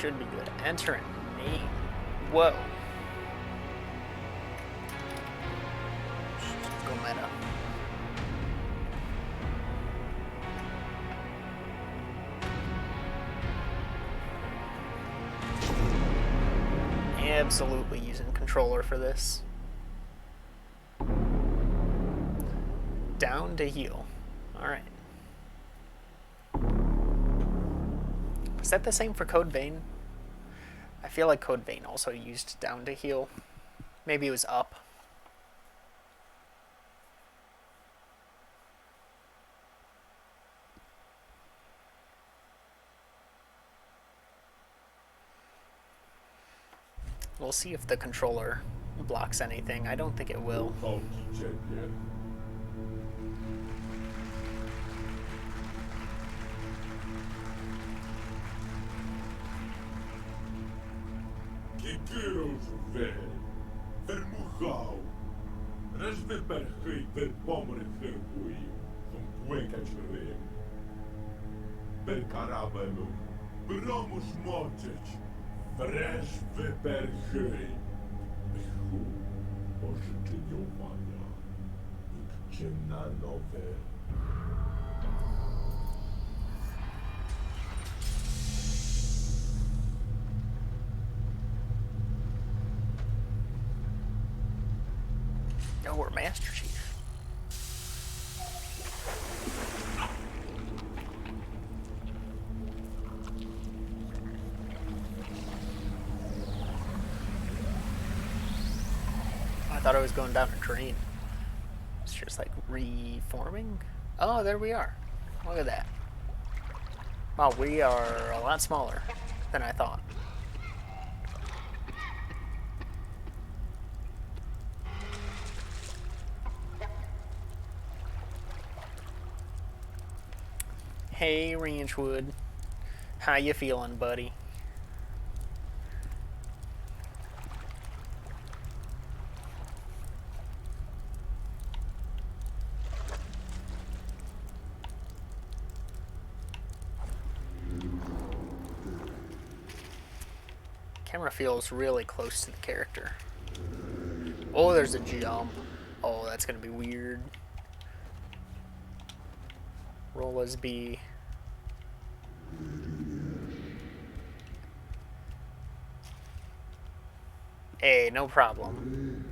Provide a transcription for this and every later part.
should be good. Enter a name. Whoa. Let's go meta. Absolutely using controller for this. Down to heal. Alright. Is that the same for Code Vein? I feel like Code Vein also used down to heal. Maybe it was up. We'll see if the controller blocks anything. I don't think it will. Wresz wyperchyj, bychu pożyczeniowania, nigdzie na nowe. Oh, we're Master Chief. I thought I was going down a drain. It's just like reforming. Oh, there we are. Look at that. Wow, we are a lot smaller than I thought. Hey, Ranchwood. How you feeling, buddy? Camera feels really close to the character. Oh, there's a jump. Oh, that's gonna be weird. Roll as B. Hey, no problem.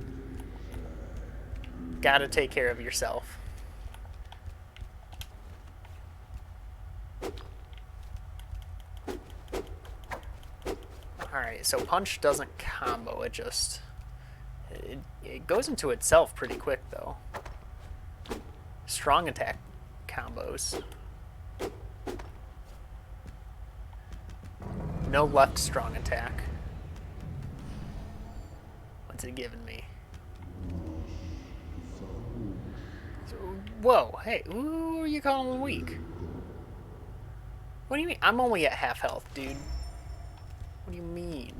Gotta take care of yourself. Alright, so punch doesn't combo, it just... It goes into itself pretty quick, though. Strong attack combos. No left strong attack. What's it giving me? So, whoa, hey, who are you calling weak? What do you mean? I'm only at half health, dude. What do you mean?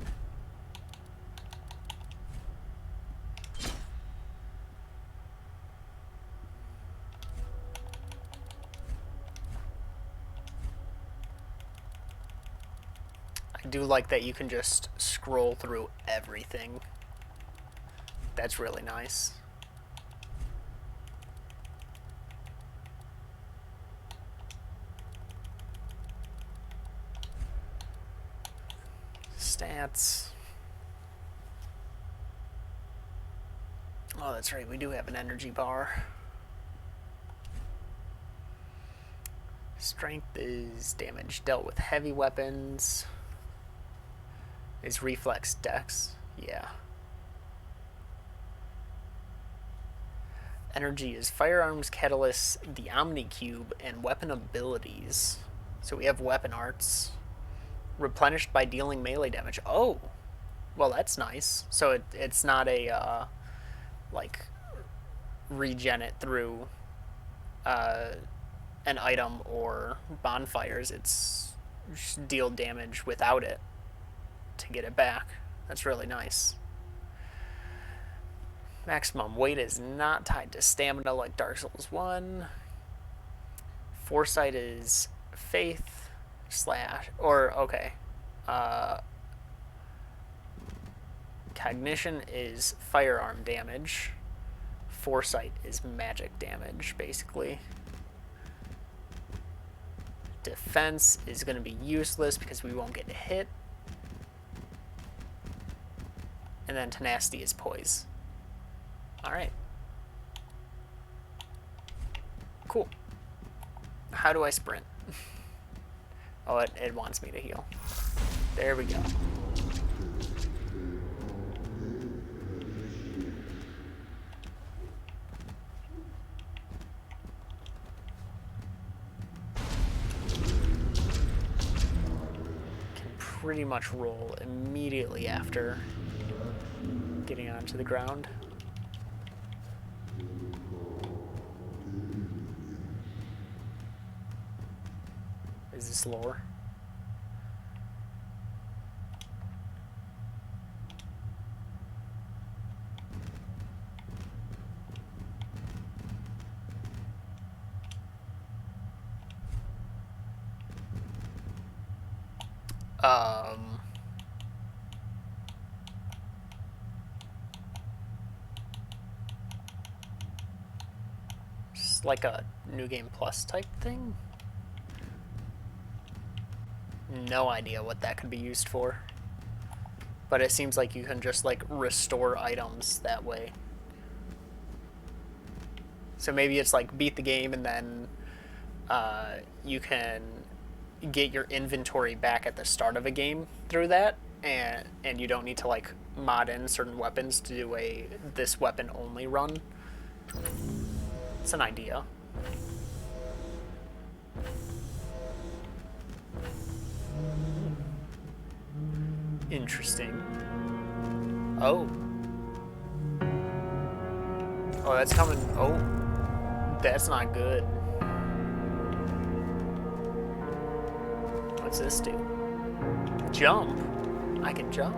I do like that you can just scroll through everything. That's really nice. Stats. Oh, that's right, we do have an energy bar. Strength is damage dealt with heavy weapons. Is reflex dex? Yeah. Energy is firearms, catalyst, the Omni Cube, and weapon abilities. So we have weapon arts. Replenished by dealing melee damage. Oh! Well, that's nice. So it's not a, like, regen it through an item or bonfires. It's just deal damage without it to get it back. That's really nice. Maximum weight is not tied to stamina like Dark Souls 1. Foresight is faith / or okay. Cognition is firearm damage. Foresight is magic damage, basically. Defense is going to be useless because we won't get hit. And then tenacity is poise. Alright. Cool. How do I sprint? Oh, it wants me to heal. There we go. Can pretty much roll immediately after getting onto the ground. Is this lore? Just like a New Game Plus type thing? No idea what that could be used for. But it seems like you can just like restore items that way. So maybe it's like beat the game and then you can get your inventory back at the start of a game through that, and you don't need to like mod in certain weapons to do a this weapon only run. It's an idea. Interesting. Oh. Oh, that's coming. Oh. That's not good. What's this do? Jump. I can jump.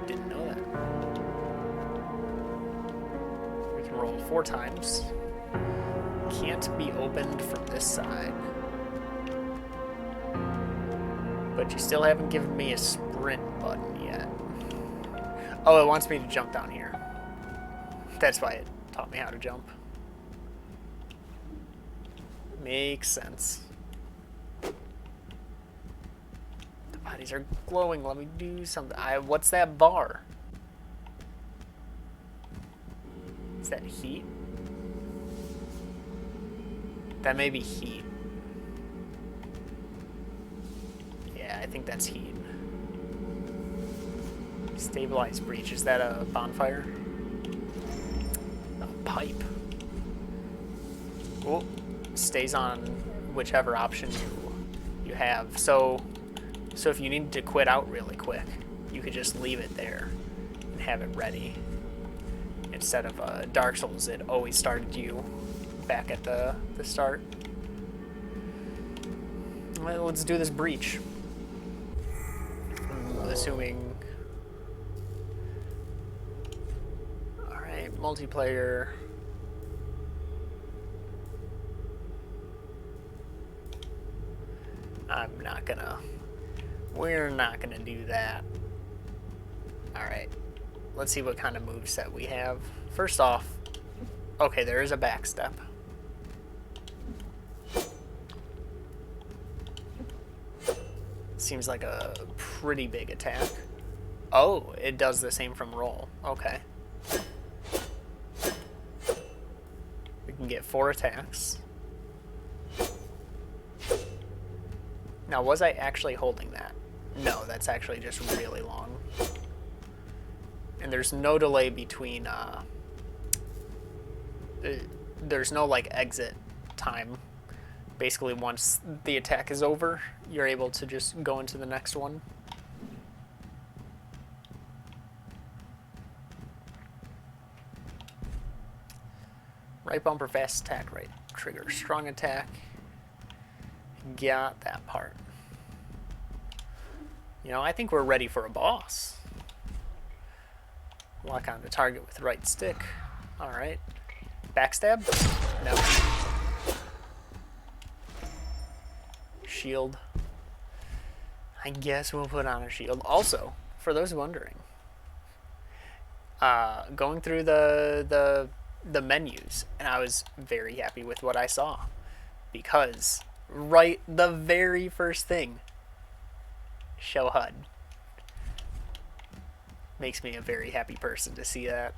Didn't know that. We can roll 4 times. Can't be opened from this side. But you still haven't given me a sprint button yet. Oh, it wants me to jump down here. That's why it taught me how to jump. Makes sense. The bodies are glowing. Let me do something. What's that bar? Is that heat? That may be heat. Yeah, I think that's heat. Stabilized breach. Is that a bonfire? A pipe. Oh, stays on whichever option you have. So if you need to quit out really quick, you could just leave it there and have it ready. Instead of Dark Souls, it always started you back at the start. Well, let's do this breach. I'm assuming. Alright, multiplayer. We're not gonna do that. Alright, let's see what kind of moveset we have. First off, okay, there is a backstep. Seems like a pretty big attack. Oh, it does the same from roll. Okay. We can get 4 attacks. Now, was I actually holding that? No, that's actually just really long. And there's no delay between, there's no, like, exit time. Basically, once the attack is over, you're able to just go into the next one. Right bumper, fast attack, right trigger, strong attack. Got that part. You know, I think we're ready for a boss. Lock on the target with right stick. Alright. Backstab? No. Shield. I guess we'll put on a shield. Also, for those wondering, going through the menus, and I was very happy with what I saw because right the very first thing, show HUD, makes me a very happy person to see that.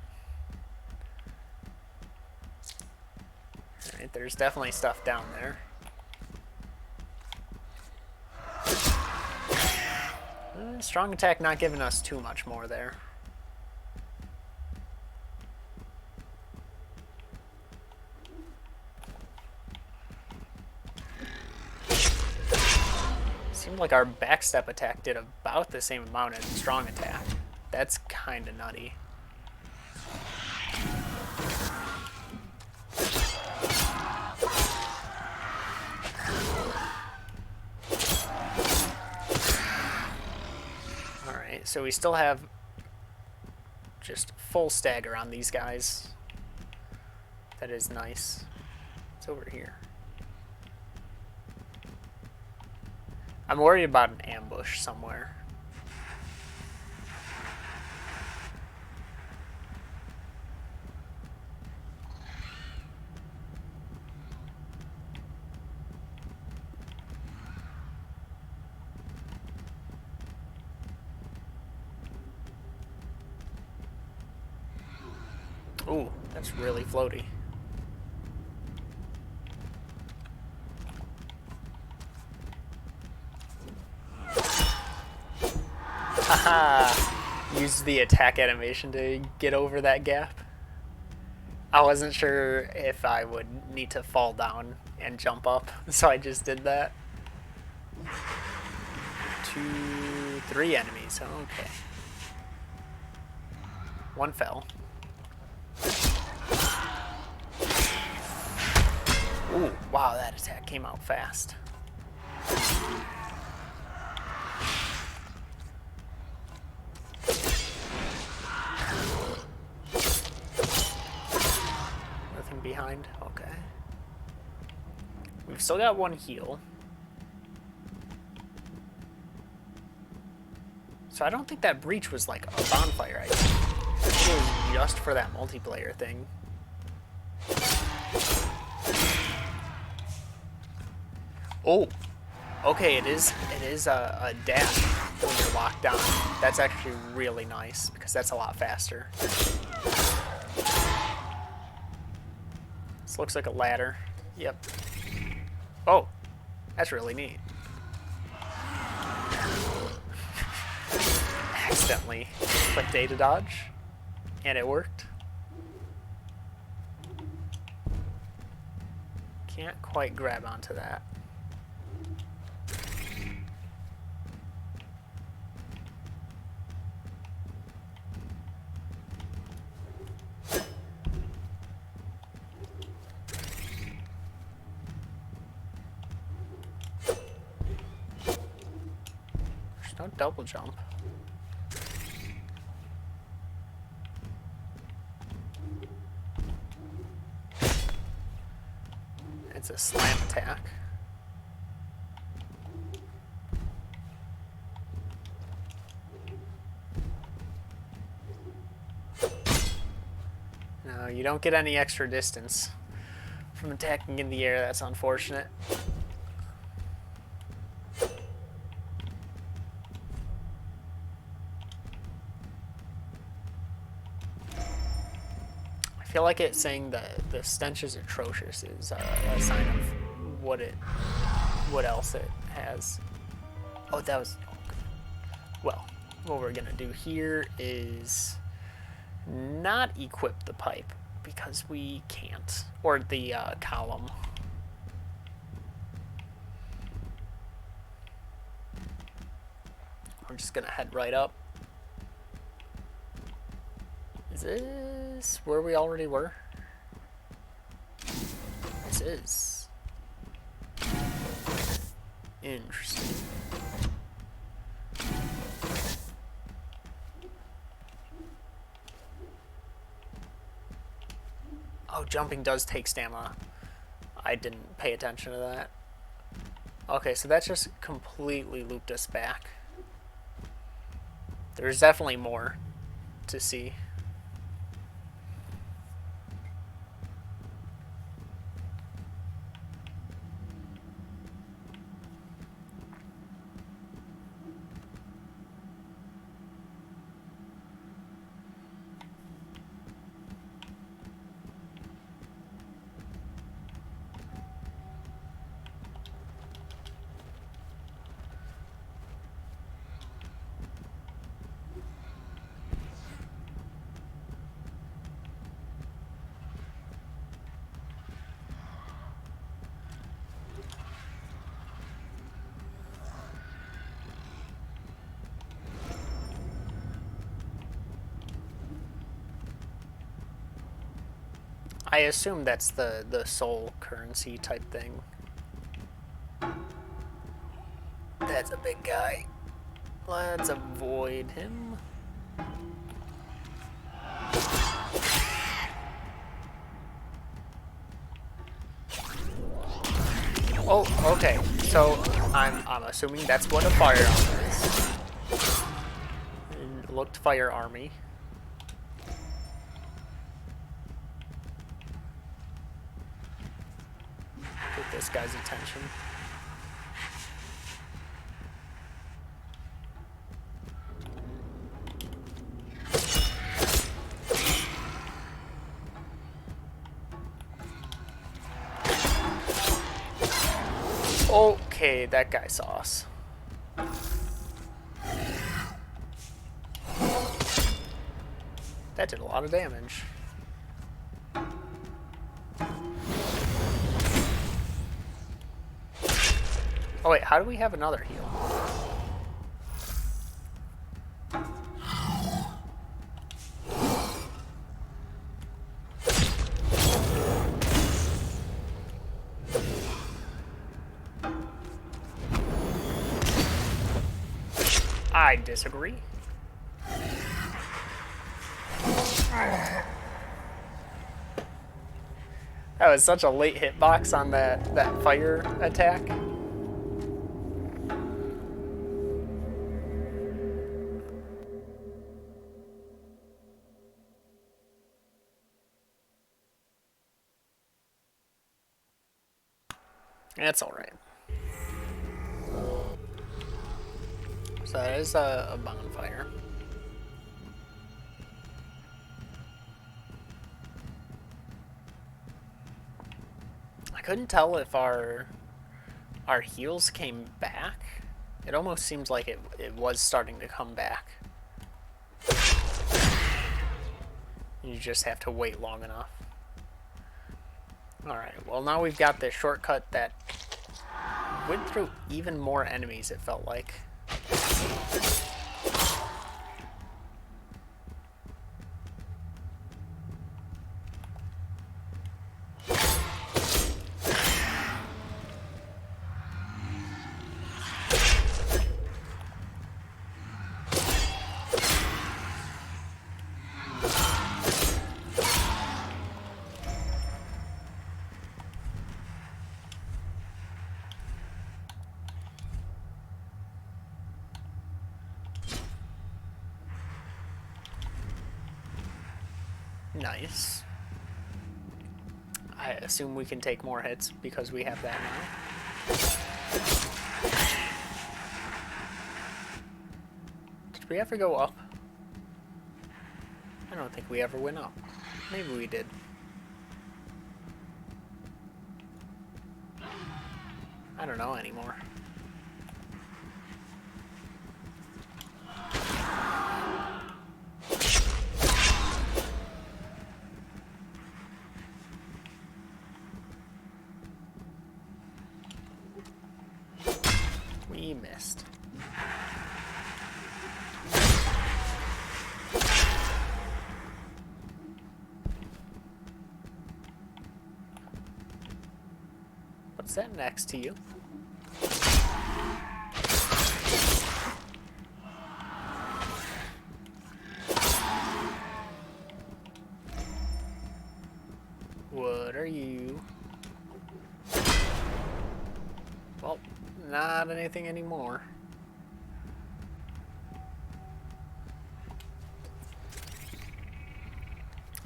Alright, there's definitely stuff down there. Strong attack not giving us too much more there. Seemed like our backstep attack did about the same amount as strong attack. That's kind of nutty. Alright, so we still have just full stagger on these guys. That is nice. It's over here. I'm worried about an ambush somewhere. Ooh, that's really floaty. Haha! Use the attack animation to get over that gap. I wasn't sure if I would need to fall down and jump up, so I just did that. 2, 3 enemies. Okay. One fell. Ooh, wow, that attack came out fast. Nothing behind? Okay. We've still got one heal. So I don't think that breach was like a bonfire item. It was just for that multiplayer thing. Oh, okay, it is a dash when you're locked down. That's actually really nice because that's a lot faster. This looks like a ladder. Yep. Oh, that's really neat. Accidentally clicked A to dodge, and it worked. Can't quite grab onto that. There's no double jump. It's a slam attack. No, you don't get any extra distance from attacking in the air. That's unfortunate. I feel like it saying that the stench is atrocious is a sign of what else it has. Oh, that was okay. Well, what we're gonna do here is not equip the pipe because we can't, or the column. We're just gonna head right up. Is this where we already were? This is. Interesting. Oh, jumping does take stamina. I didn't pay attention to that. Okay, so that just completely looped us back. There's definitely more to see. I assume that's the soul currency type thing. That's a big guy. Let's avoid him. Oh, okay. So I'm assuming that's what a firearm is. It looked fire army. Get this guy's attention. Okay, that guy saw us. That did a lot of damage. Oh wait, how do we have another heal? I disagree. That was such a late hitbox on that fire attack. That's alright. So that is a bonfire. I couldn't tell if our heals came back. It almost seems like it was starting to come back. You just have to wait long enough. Alright, well now we've got this shortcut that went through even more enemies, it felt like. Nice. I assume we can take more hits because we have that now. Did we ever go up? I don't think we ever went up. Maybe we did. I don't know anymore. We missed. What's that next to you? What are you? Well, not anything anymore.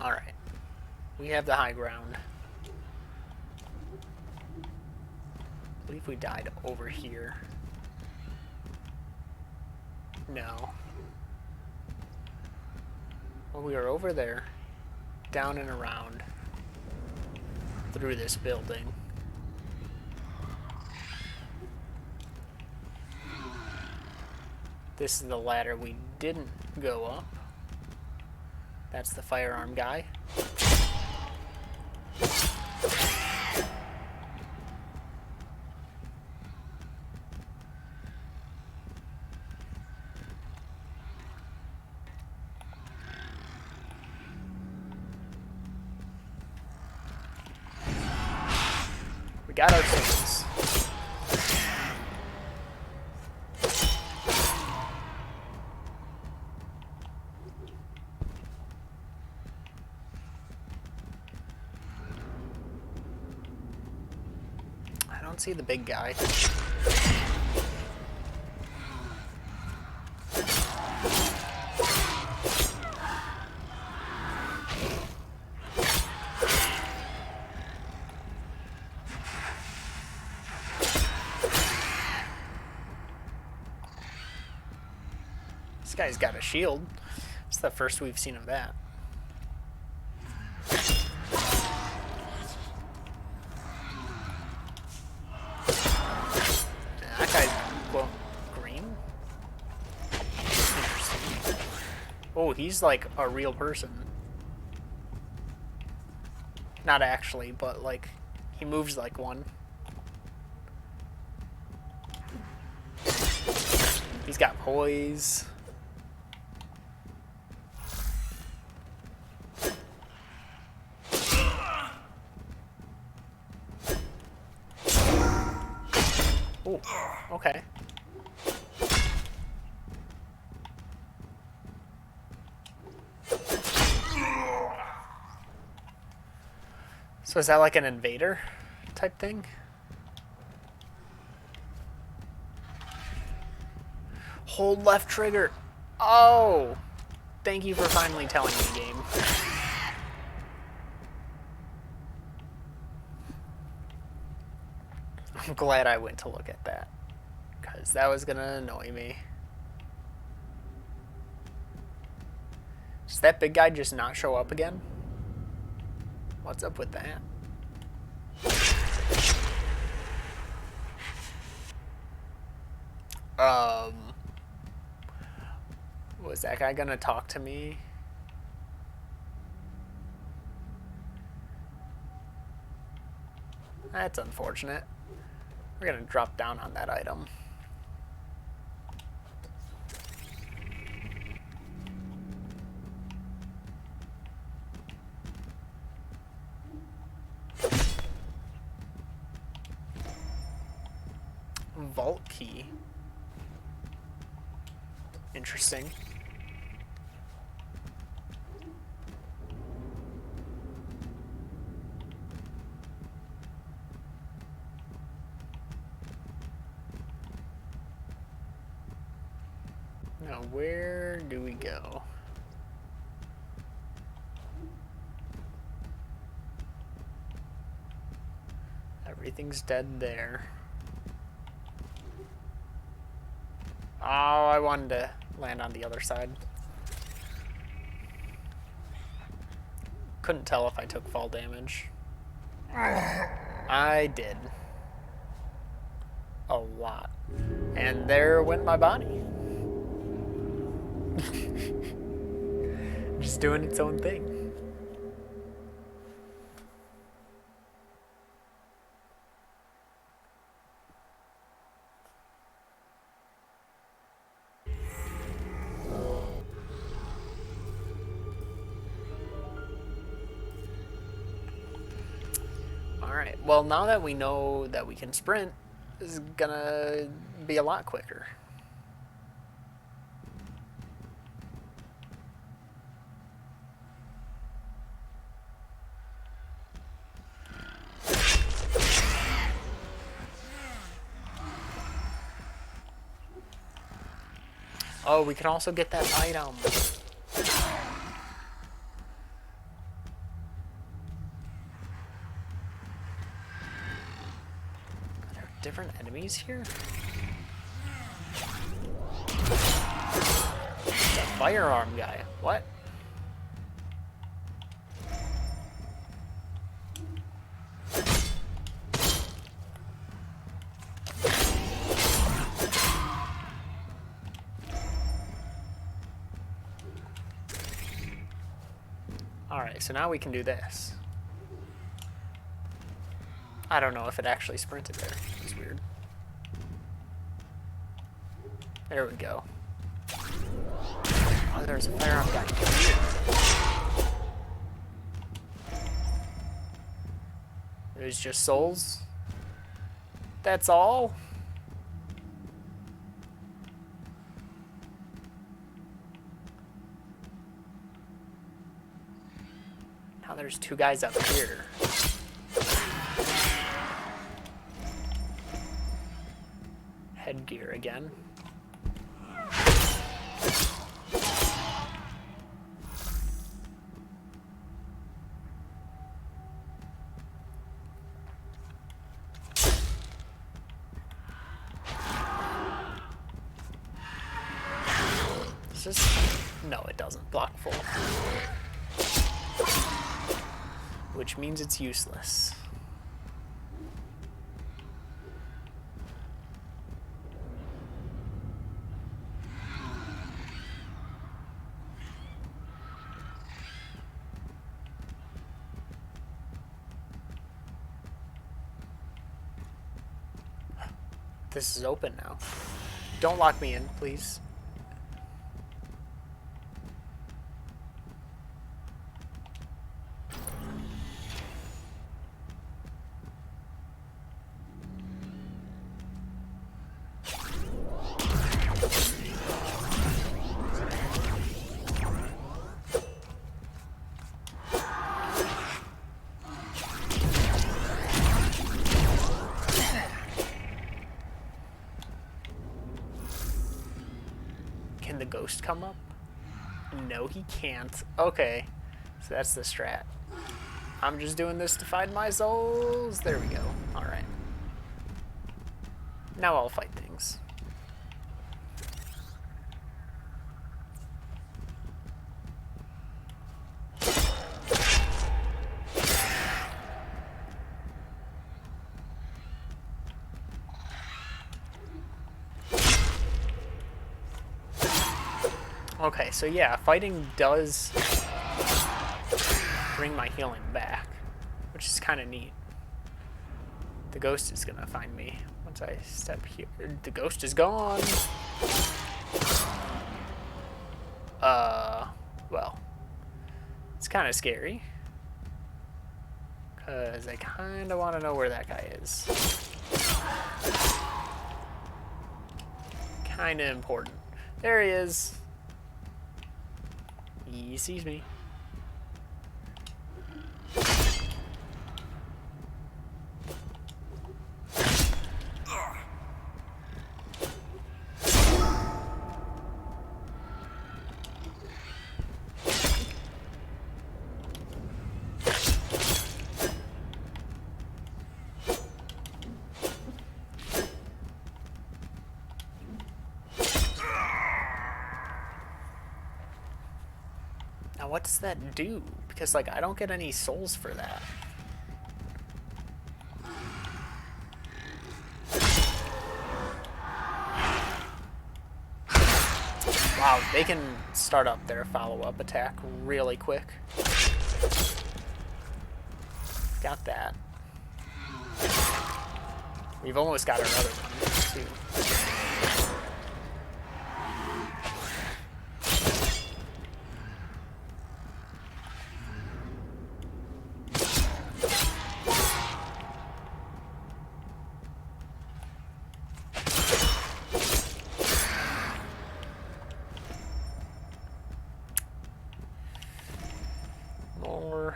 Alright. We have the high ground. I believe we died over here. No. Well, we were over there. Down and around. Through this building. This is the ladder we didn't go up. That's the firearm guy. We got our things. I don't see the big guy. This guy's got a shield. It's the first we've seen of that. That guy's, well, green? Interesting. Oh, he's like a real person. Not actually, but like, he moves like one. He's got poise. Oh, okay. So is that like an invader type thing? Hold left trigger. Oh, thank you for finally telling me, game. I'm glad I went to look at that, because that was gonna annoy me. Does that big guy just not show up again? What's up with that? Was that guy gonna talk to me? That's unfortunate. We're gonna drop down on that item. Vault key. Interesting. Now, where do we go? Everything's dead there. Oh, I wanted to land on the other side. Couldn't tell if I took fall damage. I did. A lot. And there went my body. Just doing its own thing. Alright, well now that we know that we can sprint, this is gonna be a lot quicker. Oh, we can also get that item. Are there different enemies here? The firearm guy. What? Alright, so now we can do this. I don't know if it actually sprinted there. It's weird. There we go. Oh, there's a firearm guy here. There's just souls. That's all? Now there's two guys up here. Headgear again. Does this... No, it doesn't. Block full. Which means it's useless. This is open now. Don't lock me in, please. Can the ghost come up? No, he can't. Okay, so that's the strat. I'm just doing this to find my souls. There we go. Alright. Now I'll fight things. Okay, so yeah, fighting does bring my healing back, which is kind of neat. The ghost is gonna find me once I step here. The ghost is gone. Well, it's kind of scary, because I kind of want to know where that guy is. Kind of important. There he is. He sees me. Now what does that do? Because like I don't get any souls for that. Wow, they can start up their follow-up attack really quick. Got that. We've almost got another one too. More.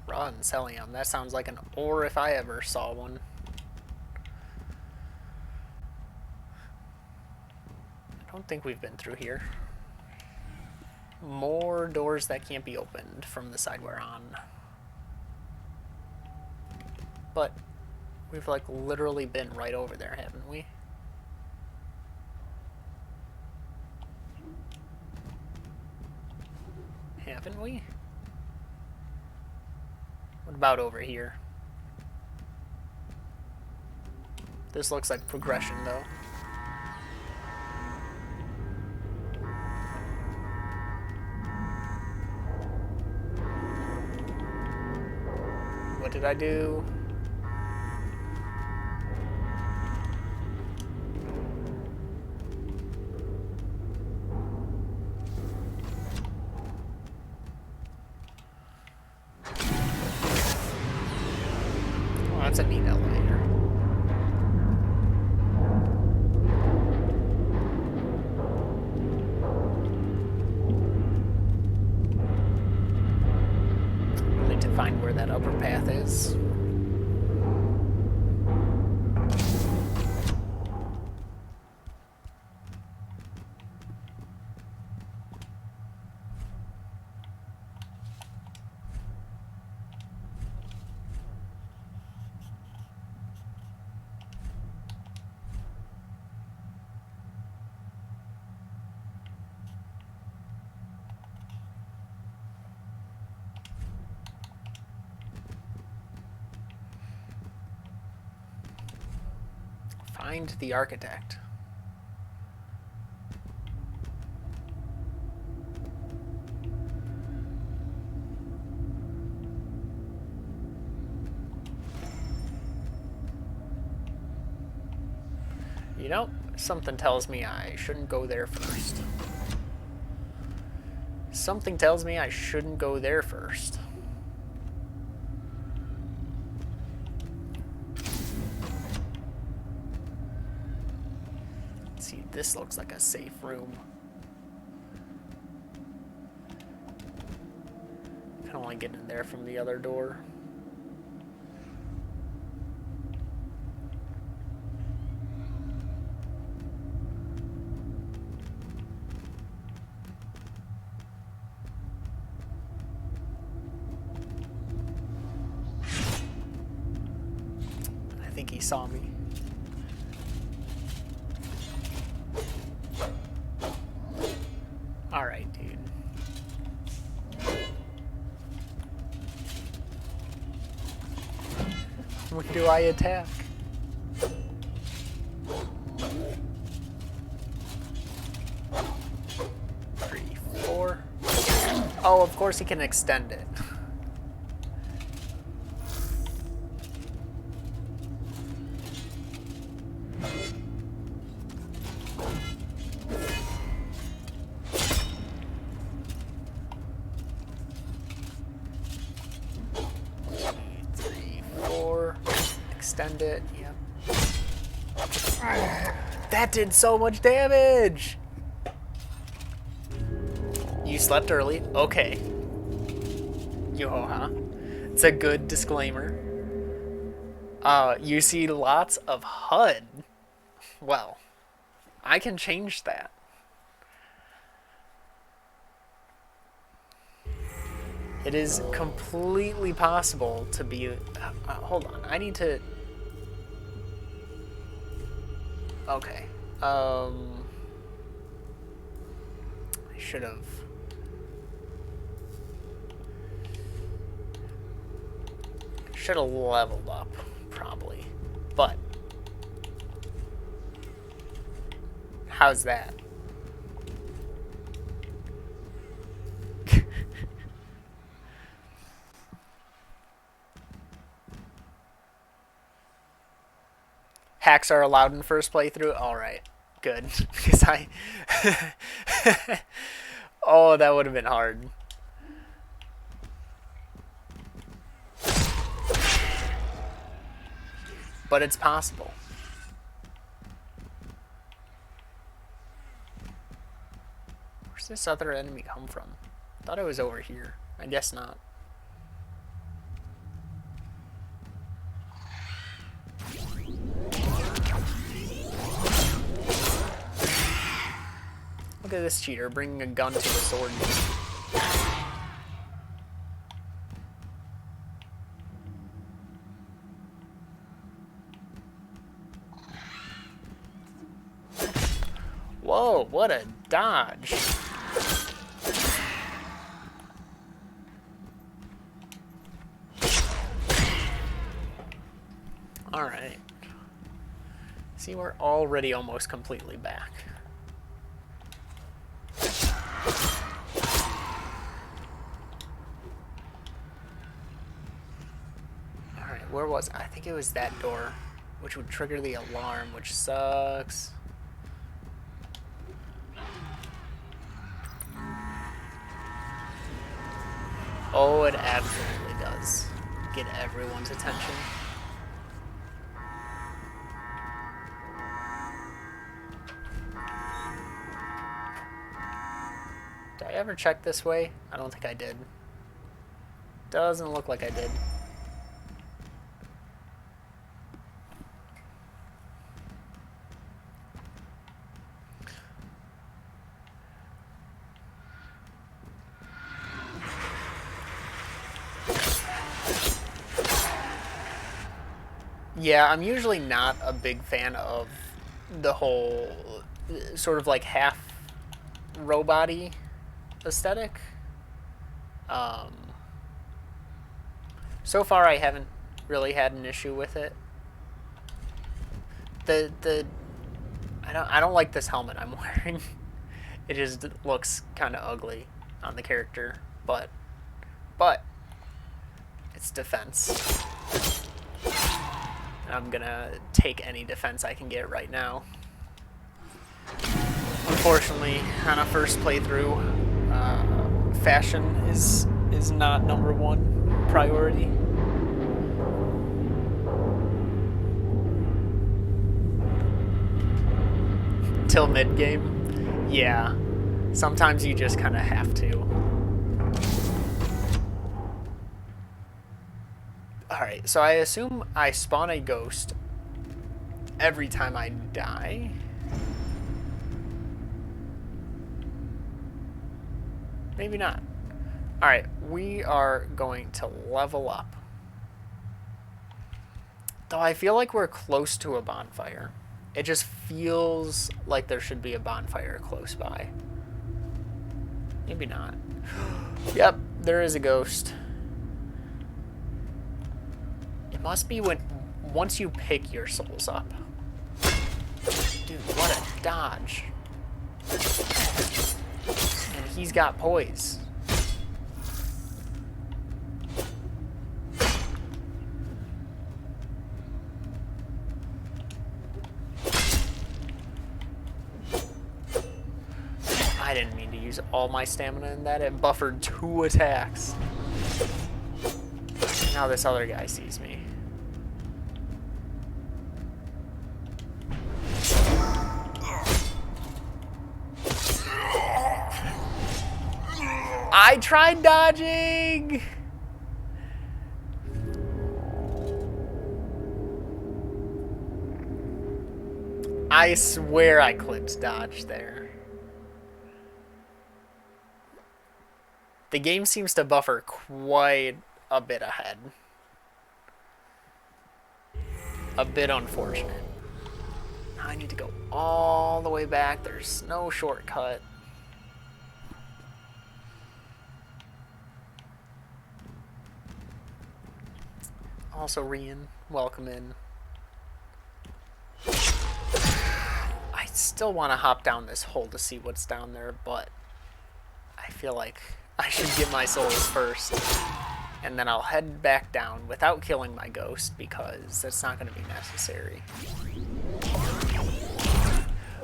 Run, Celium. That sounds like an ore if I ever saw one. don't think we've been through here. More doors that can't be opened from the side we're on. But we've like literally been right over there, haven't we? Haven't we? What about over here? This looks like progression though. What did I do? Oh, that's a neat elevator. I need to find where that upper path is. Find the architect. You know, something tells me I shouldn't go there first. Something tells me I shouldn't go there first. See, this looks like a safe room. Can only get in there from the other door. I think he saw me. Alright, dude. What do I attack? Three, four. Oh, of course he can extend it. Extend it, yep. That did so much damage! You slept early? Okay. Yo, huh? It's a good disclaimer. You see lots of HUD. Well, I can change that. It is completely possible to be... hold on, I need to... Okay. I should have... Should have leveled up, probably. But... how's that? Hacks are allowed in first playthrough? Alright, good. Because I... oh, that would have been hard. But it's possible. Where's this other enemy come from? I thought it was over here. I guess not. Look at this cheater bringing a gun to a sword. Whoa, what a dodge. Alright. See, we're already almost completely back. Alright, where was I? I think it was that door, which would trigger the alarm, which sucks. Oh, it absolutely does. Get everyone's attention. Did I ever check this way? I don't think I did. Doesn't look like I did. Yeah, I'm usually not a big fan of the whole sort of like half robot-y aesthetic. So far I haven't really had an issue with it. I don't like this helmet I'm wearing. It just looks kind of ugly on the character, but it's defense. I'm gonna take any defense I can get right now. Unfortunately, on a first playthrough, fashion is not #1 priority. Till mid game, yeah. Sometimes you just kind of have to. Alright, so I assume I spawn a ghost every time I die. Maybe not. Alright, we are going to level up. Though I feel like we're close to a bonfire. It just feels like there should be a bonfire close by. Maybe not. Yep, there is a ghost. It must be once you pick your souls up. Dude, what a dodge. And he's got poise. I didn't mean to use all my stamina in that. It buffered 2 attacks. Now this other guy sees me. I tried dodging! I swear I clipped dodge there. The game seems to buffer quite a bit ahead. A bit unfortunate. Now I need to go all the way back. There's no shortcut. Also, Rian, welcome in. I still want to hop down this hole to see what's down there, but I feel like I should get my souls first. And then I'll head back down without killing my ghost, because that's not going to be necessary.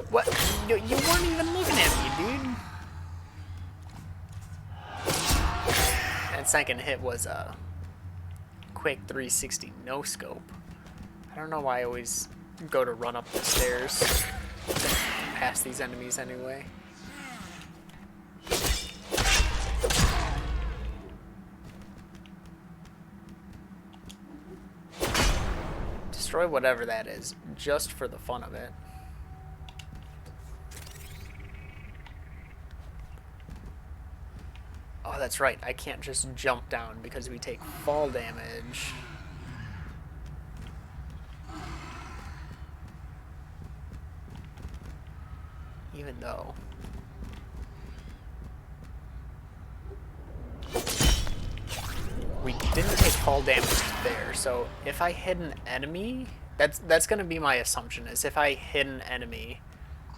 What? You weren't even looking at me, dude. That second hit was a quick 360 no scope. I don't know why I always go to run up the stairs past these enemies anyway. Destroy whatever that is, just for the fun of it. Oh, that's right. I can't just jump down because we take fall damage. Even though... we didn't take fall damage there, so if I hit an enemy... That's going to be my assumption, is if I hit an enemy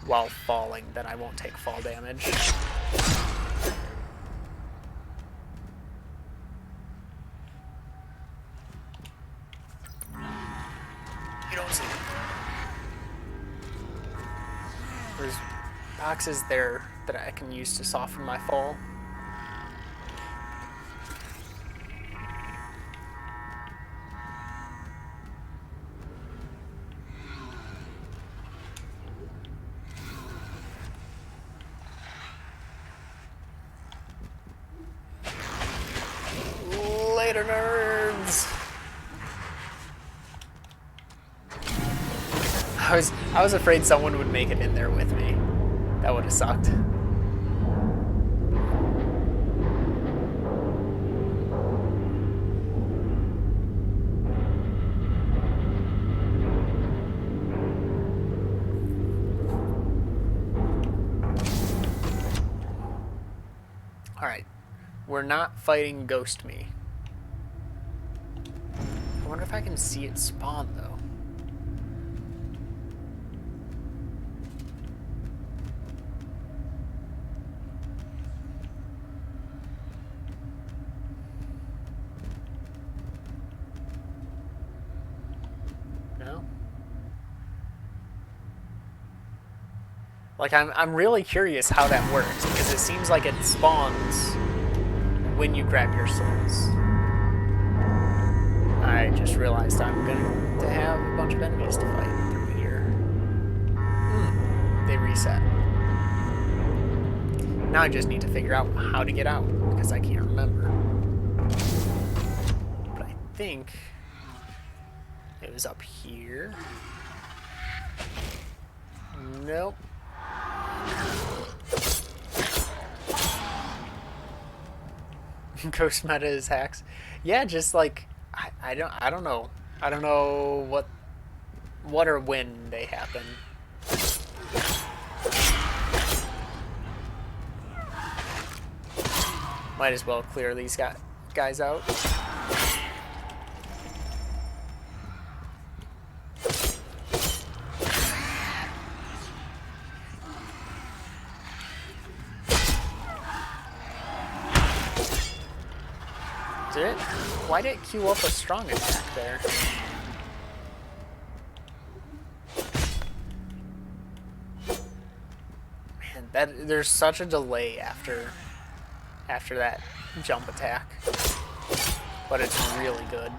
while falling, then I won't take fall damage. You don't see it. There's boxes there that I can use to soften my fall. Later, nerds! I was afraid someone would make it in there with me. That would have sucked. Alright. We're not fighting Ghost Me. I wonder if I can see it spawn, though. No? Like, I'm really curious how that works, because it seems like it spawns when you grab your souls. I just realized I'm going to have a bunch of enemies to fight through here. They reset. Now I just need to figure out how to get out, because I can't remember. But I think it was up here. Nope. Ghost meta is hacks. Yeah, just like I don't know. I don't know what or when they happen. Might as well clear these guys out. Did it? Why did it queue up a strong attack there? Man, there's such a delay after that jump attack. But it's really good.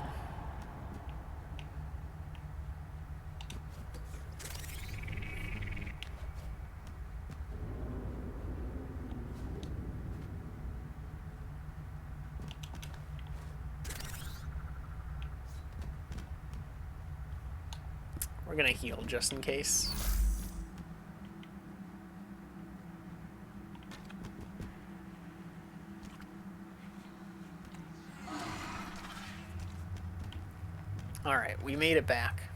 We're gonna heal just in case. Alright, we made it back.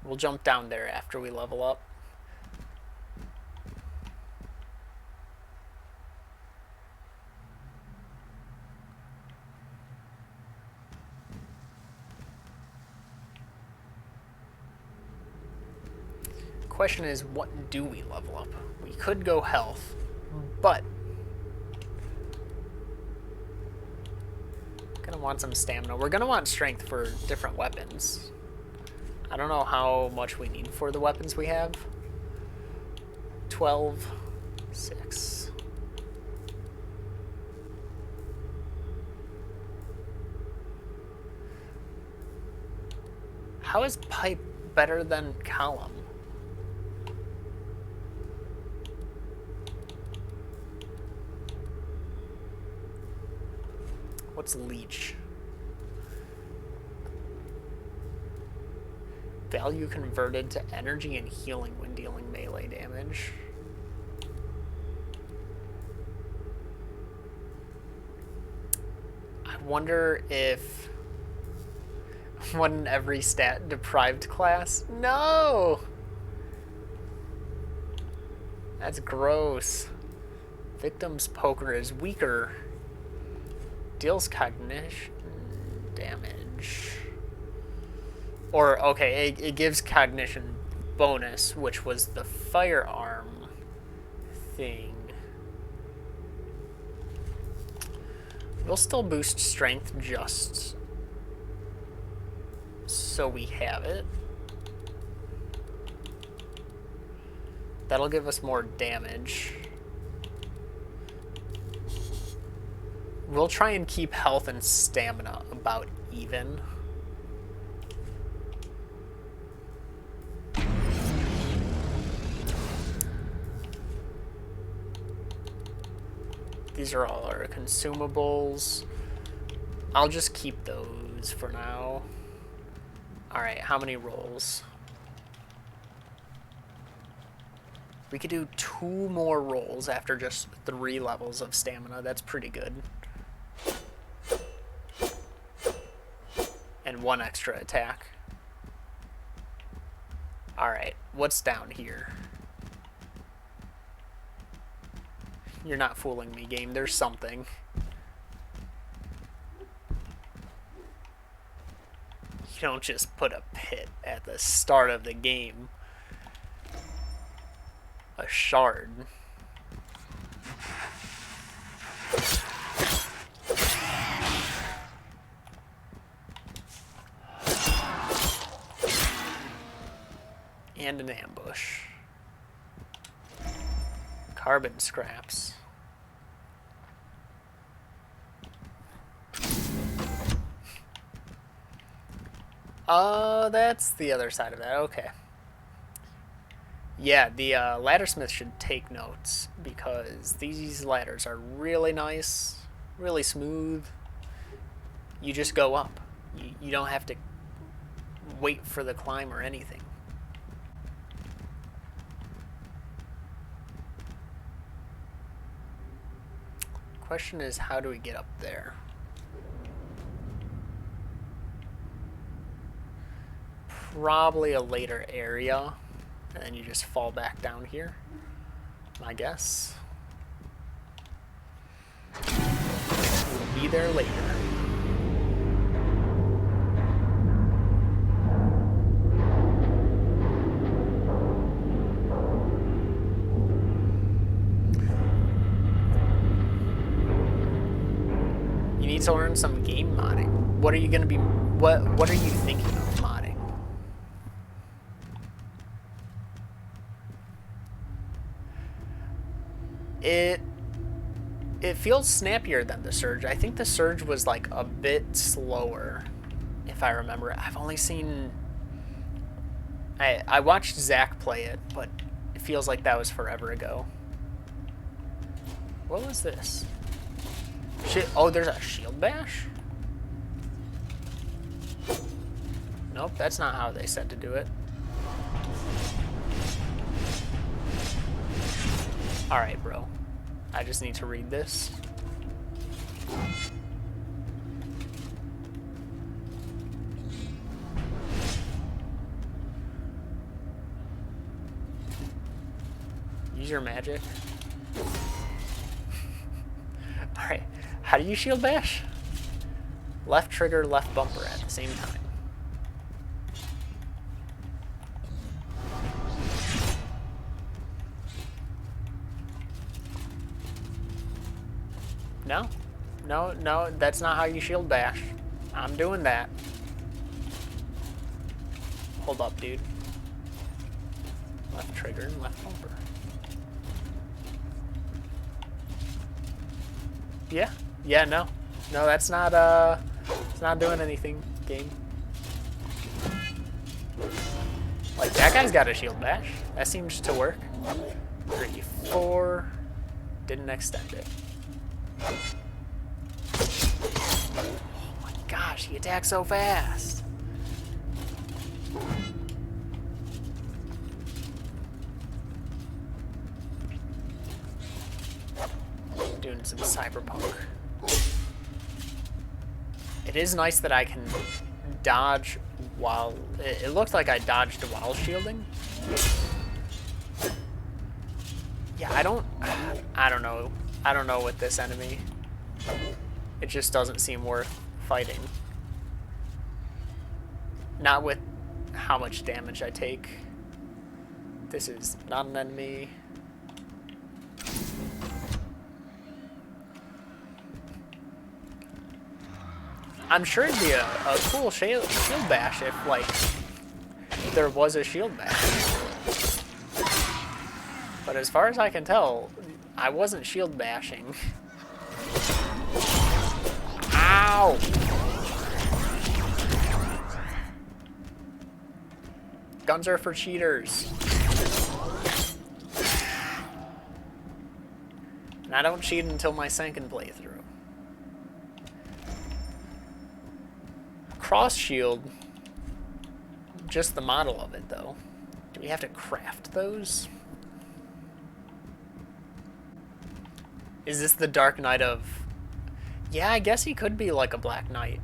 We'll jump down there after we level up. Question is, what do we level up? We could go health, but gonna want some stamina. We're gonna want strength for different weapons. I don't know how much we need for the weapons we have. 12, 6. How is pipe better than column? What's leech? Value converted to energy and healing when dealing melee damage. I wonder if one in every stat deprived class. No! That's gross. Victim's poker is weaker. Deals cognition damage. Or, okay, it gives cognition bonus, which was the firearm thing. We'll still boost strength just so we have it. That'll give us more damage. We'll try and keep health and stamina about even. These are all our consumables. I'll just keep those for now. Alright, how many rolls? We could do 2 more rolls after just 3 levels of stamina. That's pretty good. And 1 extra attack. Alright, what's down here? You're not fooling me, game. There's something. You don't just put a pit at the start of the game. A shard. And an ambush. Carbon scraps. That's the other side of that. Okay. Yeah, the laddersmith should take notes because these ladders are really nice, really smooth. You just go up. You don't have to wait for the climb or anything. Question is, how do we get up there? Probably a later area, and then you just fall back down here, I guess. We'll be there later. You need to learn some game modding. What are you gonna be? What are you thinking of modding? It feels snappier than the Surge. I think the Surge was like a bit slower, if I remember. I've only seen. I watched Zach play it, but it feels like that was forever ago. What was this? Shit! Oh, there's a shield bash. Nope, that's not how they said to do it. Alright, bro. I just need to read this. Use your magic. Alright, how do you shield bash? Left trigger, left bumper at the same time. No, no, no, that's not how you shield bash. I'm doing that. Hold up, dude. Left trigger and left bumper. Yeah, yeah, no. No, that's not, it's not doing anything, game. Like, that guy's got a shield bash. That seems to work. 3, 4. Didn't extend it. Oh my gosh, he attacks so fast. of Cyberpunk. It is nice that I can dodge while... It looked like I dodged while shielding. Yeah, I don't know. I don't know with this enemy. It just doesn't seem worth fighting. Not with how much damage I take. This is not an enemy. I'm sure it'd be a cool shield bash if, like, there was a shield bash. But as far as I can tell, I wasn't shield bashing. Ow! Guns are for cheaters. And I don't cheat until my second playthrough. Cross shield, just the model of it though. Do we have to craft those? Is this the Dark Knight of... Yeah, I guess he could be like a Black Knight.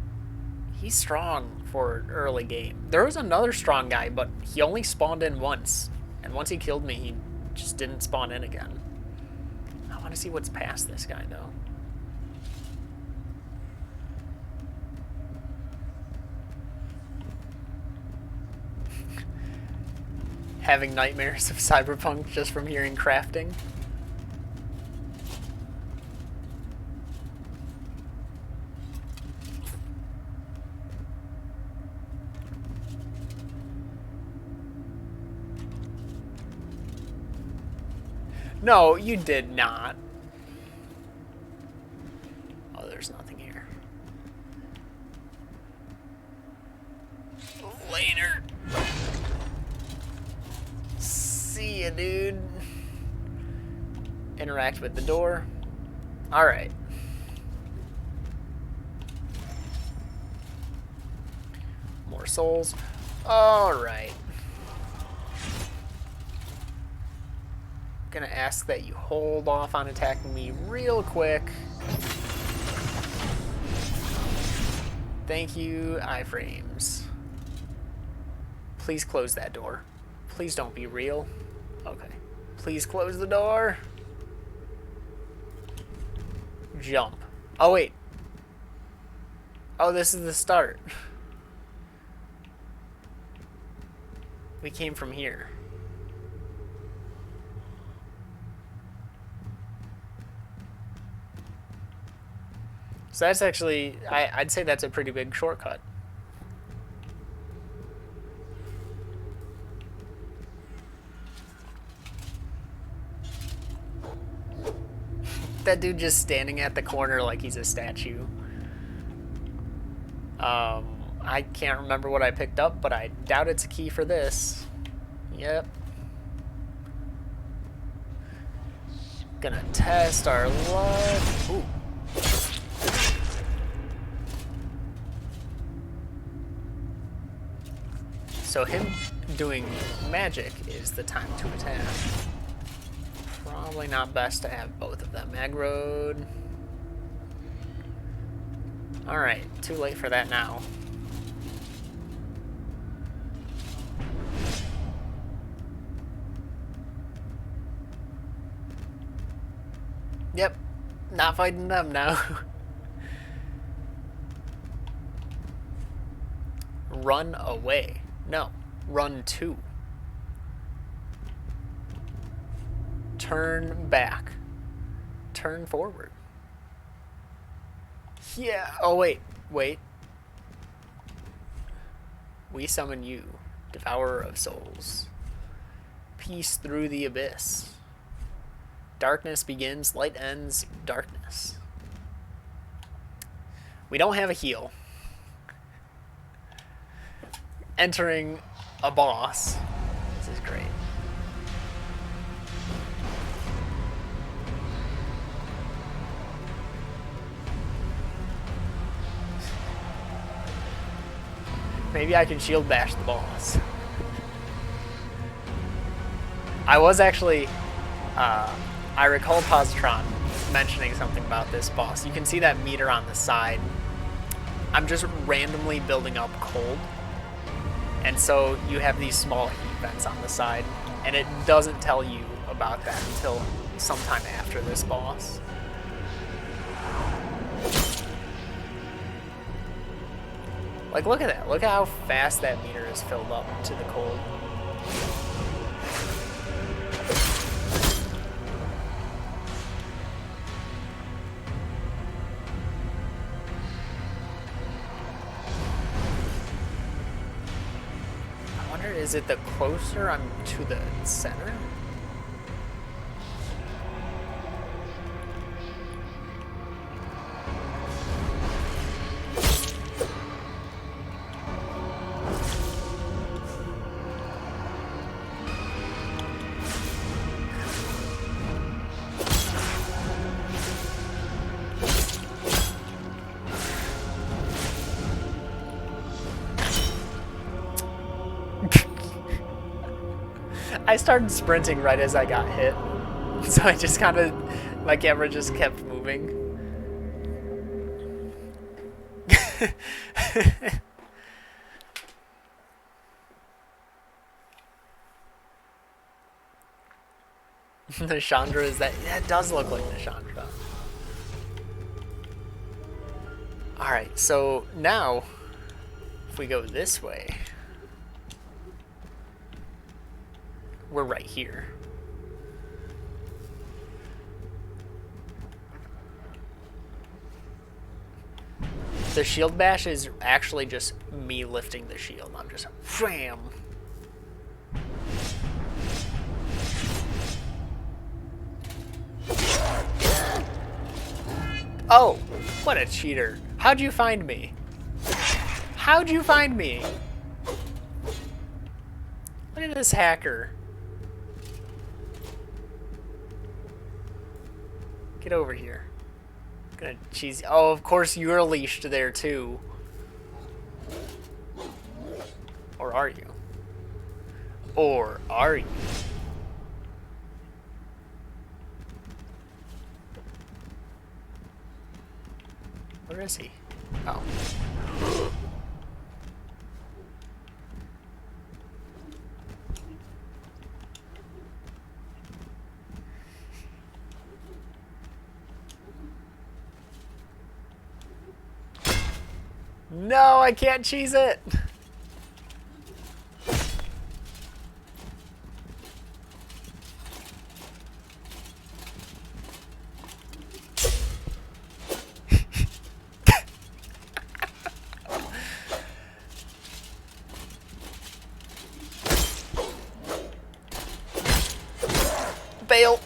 He's strong for early game. There was another strong guy, but he only spawned in once. And once he killed me, he just didn't spawn in again. I want to see what's past this guy though. Having nightmares of Cyberpunk just from hearing crafting. No, you did not. Oh, there's nothing here. Later. See ya, dude. Interact with the door. Alright. More souls. Alright. Gonna ask that you hold off on attacking me real quick. Thank you, iframes. Please close that door. Please don't be real. Okay. Please close the door. Jump. Oh, wait. Oh, this is the start. We came from here. So that's actually, I'd say that's a pretty big shortcut. That dude just standing at the corner like he's a statue. I can't remember what I picked up, but I doubt it's a key for this. Yep. Gonna test our luck. Ooh. So him doing magic is the time to attack. Probably not best to have both of them aggroed. Alright, too late for that now. Yep, not fighting them now. Run away. No, run to. Turn back. Turn forward. Yeah. Oh, wait. Wait. We summon you, Devourer of Souls. Peace through the abyss. Darkness begins, light ends, darkness. We don't have a heal. Entering a boss. This is great. Maybe I can shield bash the boss. I was actually, I recall Positron mentioning something about this boss. You can see that meter on the side. I'm just randomly building up cold. And so you have these small heat vents on the side. And it doesn't tell you about that until sometime after this boss. Like, look at that. Look at how fast that meter is filled up to the cold. I wonder, is it the closer I'm to the center? I started sprinting right as I got hit. So I just kind of, my camera just kept moving. Nashandra is that? Yeah, it does look like Nashandra. Alright, so now, if we go this way, we're right here. The shield bash is actually just me lifting the shield. I'm just wham. Oh, what a cheater. How'd you find me? How'd you find me? Look at this hacker. Get over here. I'm gonna cheese. Oh, of course you're leashed there too. Or are you? Or are you? Where is he? Oh. No, I can't cheese it. Bail.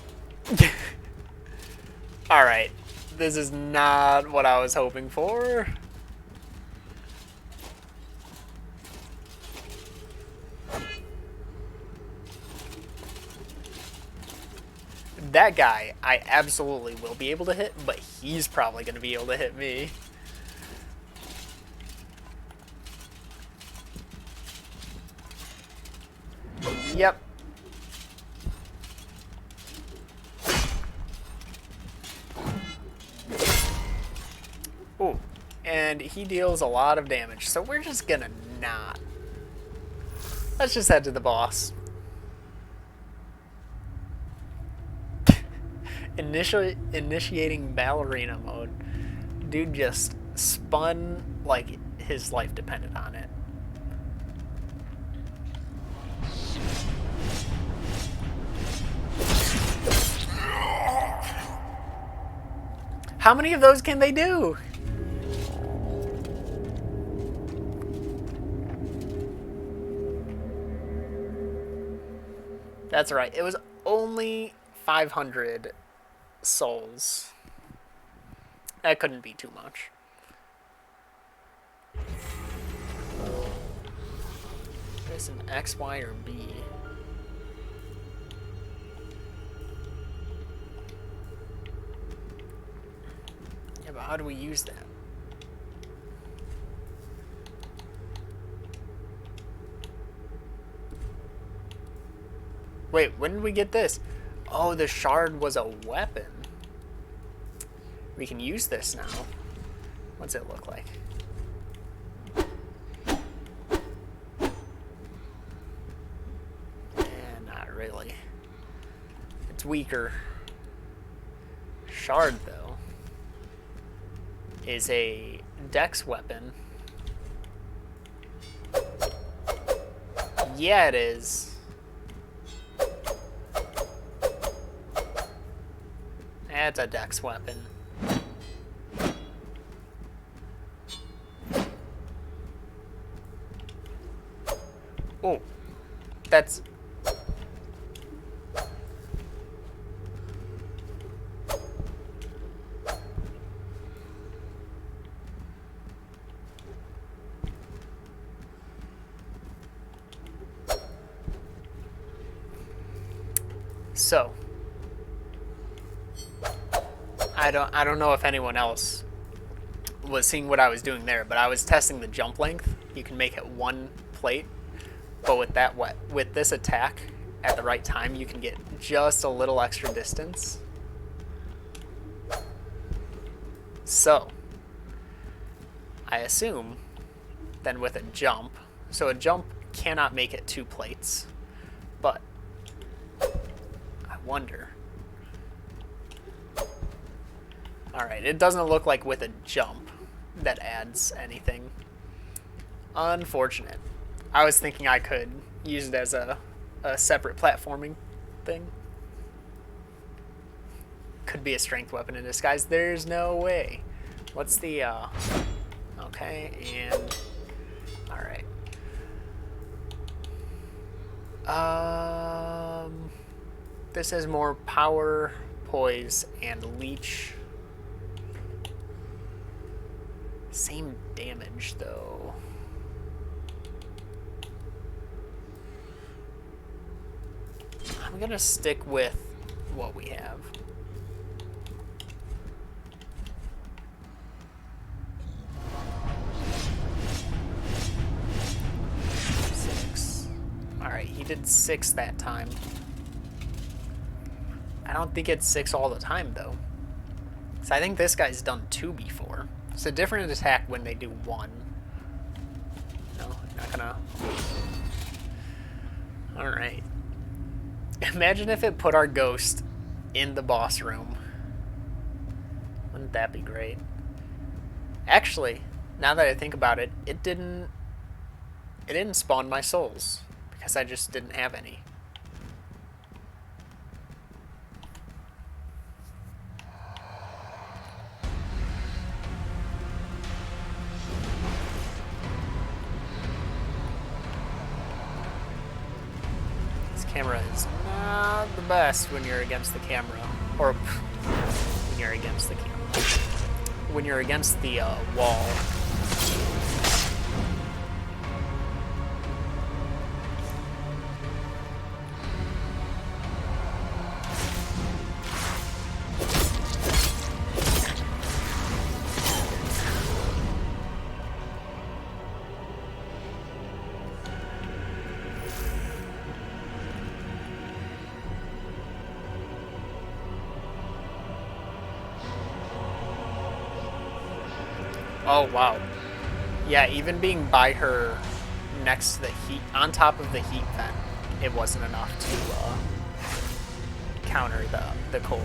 Alright. This is not what I was hoping for. That guy, I absolutely will be able to hit, but he's probably going to be able to hit me. Yep. Ooh, and he deals a lot of damage, so we're just gonna not. Let's just head to the boss. Initiating ballerina mode. Dude just spun like his life depended on it. How many of those can they do? That's right. It was only 500 souls. That couldn't be too much. There's an X, Y, or B. Yeah, but how do we use that? Wait, when did we get this? Oh, the shard was a weapon. We can use this now. What's it look like? Not really. It's weaker. Shard, though, is a dex weapon. Yeah, it is. That's a dex weapon. Oh, that's... So, I don't know if anyone else was seeing what I was doing there, but I was testing the jump length. You can make it one plate, but with this attack at the right time, you can get just a little extra distance. So, I assume then with a jump, so a jump cannot make it 2 plates, but I wonder. Alright, it doesn't look like with a jump that adds anything. Unfortunate. I was thinking I could use it as a separate platforming thing. Could be a strength weapon in disguise. There's no way. What's the, okay, and, alright. This has more power, poise, and leech. Same damage, though. I'm gonna stick with what we have. Alright, he did 6 that time. I don't think it's 6 all the time, though. So I think this guy's done 2 before. It's a different attack when they do 1. No, not gonna... Alright. Imagine if it put our ghost in the boss room. Wouldn't that be great? Actually, now that I think about it, it didn't spawn my souls. Because I just didn't have any. This camera is not the best when you're against the camera. Or when you're against the camera. When you're against the wall. Oh, wow. Yeah, even being by her next to the heat, on top of the heat vent, it wasn't enough to counter the cold.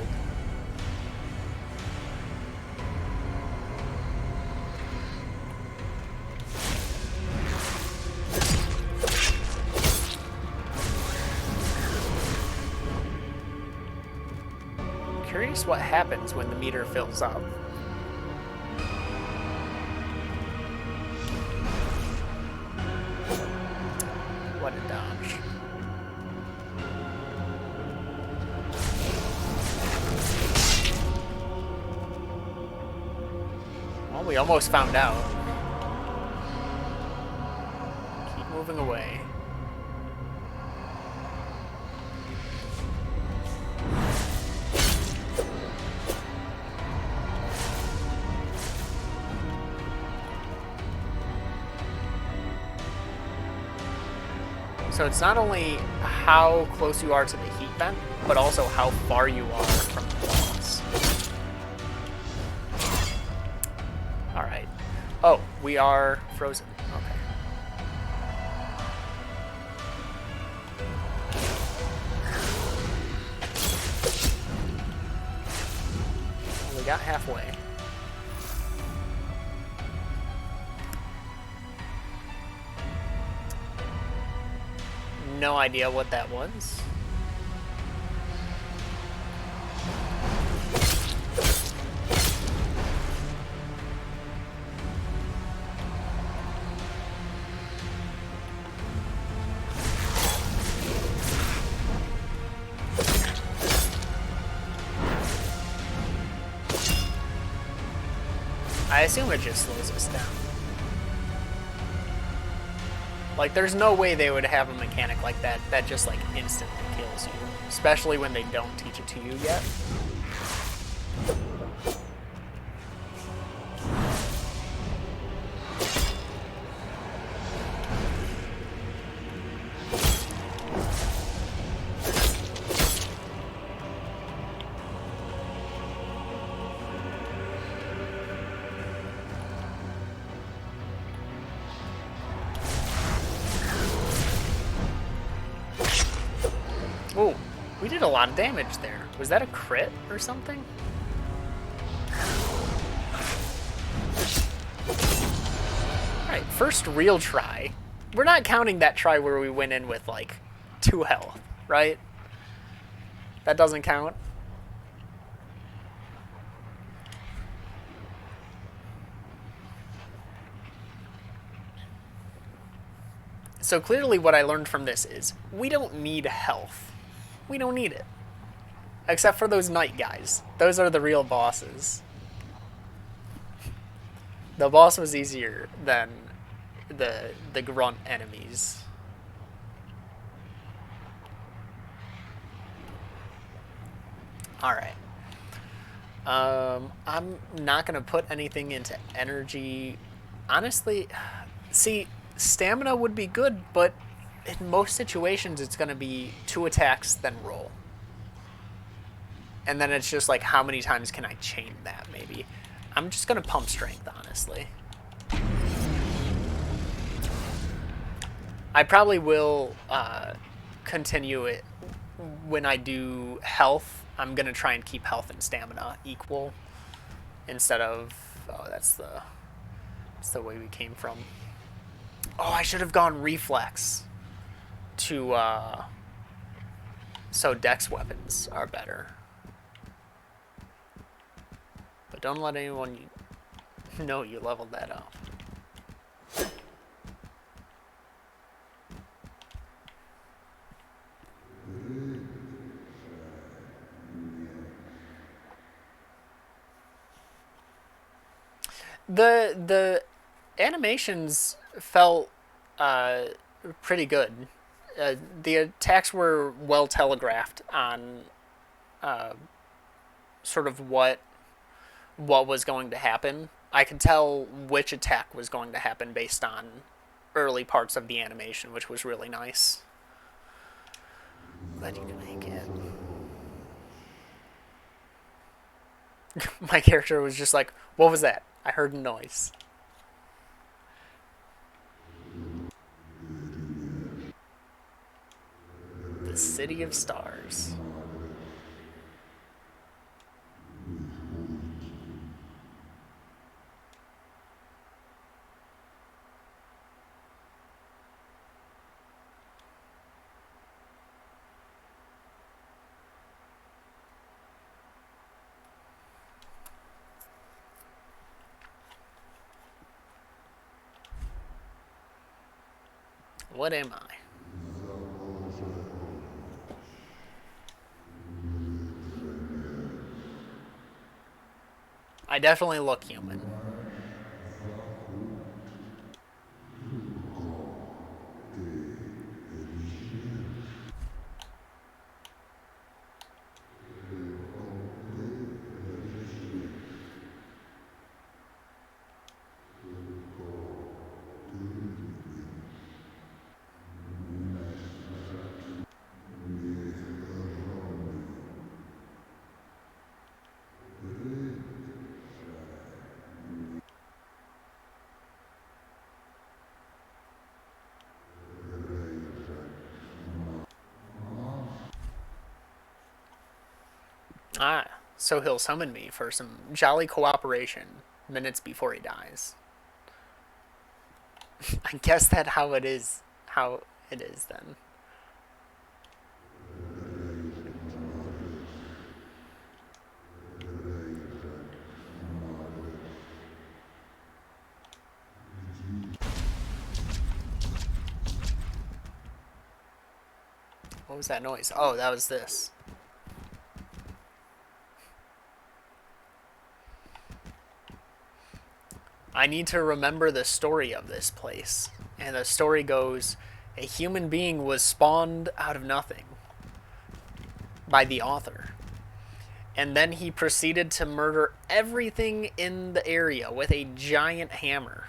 I'm curious what happens when the meter fills up. What a dodge. Well, we almost found out. Keep moving away. So it's not only how close you are to the heat vent, but also how far you are from the boss. Oh, we are frozen. Okay. Well, we got halfway. No idea what that was. I assume it just slows us down. Like, there's no way they would have a mechanic like that that just, like, instantly kills you. Especially when they don't teach it to you yet. Ooh, we did a lot of damage there. Was that a crit or something? Alright, first real try. We're not counting that try where we went in with, like, 2 health, right? That doesn't count. So clearly what I learned from this is we don't need health. We don't need it. Except for those knight guys. Those are the real bosses. The boss was easier than the grunt enemies. Alright. I'm not going to put anything into energy. Honestly, see, stamina would be good, but in most situations it's going to be 2 attacks, then roll. And then it's just like, how many times can I chain that, maybe? I'm just going to pump strength, honestly. I probably will continue it when I do health. I'm going to try and keep health and stamina equal instead of... Oh, that's the way we came from. Oh, I should have gone reflex to... so dex weapons are better. But don't let anyone know you leveled that up. The animations felt uh, pretty good. The attacks were well telegraphed on sort of what was going to happen. I could tell which attack was going to happen based on early parts of the animation, which was really nice. Glad you can make it. My character was just like, what was that? I heard a noise. The City of Stars. What am I? I definitely look human. Ah, so he'll summon me for some jolly cooperation minutes before he dies. I guess that how it is. How it is then. What was that noise? Oh, that was this. I need to remember the story of this place. And the story goes, a human being was spawned out of nothing by the author. And then he proceeded to murder everything in the area with a giant hammer.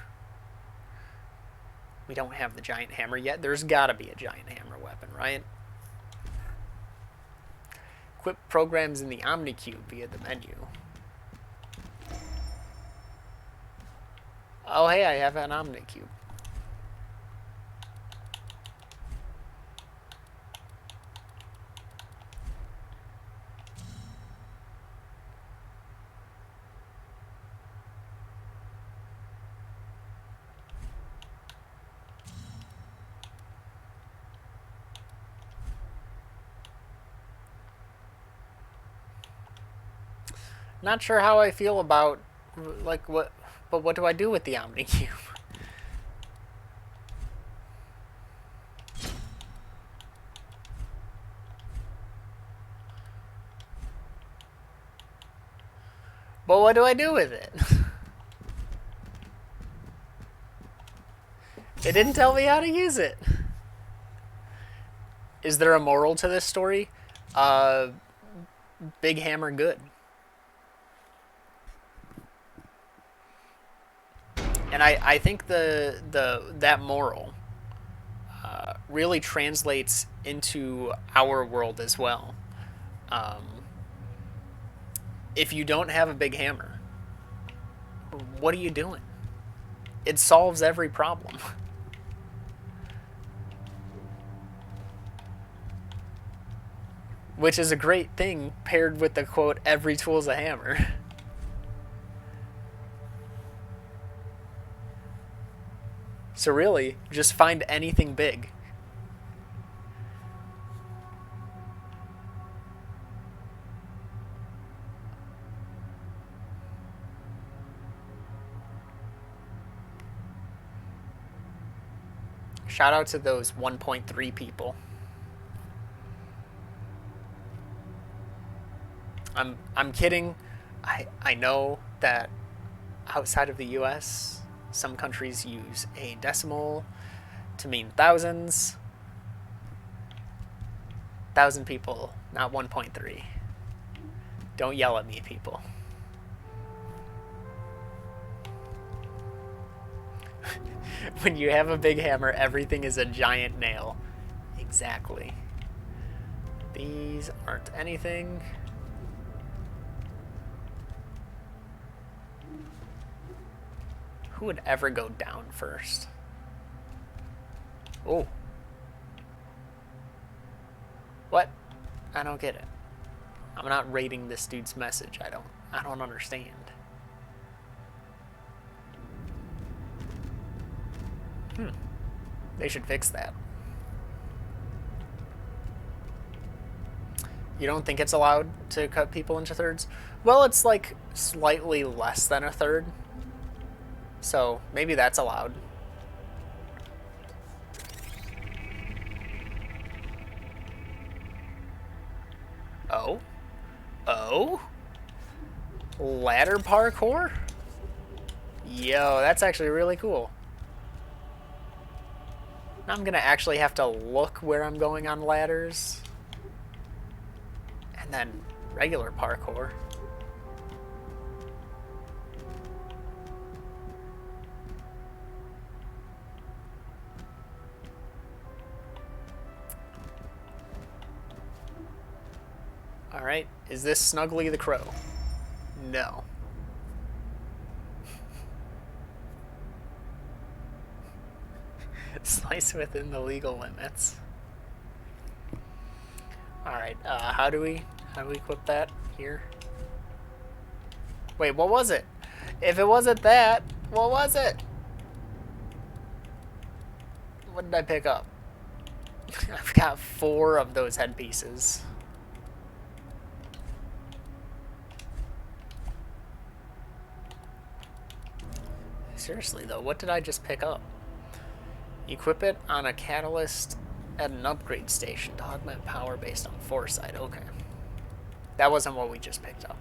We don't have the giant hammer yet. There's gotta be a giant hammer weapon, right? Equip programs in the OmniCube via the menu. Oh, hey, I have an OmniCube. Not sure how I feel about, like, what, but what do I do with the OmniCube? But what do I do with it? They didn't tell me how to use it. Is there a moral to this story? Big hammer good. And I think that moral really translates into our world as well. Um, if you don't have a big hammer, what are you doing? It solves every problem. Which is a great thing paired with the quote, every tool's a hammer. So really, just find anything big. Shout out to those 1.3 people. I'm kidding. I know that outside of the US, some countries use a decimal to mean thousands. 1,000 people, not 1.3. Don't yell at me, people. When you have a big hammer, everything is a giant nail. Exactly. These aren't anything. Who would ever go down first? Oh. What? I don't get it. I'm not rating this dude's message. I don't understand. They should fix that. You don't think it's allowed to cut people into thirds? Well, it's like slightly less than a third. So maybe that's allowed. Oh? Oh? Ladder parkour? Yo, that's actually really cool. Now I'm gonna actually have to look where I'm going on ladders. And then regular parkour. Alright, is this Snuggly the Crow? No. Slice within the legal limits. Alright, how do we equip that? here? Wait, what was it? If it wasn't that, what was it? What did I pick up? I've got 4 of those headpieces. Seriously though, what did I just pick up? Equip it on a catalyst at an upgrade station to augment power based on foresight. Okay. That wasn't what we just picked up.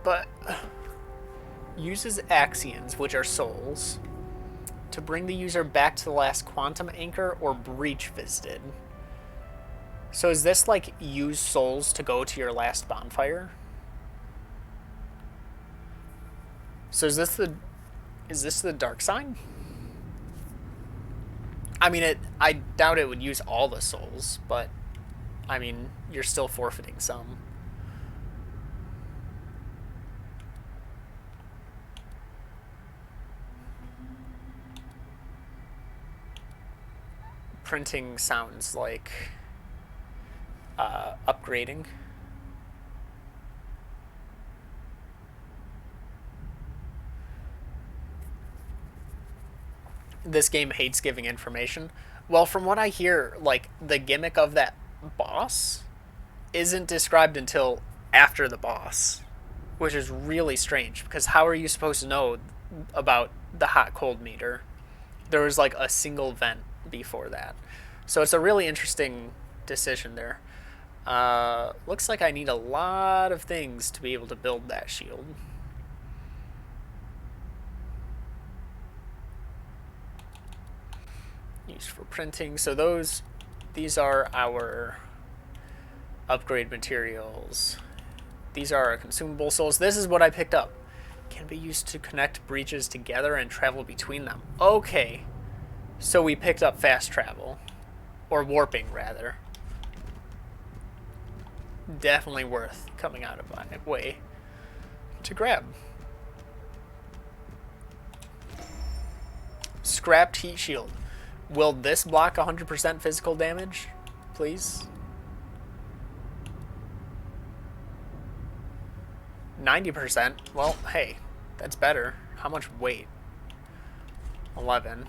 But uses axions, which are souls, to bring the user back to the last quantum anchor or breach visited. So is this like use souls to go to your last bonfire? So is this the dark sign? I mean, I doubt it would use all the souls, but I mean, you're still forfeiting some. Printing sounds like upgrading. This game hates giving information. Well, from what I hear, like, the gimmick of that boss isn't described until after the boss, which is really strange, because how are you supposed to know about the hot cold meter? There was like a single vent before that. So it's a really interesting decision there. Looks like I need a lot of things to be able to build that shield. Used for printing. So these are our upgrade materials. These are our consumable souls. This is what I picked up. Can be used to connect breaches together and travel between them. Okay. So we picked up fast travel. Or warping, rather. Definitely worth coming out of my way to grab. Scrapped heat shield. Will this block 100% physical damage? Please? 90%? Well, hey, that's better. How much weight? 11.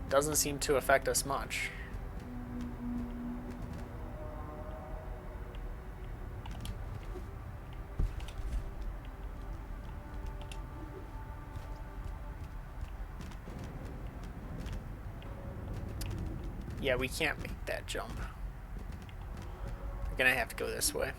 Doesn't seem to affect us much. Yeah, we can't make that jump. We're gonna have to go this way.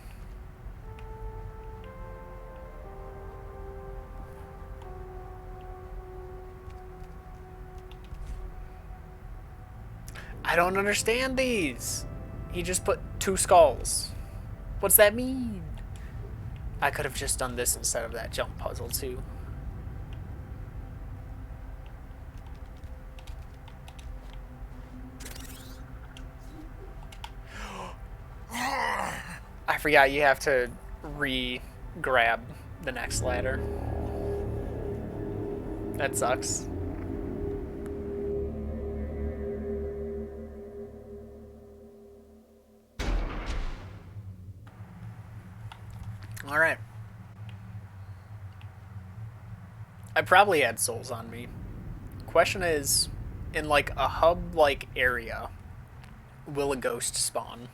I don't understand these. He just put 2 skulls. What's that mean? I could have just done this instead of that jump puzzle too. I forgot you have to re-grab the next ladder. That sucks. Alright. I probably had souls on me. Question is, in like a hub-like area, will a ghost spawn?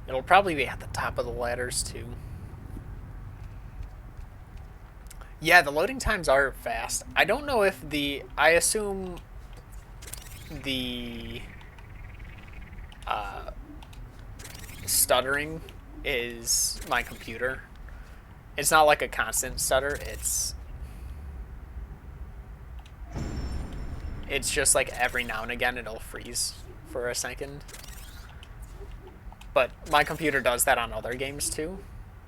It'll probably be at the top of the ladders too. Yeah, the loading times are fast. I don't know if I assume the stuttering is my computer. It's not like a constant stutter. It's just like every now and again it'll freeze for a second. But my computer does that on other games too,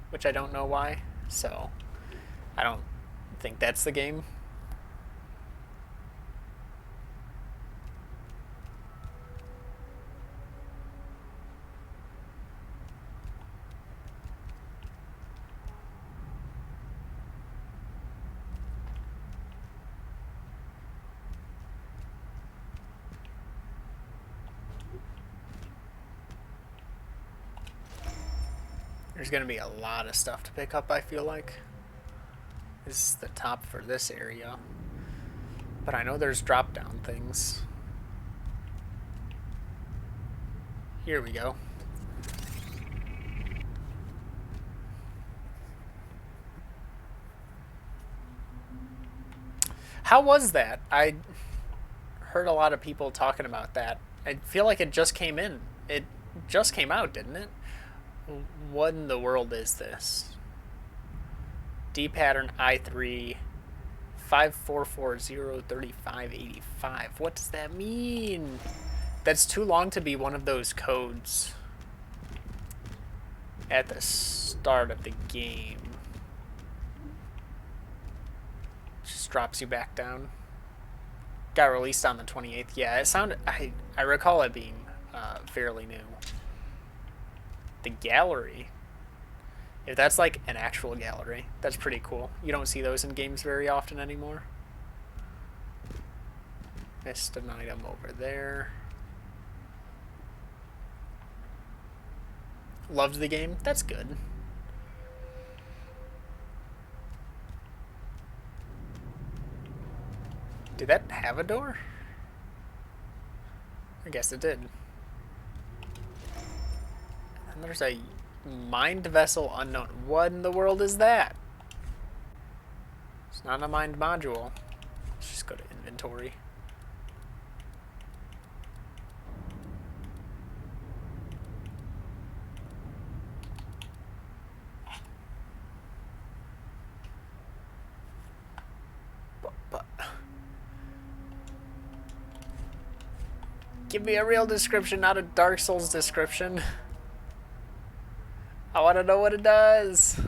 which I don't know why. So I don't think that's the game. There's going to be a lot of stuff to pick up, I feel like. This is the top for this area. But I know there's drop-down things. Here we go. How was that? I heard a lot of people talking about that. I feel like it just came in. It just came out, didn't it? What in the world is this? D pattern I3 54403585. What does that mean? That's too long to be one of those codes at the start of the game. Just drops you back down. Got released on the 28th. Yeah, it sounded. I recall it being fairly new. The gallery. If that's like an actual gallery, that's pretty cool. You don't see those in games very often anymore. Missed an item over there. Loved the game. That's good. Did that have a door? I guess it did. And there's a mind vessel unknown. What in the world is that? It's not a mind module. Let's just go to inventory. Give me a real description, not a Dark Souls description. I want to know what it does.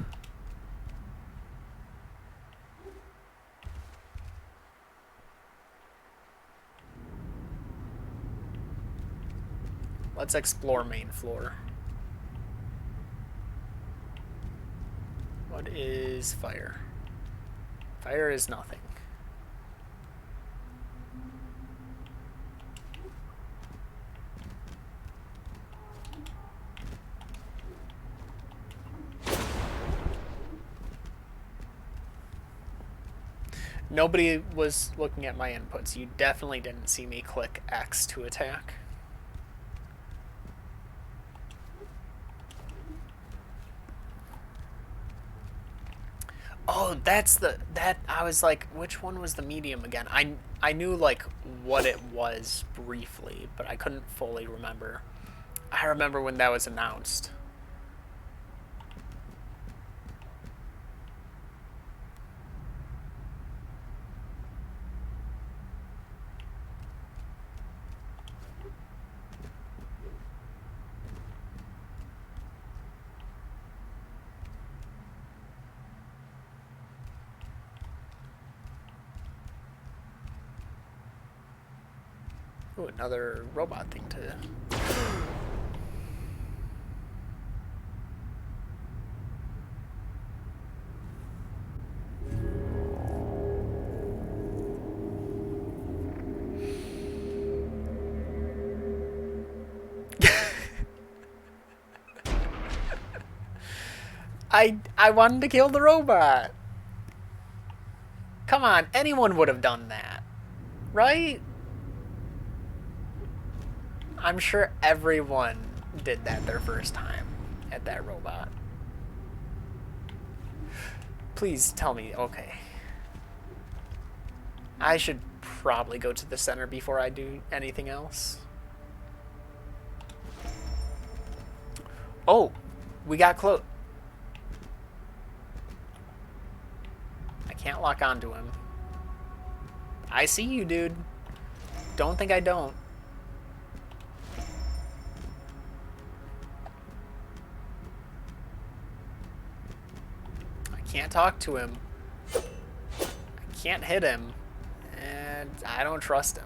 Let's explore main floor. What is fire? Fire is nothing. Nobody was looking at my inputs. You definitely didn't see me click X to attack. Oh, that's that I was like, which one was the medium again? I knew like what it was briefly, but I couldn't fully remember. I remember when that was announced. Ooh, another robot thing to... I wanted to kill the robot. Come on, anyone would have done that, right? I'm sure everyone did that their first time at that robot. Please tell me, okay. I should probably go to the center before I do anything else. Oh, we got close. I can't lock onto him. I see you, dude. Don't think I don't. I Can't talk to him. I can't hit him. And I don't trust him.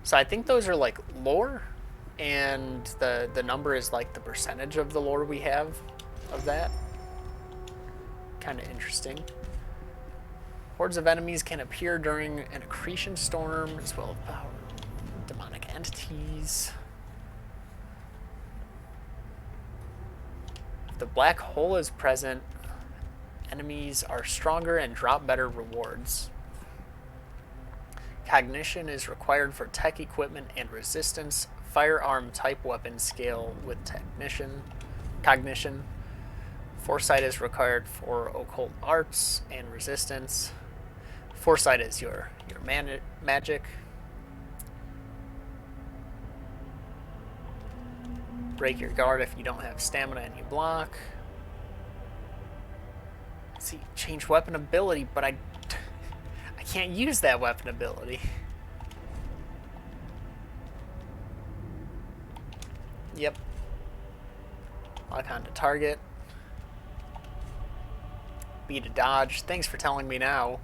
So I think those are like lore, and the number is like the percentage of the lore we have of that. Kind of interesting. Hordes of enemies can appear during an accretion storm, as well as demonic entities. If the black hole is present, enemies are stronger and drop better rewards. Cognition is required for tech equipment and resistance. Firearm type weapons scale with cognition. Foresight is required for occult arts and resistance. Foresight is your magic. Break your guard if you don't have stamina and you block. See, change weapon ability, but I can't use that weapon ability. Yep. Lock on to target. Beat a dodge. Thanks for telling me now.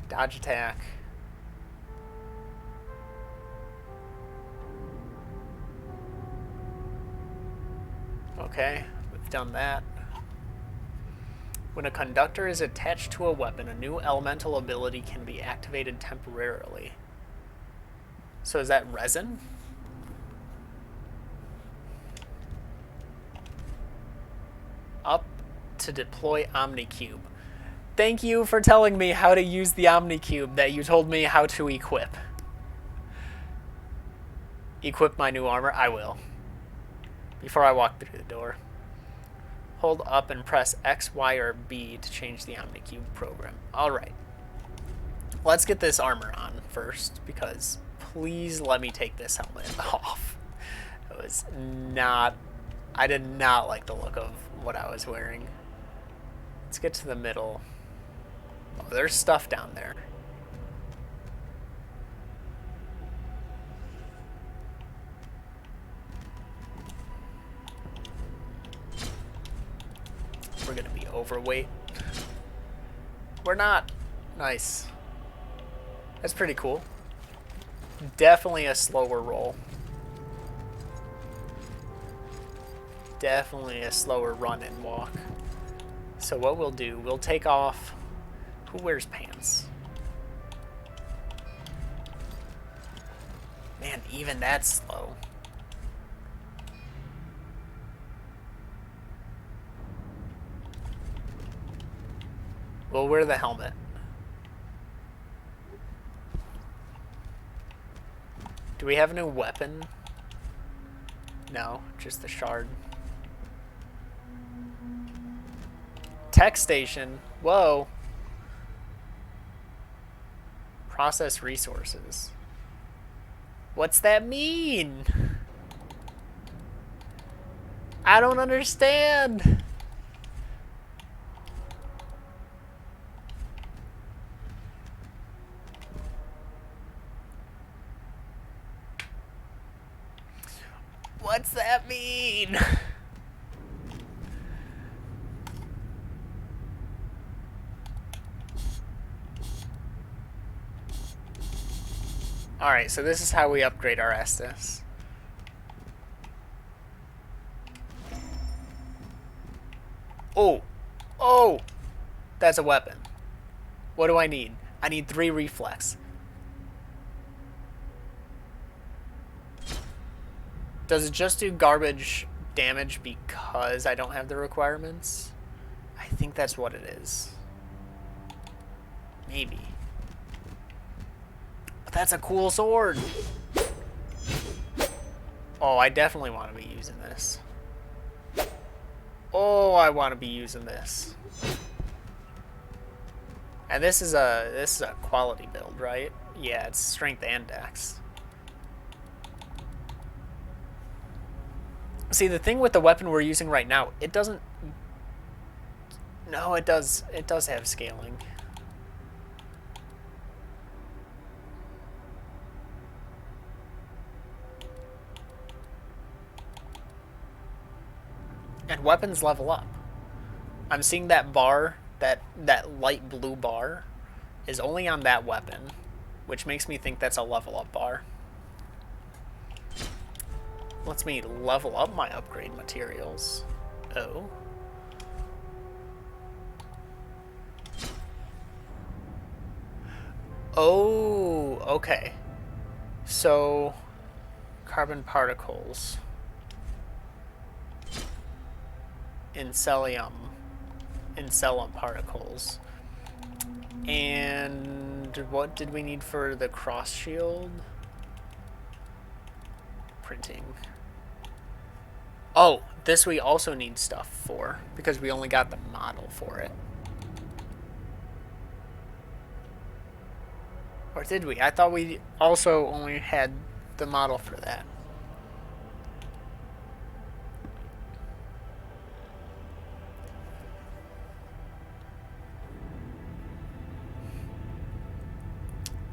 Dodge attack. Okay, we've done that. When a conductor is attached to a weapon, a new elemental ability can be activated temporarily. So is that resin? Up to deploy Omnicube. Thank you for telling me how to use the Omnicube that you told me how to equip. Equip my new armor? I will. Before I walk through the door. Hold up and press X, Y, or B to change the Omnicube program. Alright. Let's get this armor on first, because please let me take this helmet off. It was not... I did not like the look of what I was wearing. Let's get to the middle. Oh, there's stuff down there. We're gonna be overweight. We're not. Nice. That's pretty cool. Definitely a slower roll. Definitely a slower run and walk. So what we'll do, we'll take off... Who wears pants? Man, even that's slow. We'll wear the helmet. Do we have a new weapon? No, just the shard. Tech station. Whoa. Process resources. What's that mean? I don't understand. What's that mean? Alright, so this is how we upgrade our Estus. Oh! Oh! That's a weapon. What do I need? I need 3 reflex. Does it just do garbage damage because I don't have the requirements? I think that's what it is. Maybe. But that's a cool sword. Oh, I definitely want to be using this. Oh, I want to be using this. And this is a quality build, right? Yeah, it's strength and dex. See, the thing with the weapon we're using right now, it doesn't... No, it does. It does have scaling. And weapons level up. I'm seeing that bar, that light blue bar, is only on that weapon, which makes me think that's a level up bar. Lets me level up my upgrade materials. Oh. Oh, okay. So, carbon particles. Incelium particles. And what did we need for the cross shield? Printing. Oh, this we also need stuff for, because we only got the model for it. Or did we? I thought we also only had the model for that.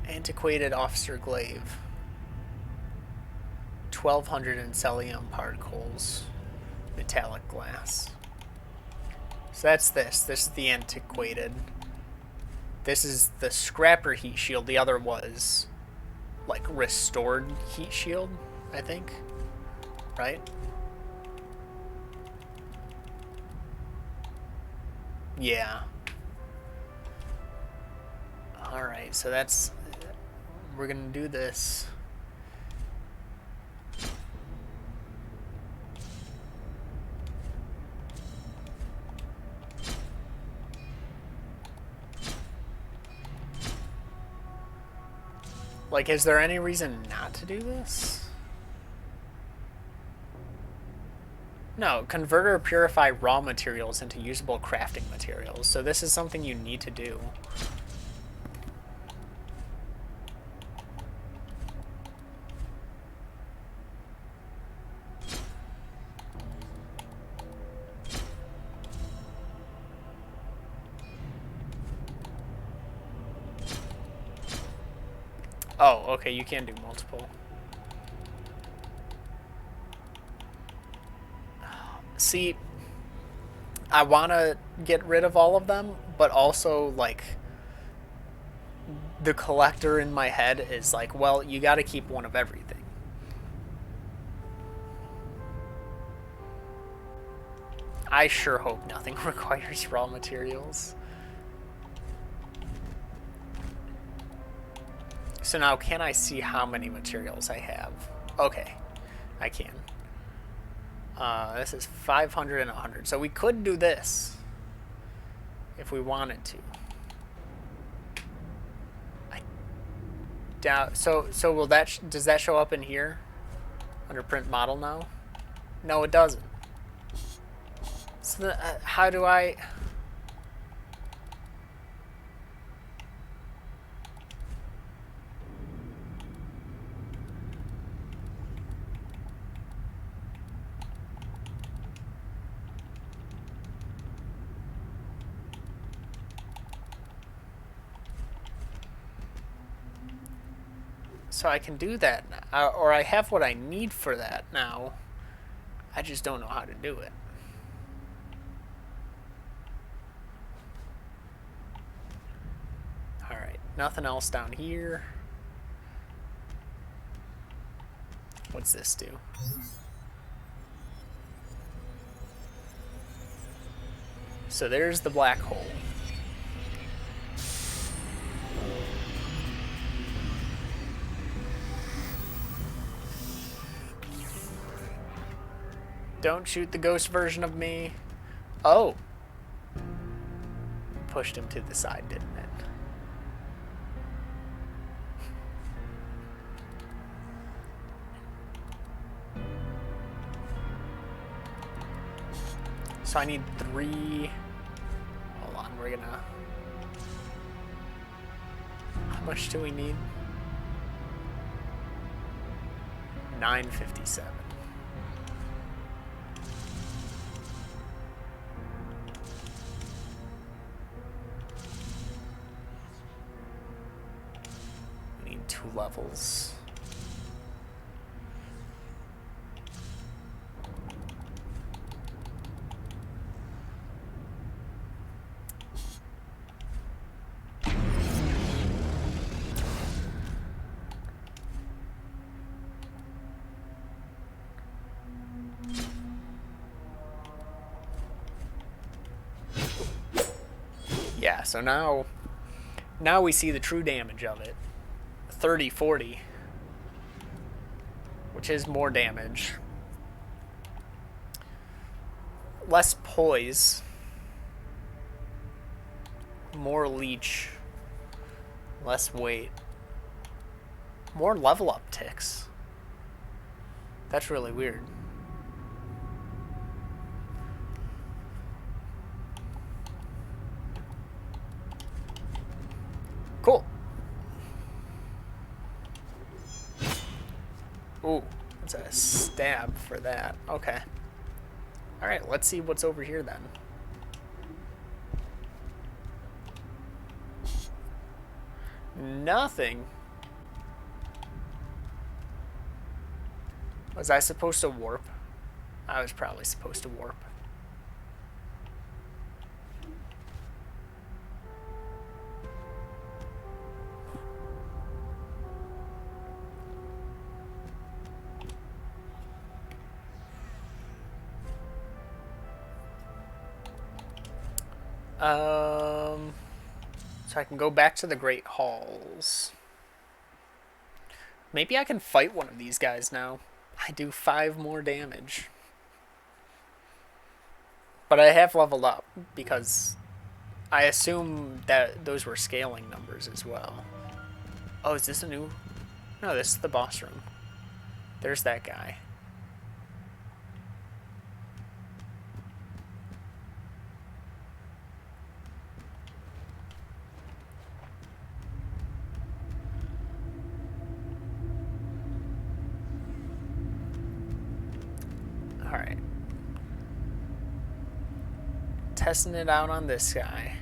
Antiquated officer glaive. 1200 incelium particles. Metallic glass. So that's this. This is the antiquated. This is the scrapper heat shield. The other was like restored heat shield, I think. Right? Yeah. Alright, so that's... We're gonna do this. Like, is there any reason not to do this? No, convert or purify raw materials into usable crafting materials. So this is something you need to do. Oh, okay, you can do multiple. See, I want to get rid of all of them, but also, like, the collector in my head is like, well, you got to keep one of everything. I sure hope nothing requires raw materials. So now, can I see how many materials I have? Okay, I can. This is 500 and 100. So we could do this if we wanted to. I doubt. So will that does that show up in here under print model now? No, it doesn't. So how do I? So I can do that now, or I have what I need for that now. I just don't know how to do it. All right, nothing else down here. What's this do? So there's the black hole. Don't shoot the ghost version of me. Oh. Pushed him to the side, didn't it? So I need 3. Hold on, we're gonna... How much do we need? 957. levels. Yeah, so now we see the true damage of it. 30, 40, which is more damage. Less poise. More leech. Less weight. More level up ticks. That's really weird. Cool. Ooh, it's a stab for that. Okay. Alright, let's see what's over here then. Nothing. Was I supposed to warp? I was probably supposed to warp. So I can go back to the Great Halls. Maybe I can fight one of these guys now. I do 5 more damage. But I have leveled up because I assume that those were scaling numbers as well. Oh, is this a new? No, this is the boss room. There's that guy. Alright. Testing it out on this guy.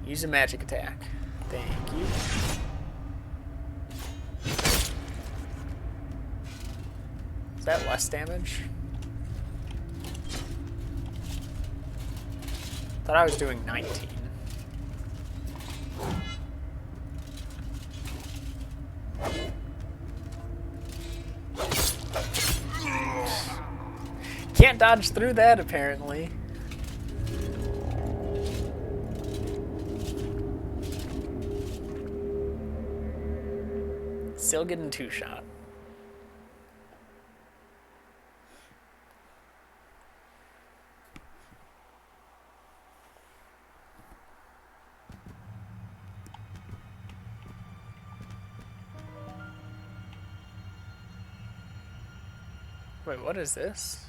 Use a magic attack. Thank you. Is that less damage? Thought I was doing 19. Can't dodge through that, apparently. Still getting 2-shot. Wait, what is this?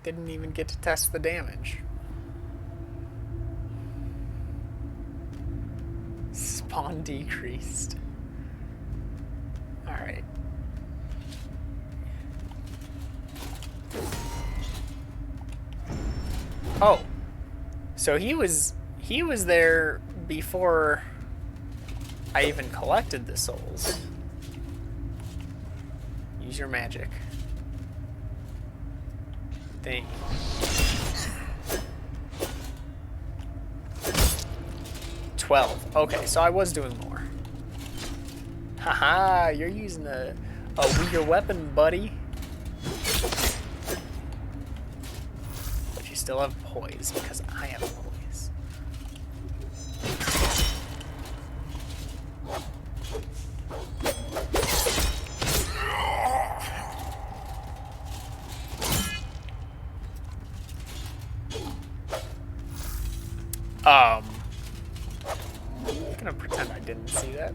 Didn't even get to test the damage. Spawn decreased. Alright. Oh. So he was there before I even collected the souls. Use your magic. Thank you. 12. Okay, so I was doing more. Haha, you're using a weaker weapon, buddy. But you still have poise, because I have poise. I'm gonna pretend I didn't see that.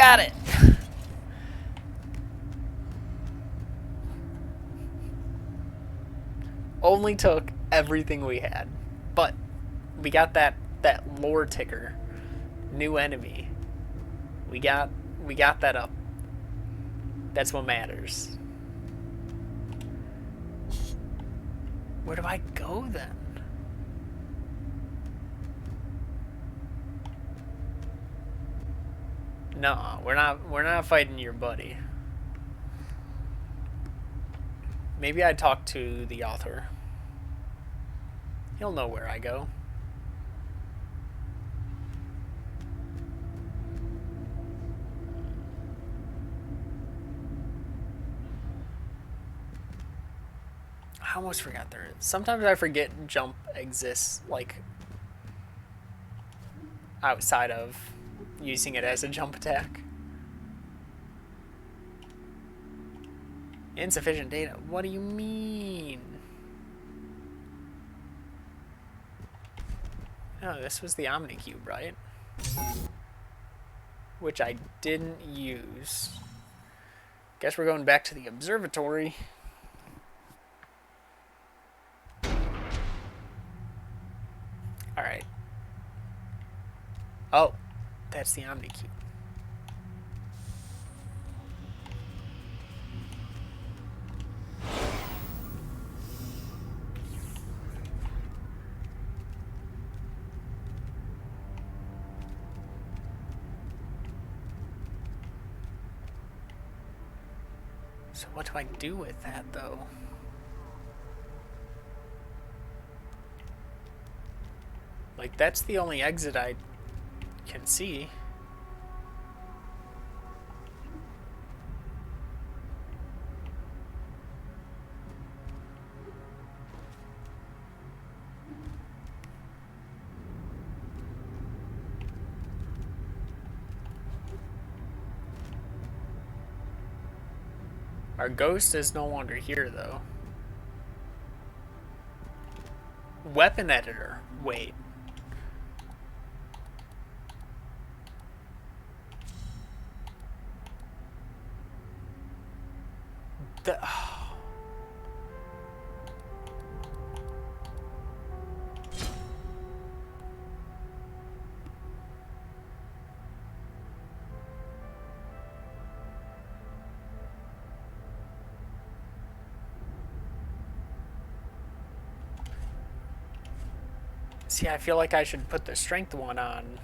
got it! Only took everything we had. But we got that lore ticker. New enemy. We got that up. That's what matters. Where do I go then? No, we're not fighting your buddy. Maybe I'd talk to the author. He'll know where I go. I almost forgot there. Sometimes I forget jump exists, like, outside of using it as a jump attack. Insufficient data. What do you mean? Oh, this was the Omni Cube, right? Which I didn't use. Guess we're going back to the observatory. Alright. Oh, that's the Omni Cube. So what do I do with that, though? Like, that's the only exit I can see. Our ghost is no longer here, though. Weapon editor. Wait. Oh. See, I feel like I should put the strength one on.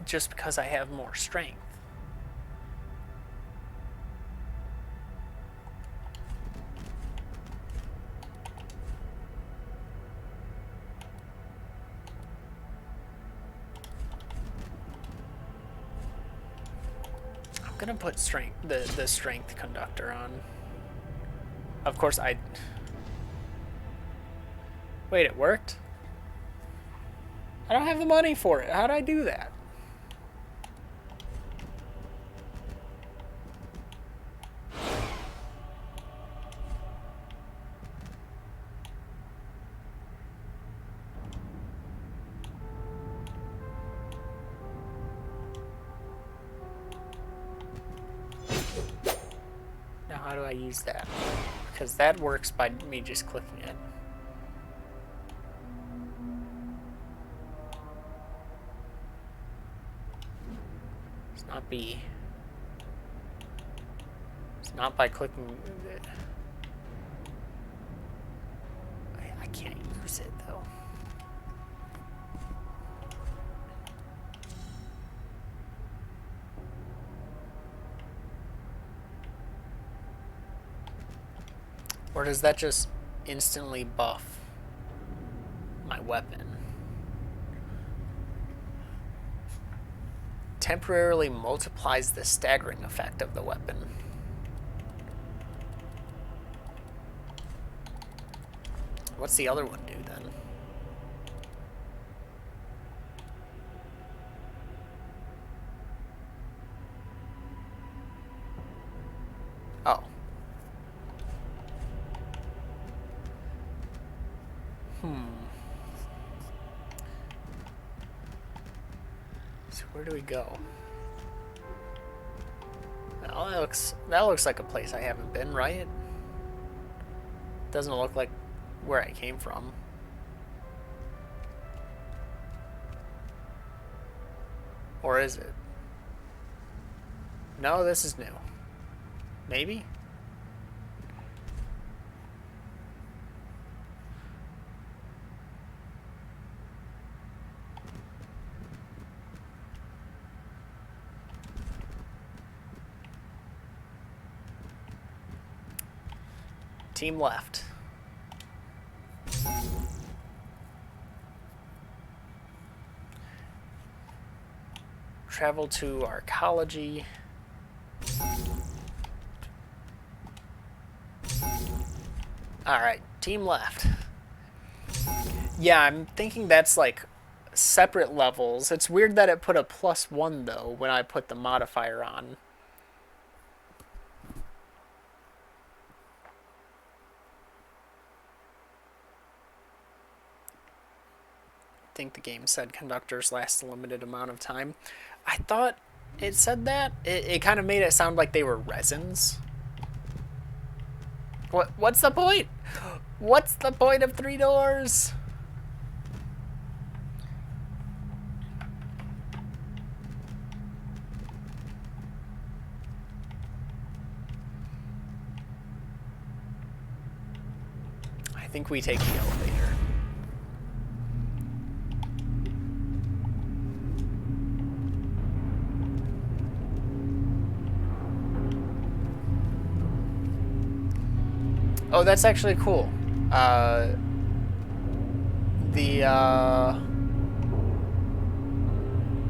Just because I have more strength. I'm gonna put strength, the strength conductor on. Of course, wait, it worked? I don't have the money for it. How'd I do that? Now, how do I use that? Because that works by me just clicking it. It's not B. It's not by clicking it. I can't use it, though. Or does that just instantly buff my weapon? Temporarily multiplies the staggering effect of the weapon. What's the other one do then? Oh. where do we go? Well, that looks like a place I haven't been, right? Doesn't look like where I came from. Or is it? No, this is new. Maybe? Team left. Travel to archaeology. Alright, team left. Yeah, I'm thinking that's like separate levels. It's weird that it put a +1 though when I put the modifier on. I think the game said conductors last a limited amount of time. I thought it said that. It kind of made it sound like they were resins. What's the point? What's the point of 3 doors? I think we take the elevator. Oh, that's actually cool.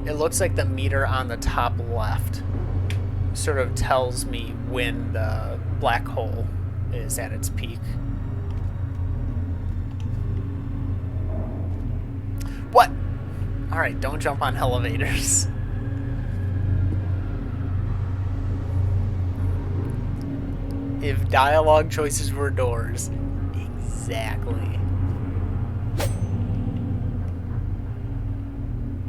It looks like the meter on the top left sort of tells me when the black hole is at its peak. What? Alright, don't jump on elevators. If dialogue choices were doors. Exactly.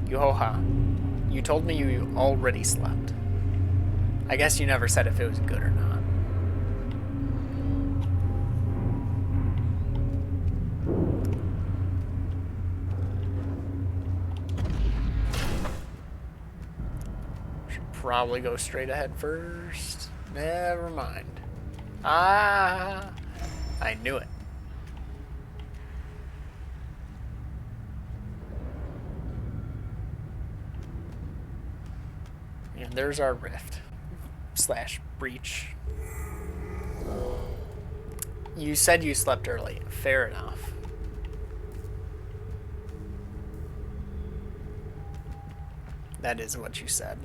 Yoha, you told me you already slept. I guess you never said if it was good or not. Should probably go straight ahead first. Never mind. Ah, I knew it. And there's our rift / breach. You said you slept early. Fair enough. That is what you said.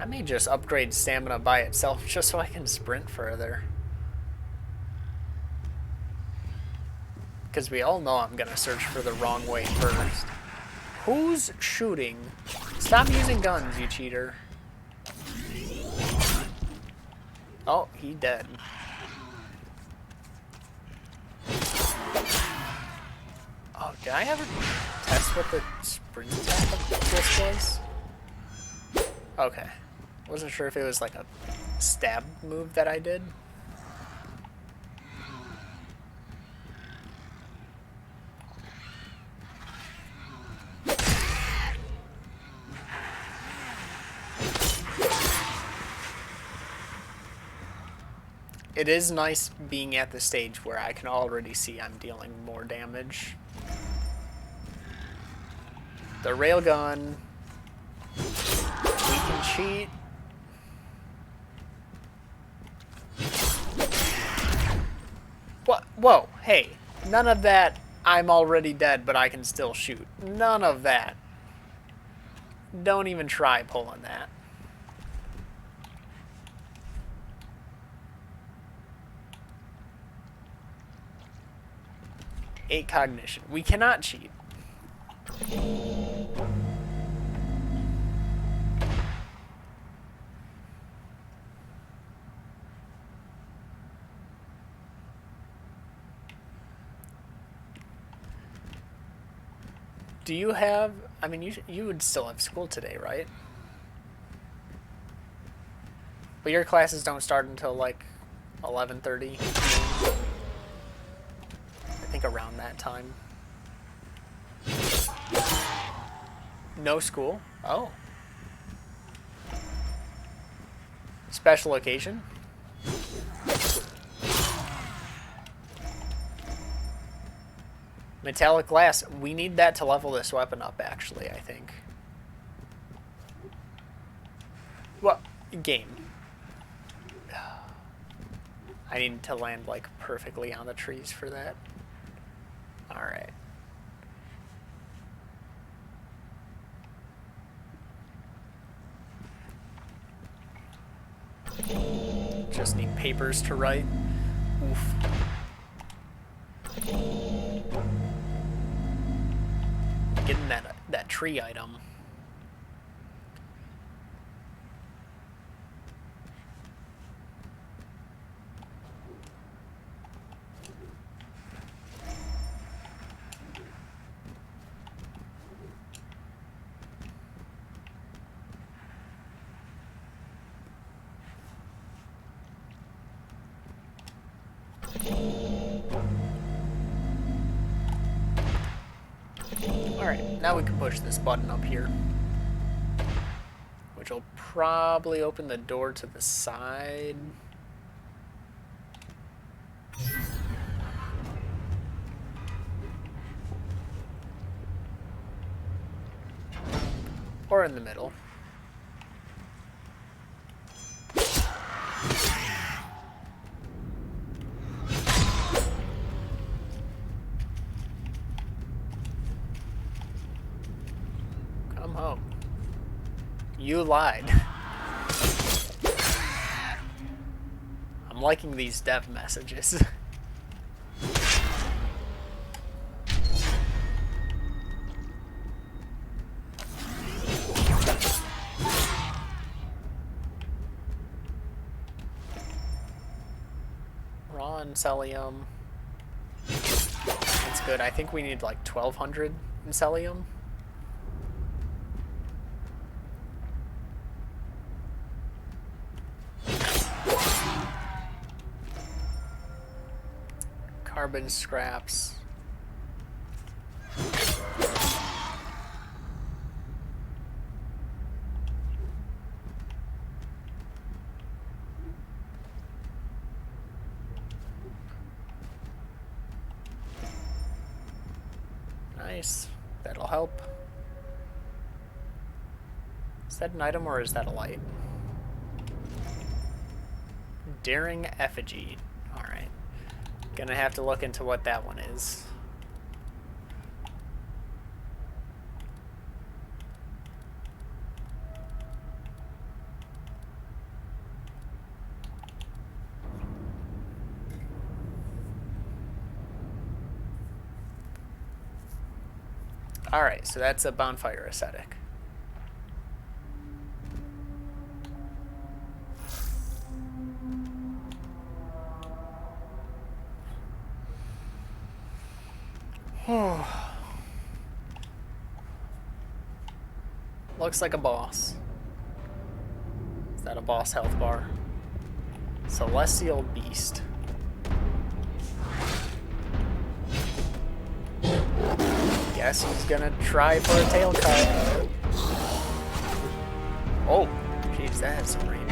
I may just upgrade stamina by itself just so I can sprint further. Because we all know I'm going to search for the wrong way first. Who's shooting? Stop using guns, you cheater. Oh, he dead. Oh, did I ever test what the sprint attack of this was? Okay. Wasn't sure if it was like a stab move that I did. It is nice being at the stage where I can already see I'm dealing more damage. The railgun. We can cheat. What? Whoa, hey. None of that, I'm already dead, but I can still shoot. None of that. Don't even try pulling that. Eight cognition. We cannot cheat. Do you have? I mean, you would still have school today, right? But your classes don't start until like 11:30. I think around that time. No school? Oh. Special occasion? Metallic glass. We need that to level this weapon up, actually, I think. Well, game. I need to land, like, perfectly on the trees for that. Alright. Just need papers to write. Oof. Getting that tree item. Alright, now we can push this button up here. Which will probably open the door to the side. Or in the middle. Come home. You lied. I'm liking these dev messages. Raw Encellium. That's good. I think we need like 1,200 Encellium. Carbon scraps. Nice. That'll help. Is that an item or is that a light? Daring effigy. Alright. Gonna have to look into what that one is. Alright, so that's a bonfire ascetic. Looks like a boss. Is that a boss health bar? Celestial Beast. Guess he's gonna try for a tail cut. Oh, jeez, that has some range.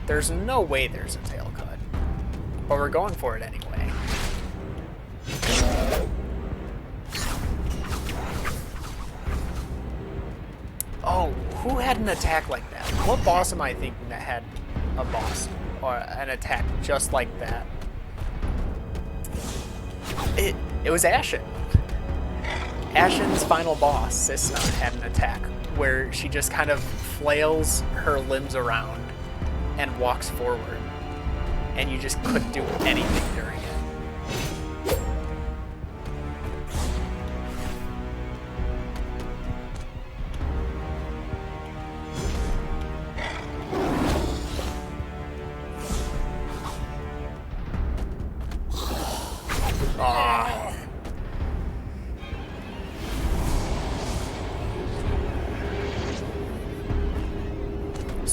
There's no way there's a tail cut. But we're going for it anyway. Oh, who had an attack like that? What boss am I thinking that had a boss or an attack just like that? It was Ashen. Ashen's final boss, Cisna, had an attack where she just kind of flails her limbs around and walks forward. And you just couldn't do anything during it.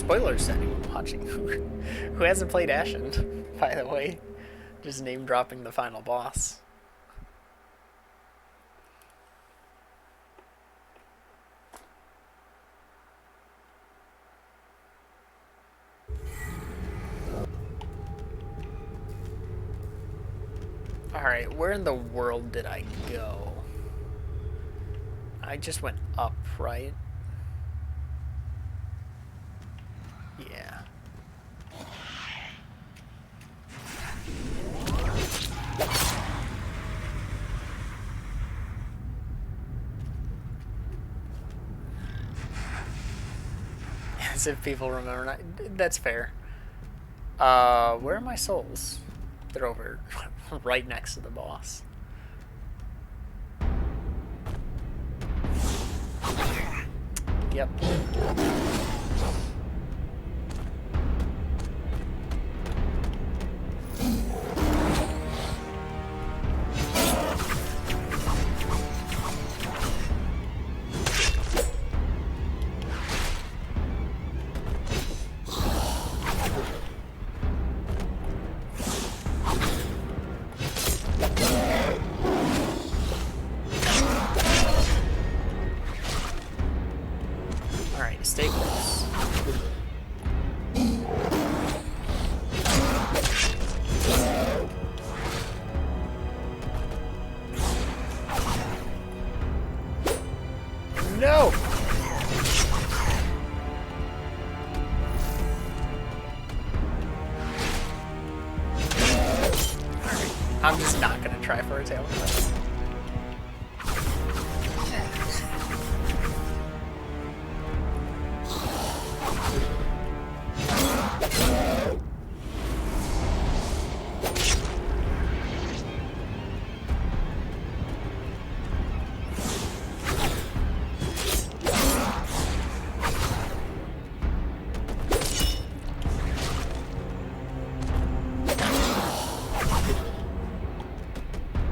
Spoilers to anyone watching who hasn't played Ashen, by the way. Just name dropping the final boss. Alright, where in the world did I go? I just went up, right? Yeah. As if people remember. That's fair. Where are my souls? They're over right next to the boss. Yep. Alright, stay close. No! Alright, I'm just not gonna try for a tail flip.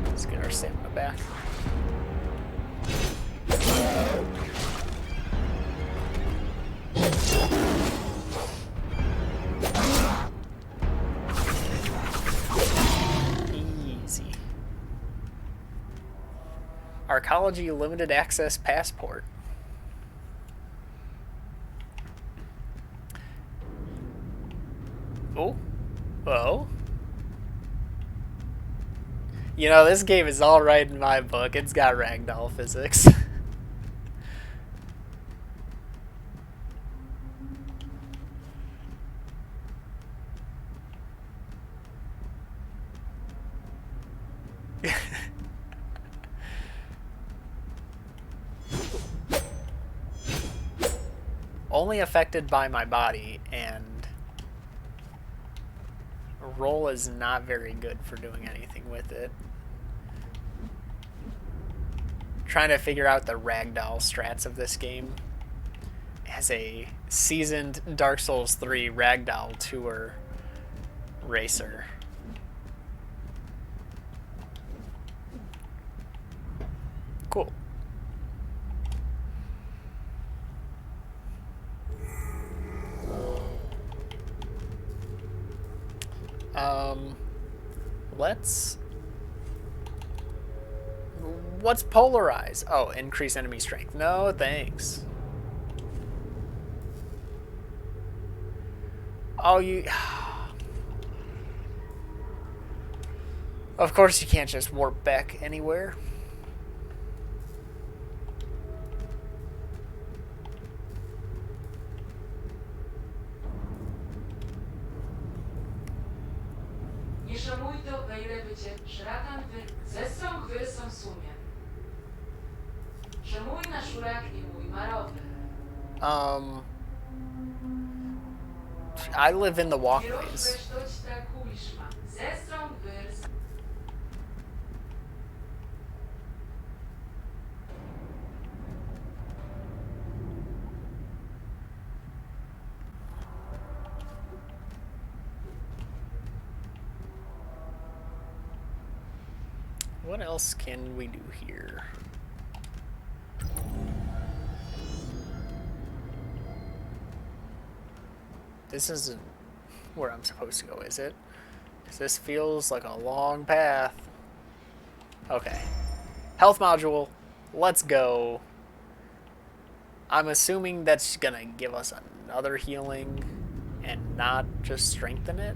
Let's get our stamina back. Easy. Arcology limited access passport. Oh. Oh. You know, this game is alright in my book. It's got ragdoll physics. Only affected by my body, and roll is not very good for doing anything with it. Trying to figure out the ragdoll strats of this game as a seasoned Dark Souls 3 ragdoll tour racer. Cool. Let's... What's polarize? Oh, increase enemy strength. No, thanks. Oh, you... Of course you can't just warp back anywhere. I live in the walkways. What else can we do here? This isn't where I'm supposed to go, is it? 'Cause this feels like a long path. Okay. Health module. Let's go. I'm assuming that's gonna give us another healing and not just strengthen it.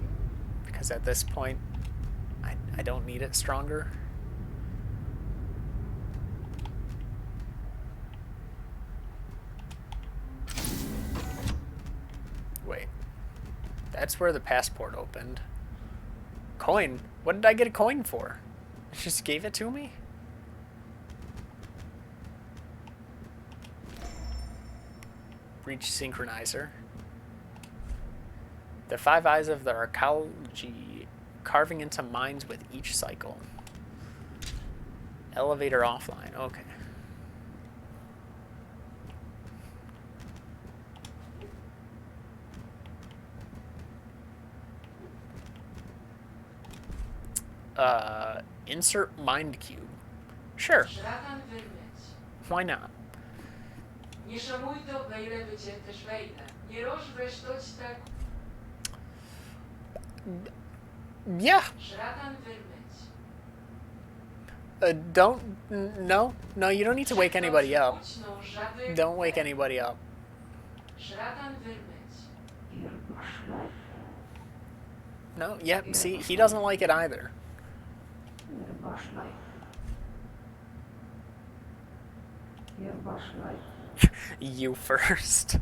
Because at this point, I don't need it stronger. Wait. That's where the passport opened. Coin? What did I get a coin for? It just gave it to me? Breach synchronizer. The 5 eyes of the archaeology carving into mines with each cycle. Elevator offline. Okay. Insert mind cube. Sure. Why not? Yeah. Don't. No. No, you don't need to wake anybody up. Don't wake anybody up. No, yep, see, he doesn't like it either. You first.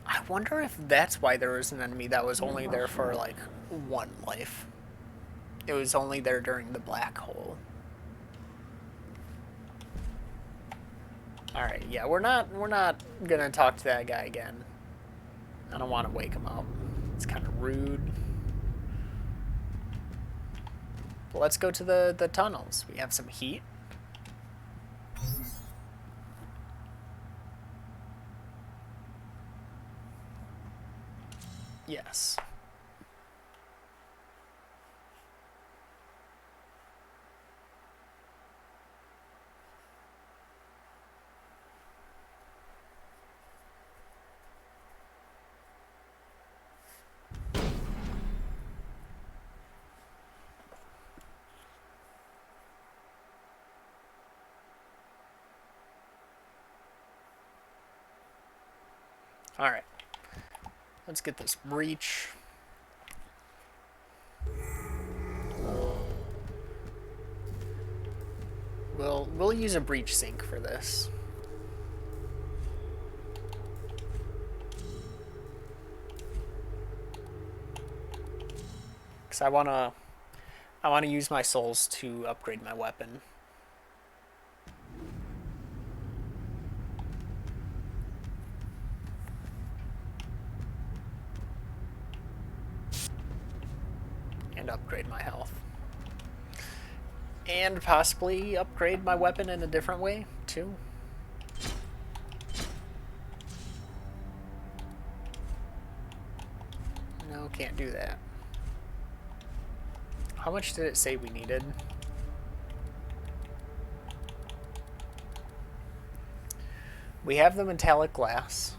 I wonder if that's why there was an enemy that was only there for like 1 life. It was only there during the black hole. Alright, yeah, we're not gonna talk to that guy again. I don't want to wake him up. It's kind of rude. But let's go to the tunnels. We have some heat. Yes. All right. Let's get this breach. We'll use a breach sink for this. Cause I wanna use my souls to upgrade my weapon. And upgrade my health. And possibly upgrade my weapon in a different way, too. No, can't do that. How much did it say we needed? We have the metallic glass.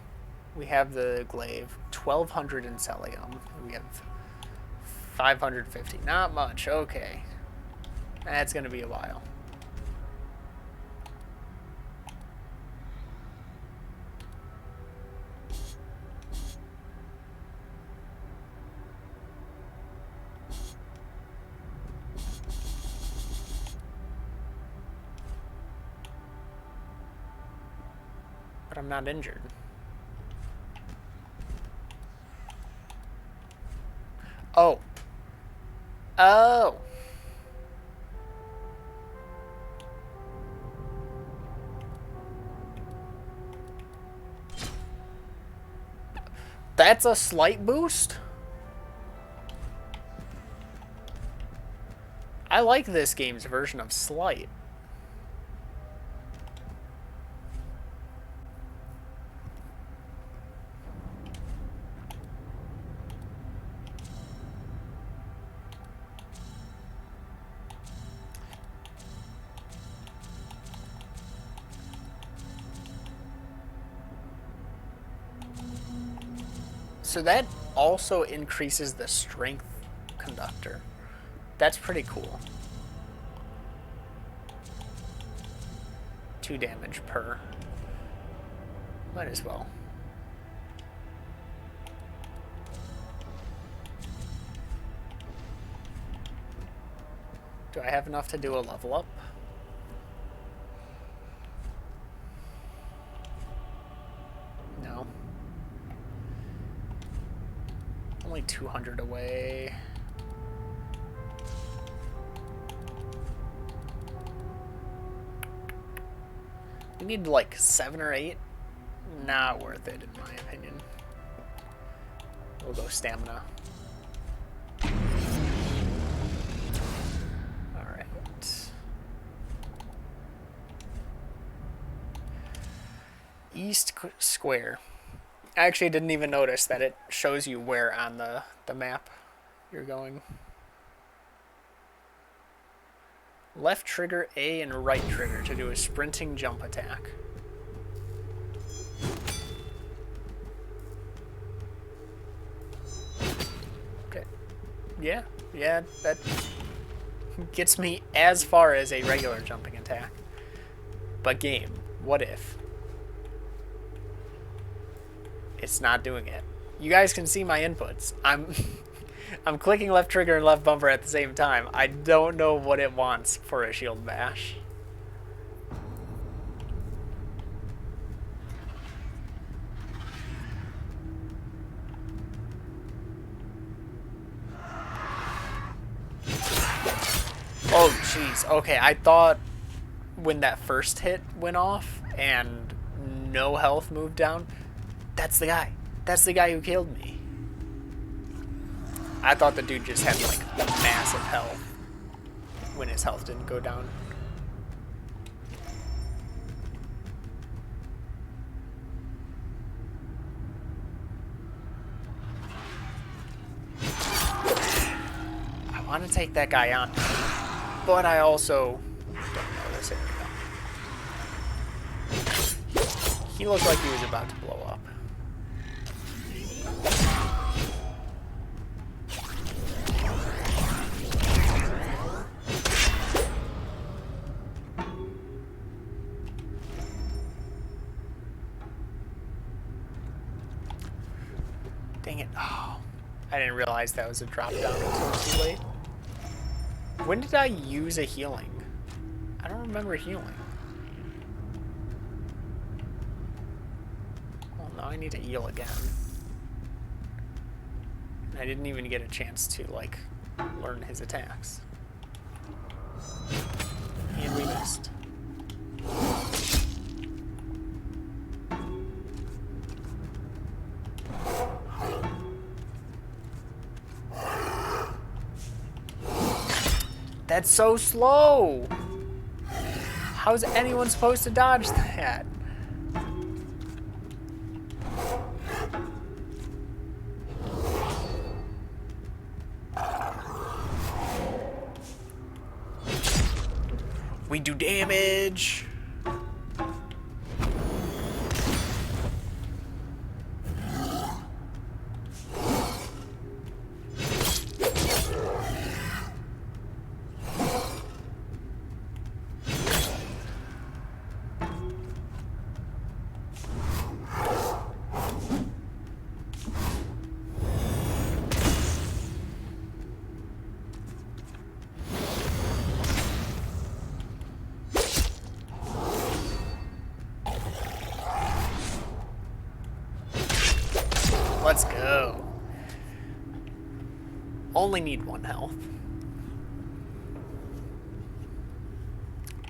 We have the glaive. 1200 in cellium. We have 550. Not much. Okay. That's going to be a while. But I'm not injured. Oh. Oh. That's a slight boost? I like this game's version of slight. So that also increases the strength conductor. That's pretty cool. 2 damage per. Might as well. Do I have enough to do a level up? No. Only 200 away. We need like 7 or 8. Not worth it in my opinion. We'll go stamina. Alright. East Square. I actually didn't even notice that it shows you where on the map you're going. Left trigger A and right trigger to do a sprinting jump attack. Okay. Yeah, that gets me as far as a regular jumping attack. But game, what if? It's not doing it. You guys can see my inputs. I'm clicking left trigger and left bumper at the same time. I don't know what it wants for a shield bash. Oh, jeez. Okay, I thought when that first hit went off and no health moved down, that's the guy. That's the guy who killed me. I thought the dude just had like massive health when his health didn't go down. I want to take that guy on, but I also don't know this area. He looked like he was about to blow up. Dang it. Oh, I didn't realize that was a drop down until too late. When did I use a healing? I don't remember healing. Well, now I need to heal again. And I didn't even get a chance to, like, learn his attacks. And we missed. That's so slow! How's anyone supposed to dodge that? We do damage! go. Only need 1 health.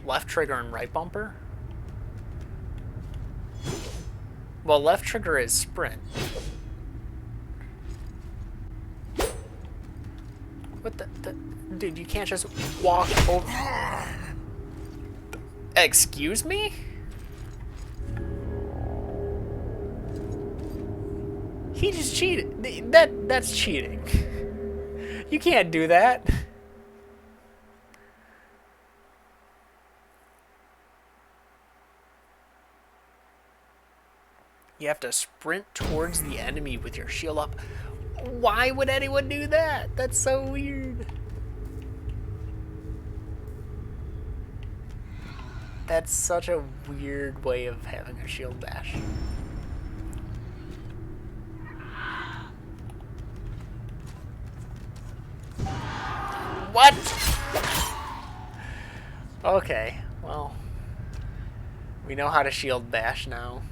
Left trigger and right bumper? Well, left trigger is sprint. What the dude, you can't just walk over. Excuse me? He just cheated. That's cheating. You can't do that. You have to sprint towards the enemy with your shield up. Why would anyone do that? That's so weird. That's such a weird way of having a shield bash. What? Okay, well, we know how to shield bash now.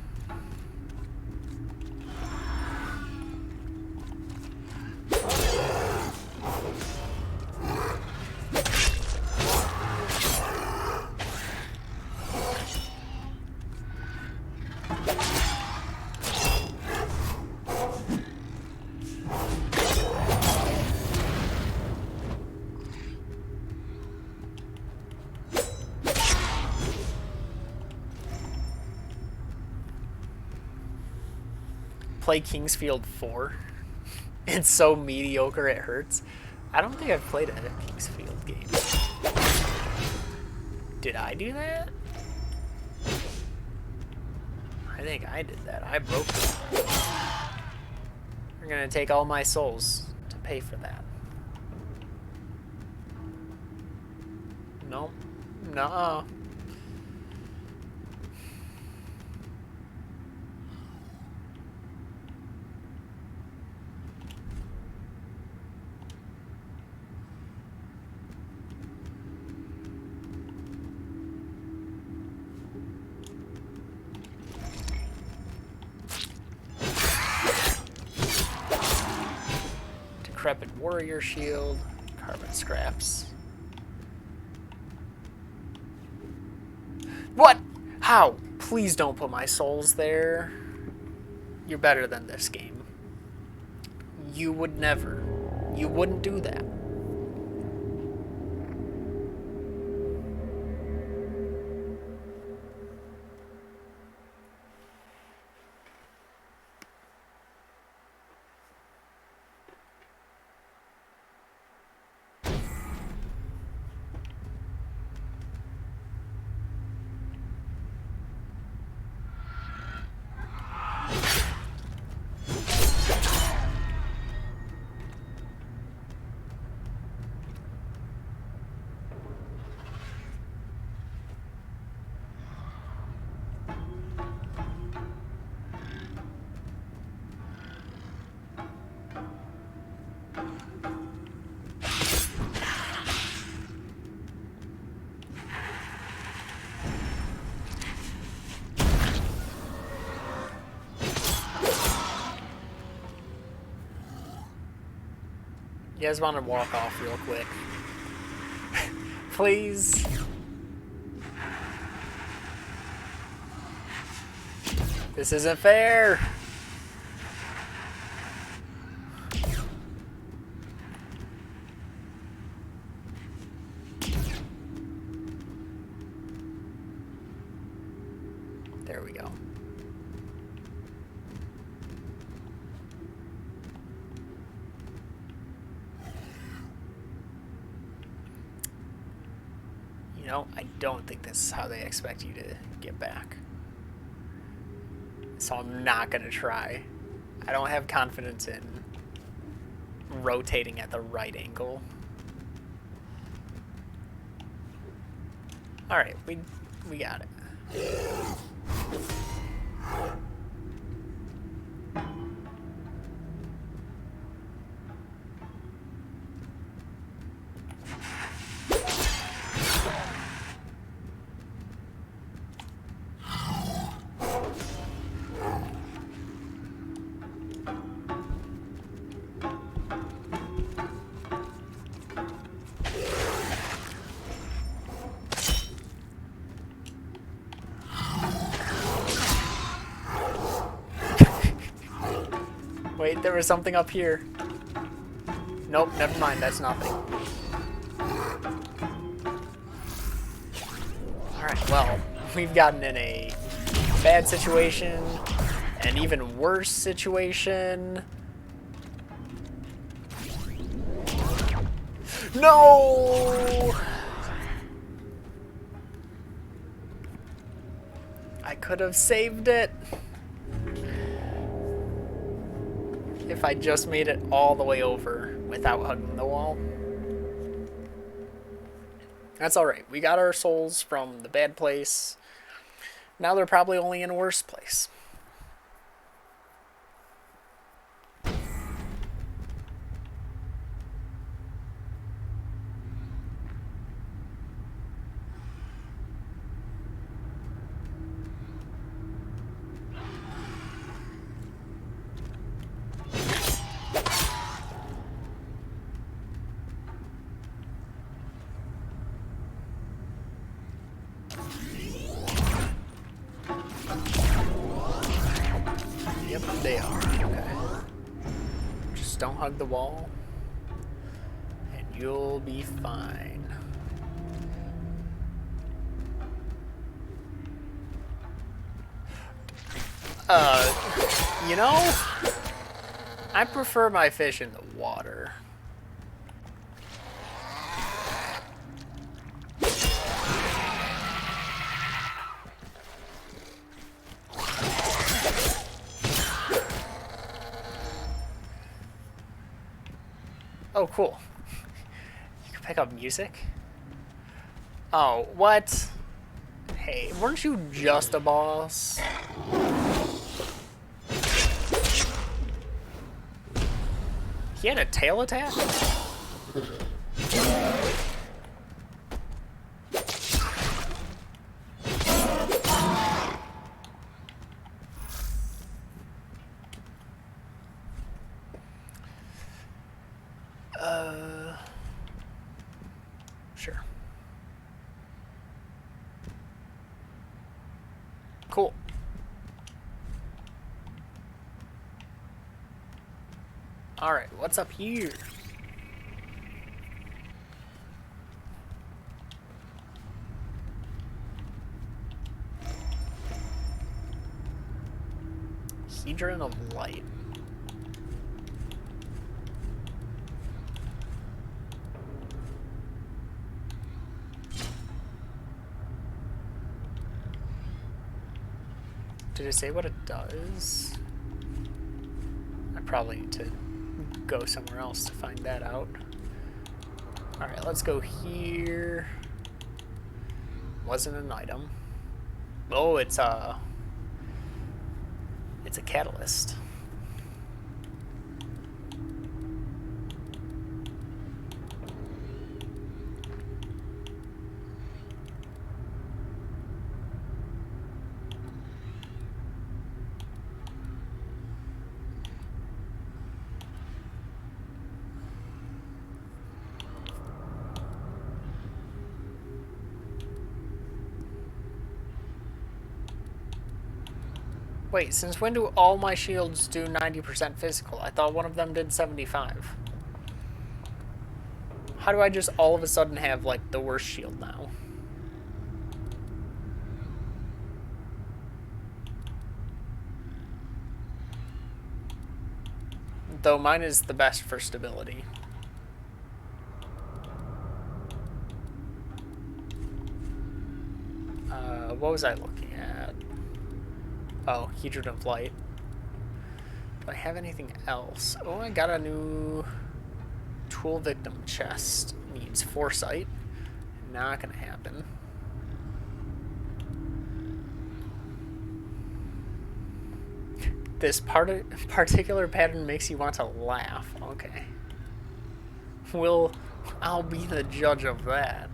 Play Kingsfield 4. It's so mediocre it hurts. I don't think I've played a Kingsfield game. Did I do that? I think I did that. I broke it. You're gonna take all my souls to pay for that. No. Nuh-uh. Decrepit warrior shield, carbon scraps. What? How? Please don't put my souls there. You're better than this game. You would never. You wouldn't do that. You guys want to walk off real quick? Please. This isn't fair. There we go. You know, I don't think this is how they expect you to get back. So I'm not going to try. I don't have confidence in rotating at the right angle. Alright, we got it. Wait, there was something up here. Nope, never mind, that's nothing. Alright, well, we've gotten in a bad situation, an even worse situation. No! I could have saved it. If I just made it all the way over without hugging the wall. That's alright. We got our souls from the bad place. Now they're probably only in a worse place. Yep, they are. Okay. Just don't hug the wall, and you'll be fine. You know, I prefer my fish in the water. Oh, cool. You can pick up music? Oh, what? Hey, weren't you just a boss? He had a tail attack? Sure. Cool. Alright, what's up here? Hedron of Light. Did it say what it does? I probably need to go somewhere else to find that out. Alright, let's go here. Wasn't an item. Oh, it's a catalyst. Wait, since when do all my shields do 90% physical? I thought one of them did 75. How do I just all of a sudden have, like, the worst shield now? Though mine is the best for stability. What was I looking at? Oh, Hedron of Light. Do I have anything else? Oh, I got a new tool victim chest. Needs foresight. Not gonna happen. This particular pattern makes you want to laugh. Okay. I'll be the judge of that.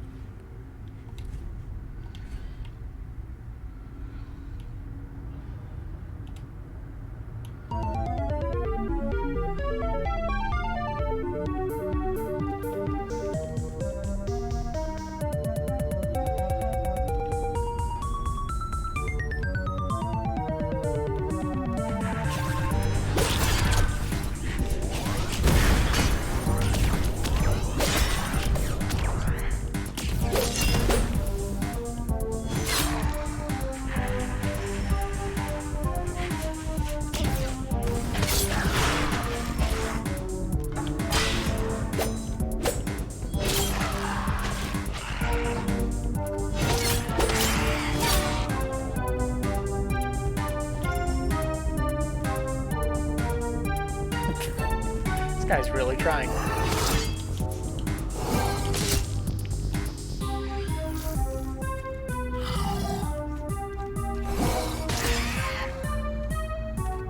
guy's really trying.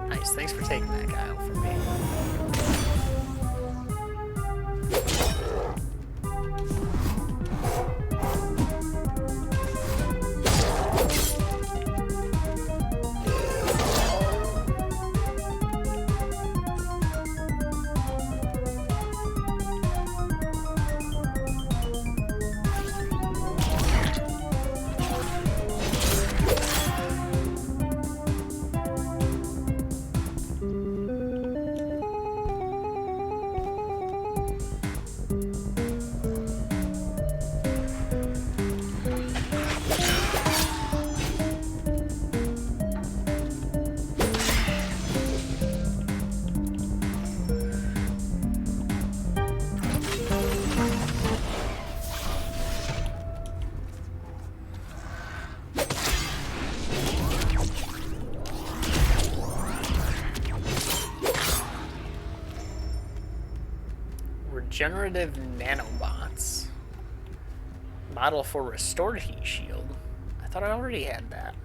Nice, thanks for taking that guy out from me. Regenerative nanobots. Model for restored heat shield. I thought I already had that.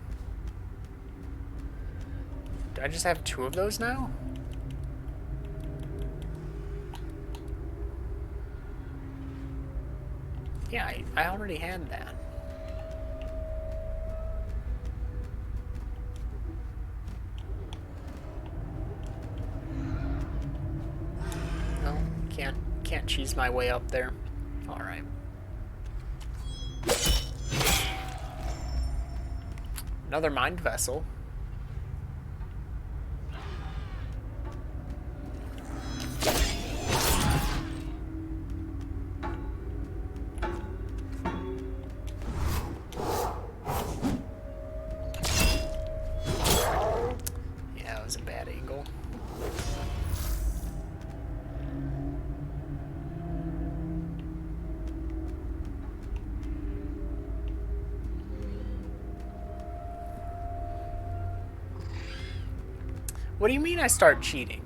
Do I just have 2 of those now? Yeah, I already had that. No, can't cheese my way up there. All right. Another mind vessel. Yeah, it was a bad angle. What do you mean I start cheating?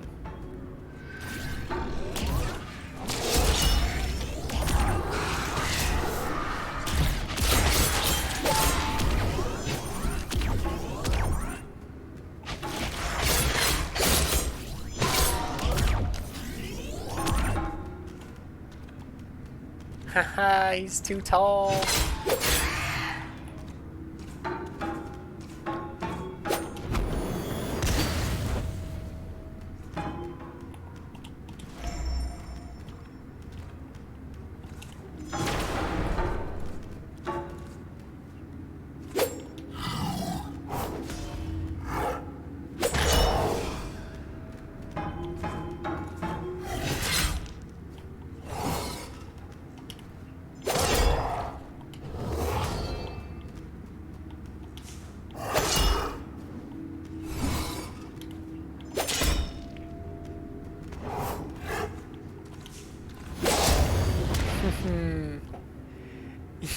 Haha, he's too tall.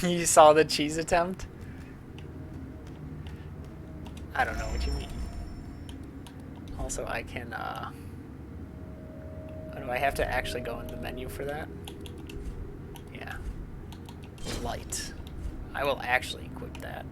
You saw the cheese attempt? I don't know what you mean. Also, I can, oh, do I have to actually go in the menu for that? Yeah. Light. I will actually equip that.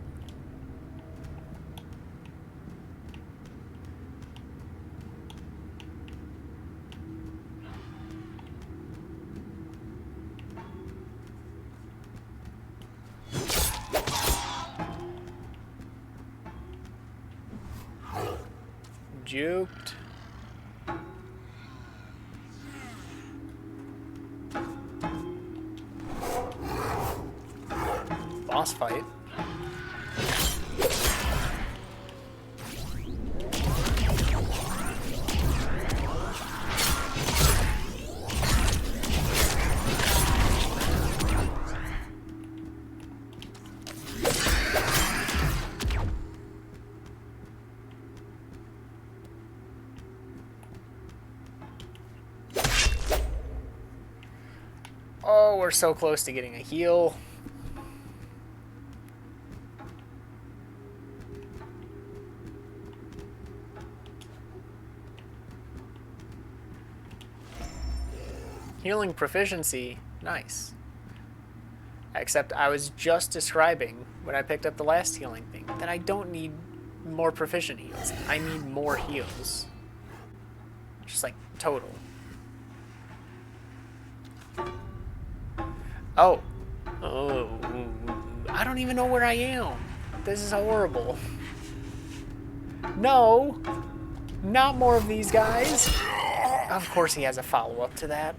Juked. Boss fight. Oh, we're so close to getting a heal. Healing proficiency, nice. Except I was just describing when I picked up the last healing thing that I don't need more proficient heals. I need more heals. Just like total. Oh. Oh. I don't even know where I am. This is horrible. No. Not more of these guys. Of course he has a follow-up to that.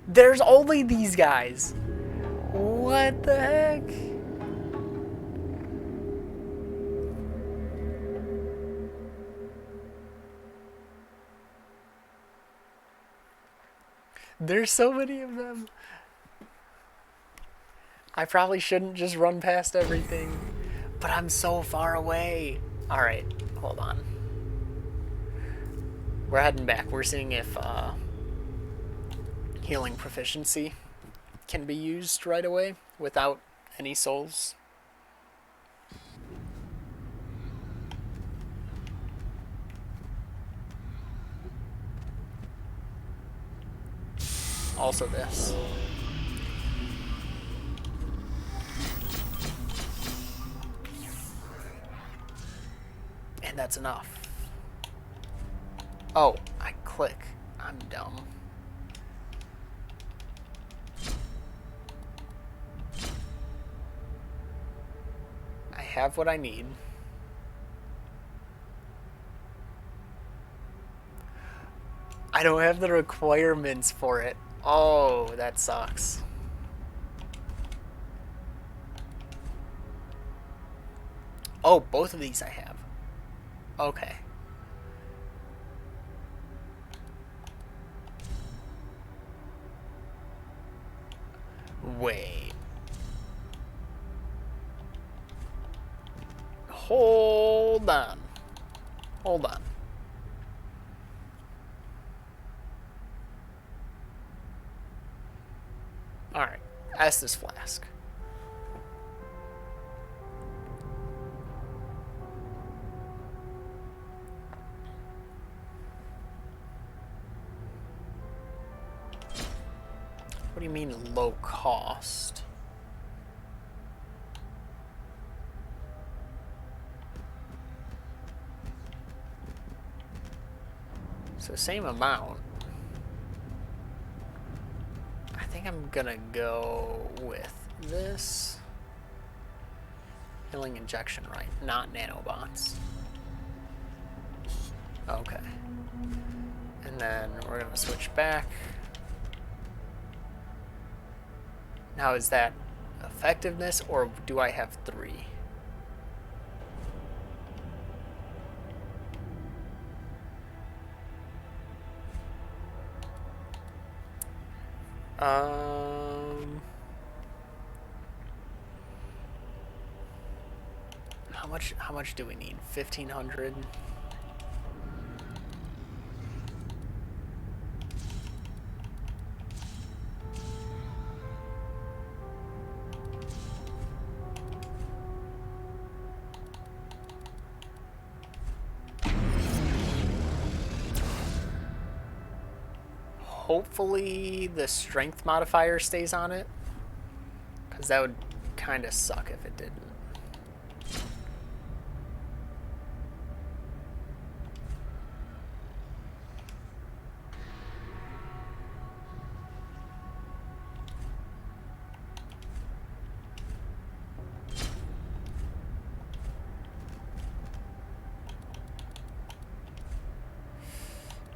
There's only these guys. What the heck? There's so many of them. I probably shouldn't just run past everything, but I'm so far away. All right, hold on. We're heading back. We're seeing if healing proficiency can be used right away without any souls. Also this. And that's enough. Oh, I click. I'm dumb. I have what I need. I don't have the requirements for it. Oh, that sucks. Oh, both of these I have. Okay. Wait. Hold on. Hold on. Alright. Estus Flask. What do you mean low cost? So same amount. I think I'm gonna go with this. Healing injection, right? Not nanobots. Okay. And then we're gonna switch back. Now is that effectiveness or do I have 3? How much do we need? 1,500. Hopefully the strength modifier stays on it, because that would kind of suck if it didn't.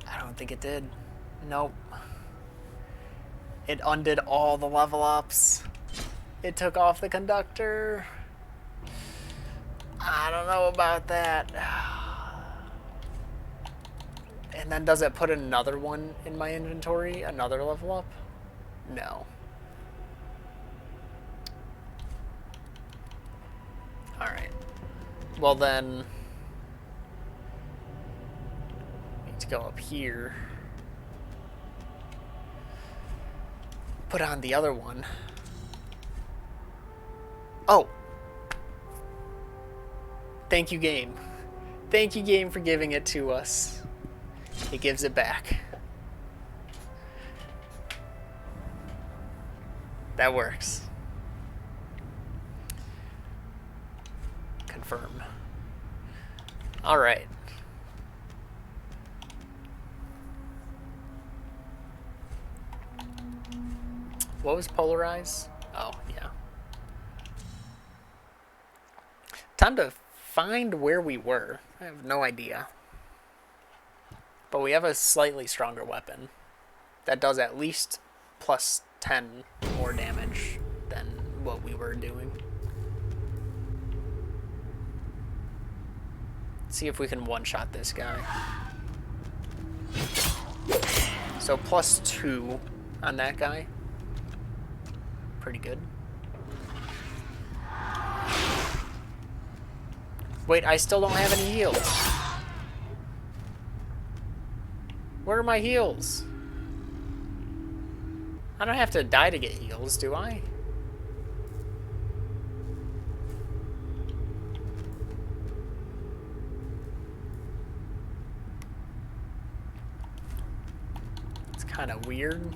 I don't think it did. Nope. It undid all the level ups. It took off the conductor. I don't know about that. And then does it put another one in my inventory? Another level up? No. Alright. Well then, need to go up here. Put on the other one. Oh! Thank you, game. Thank you, game, for giving it to us. It gives it back. That works. Confirm. Alright. What was polarize? Oh, yeah. Time to find where we were. I have no idea. But we have a slightly stronger weapon that does at least plus 10 more damage than what we were doing. Let's see if we can one-shot this guy. So plus 2 on that guy. Pretty good. Wait, I still don't have any heals. Where are my heals? I don't have to die to get heals, do I? It's kind of weird.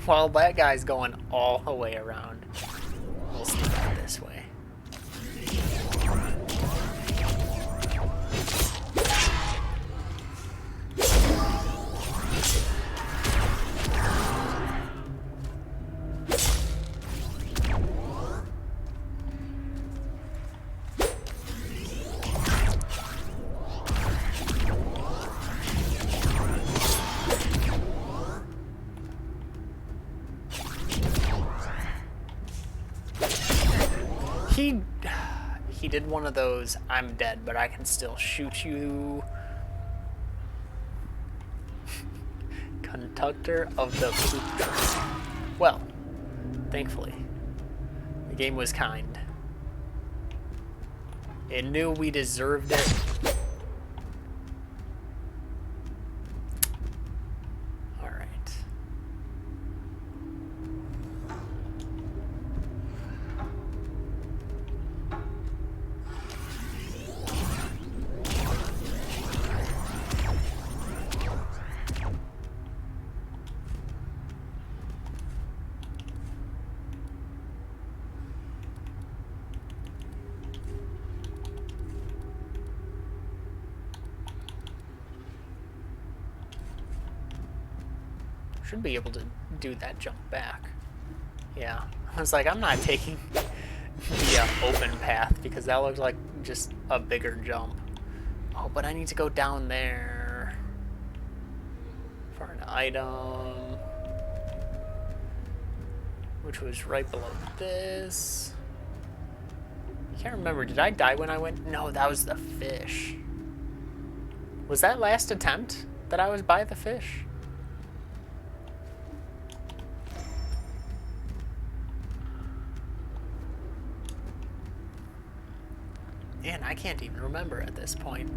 While that guy's going all the way around, we'll sneak out this way. He did one of those, I'm dead, but I can still shoot you. Conductor of the poop truck. Well, thankfully, the game was kind. It knew we deserved it. Should be able to do that jump back. Yeah. I was like, I'm not taking the open path because that looks like just a bigger jump. Oh, but I need to go down there for an item, which was right below this. I can't remember. Did I die when I went? No, that was the fish. Was that last attempt that I was by the fish? Man, I can't even remember at this point.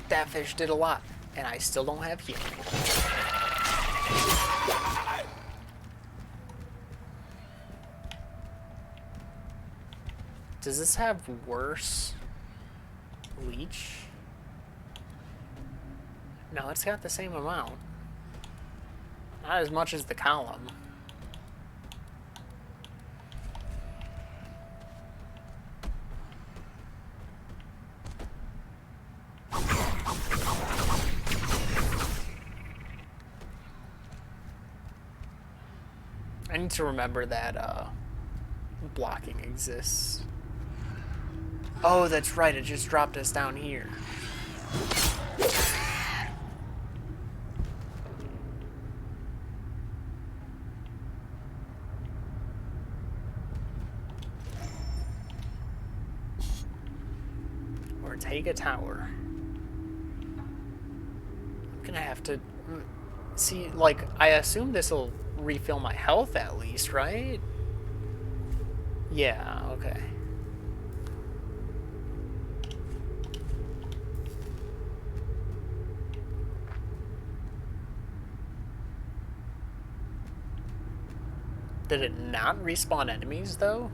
That fish did a lot, and I still don't have healing. Does this have worse leech? No, it's got the same amount. Not as much as the column. I need to remember that blocking exists. Oh, that's right. It just dropped us down here. Or take a tower. I'm gonna have to... See, like, I assume this will refill my health at least, right? Yeah, okay. Did it not respawn enemies, though?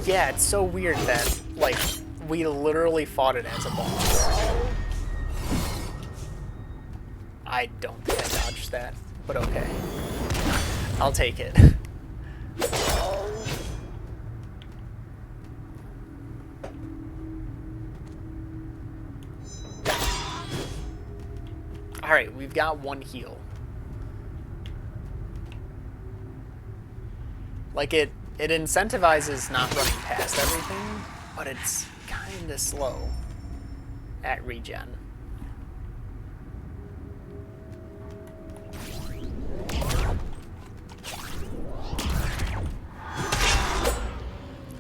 Yeah, it's so weird that, like, we literally fought it as a boss. I don't think I dodged that, but okay. I'll take it. Alright, we've got one heal. Like, it incentivizes not running past everything, but it's kinda slow at regen.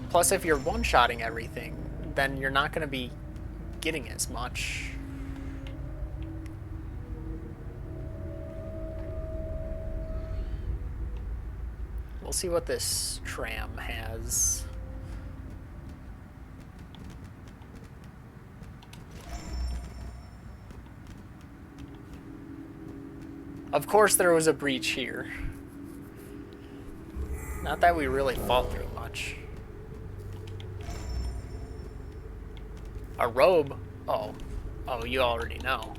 Plus, if you're one-shotting everything, then you're not going to be getting as much. We'll see what this tram has. Of course there was a breach here. Not that we really fought through much. A robe? Oh. Oh, you already know.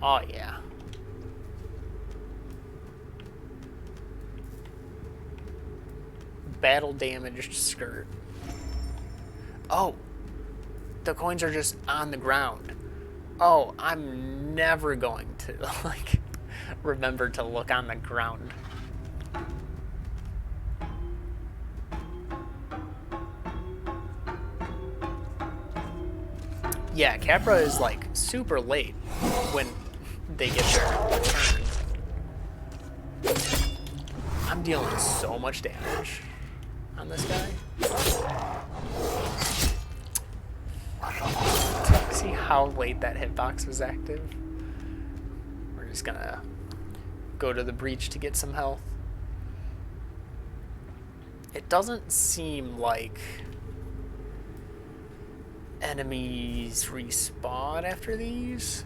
Oh, yeah. Battle damaged skirt. Oh! The coins are just on the ground. Oh, I'm never going to, like, remember to look on the ground. Yeah, Capra is, like, super late when they get their return. I'm dealing so much damage on this guy. See how late that hitbox was active? We're just gonna go to the breach to get some health. It doesn't seem like enemies respawn after these.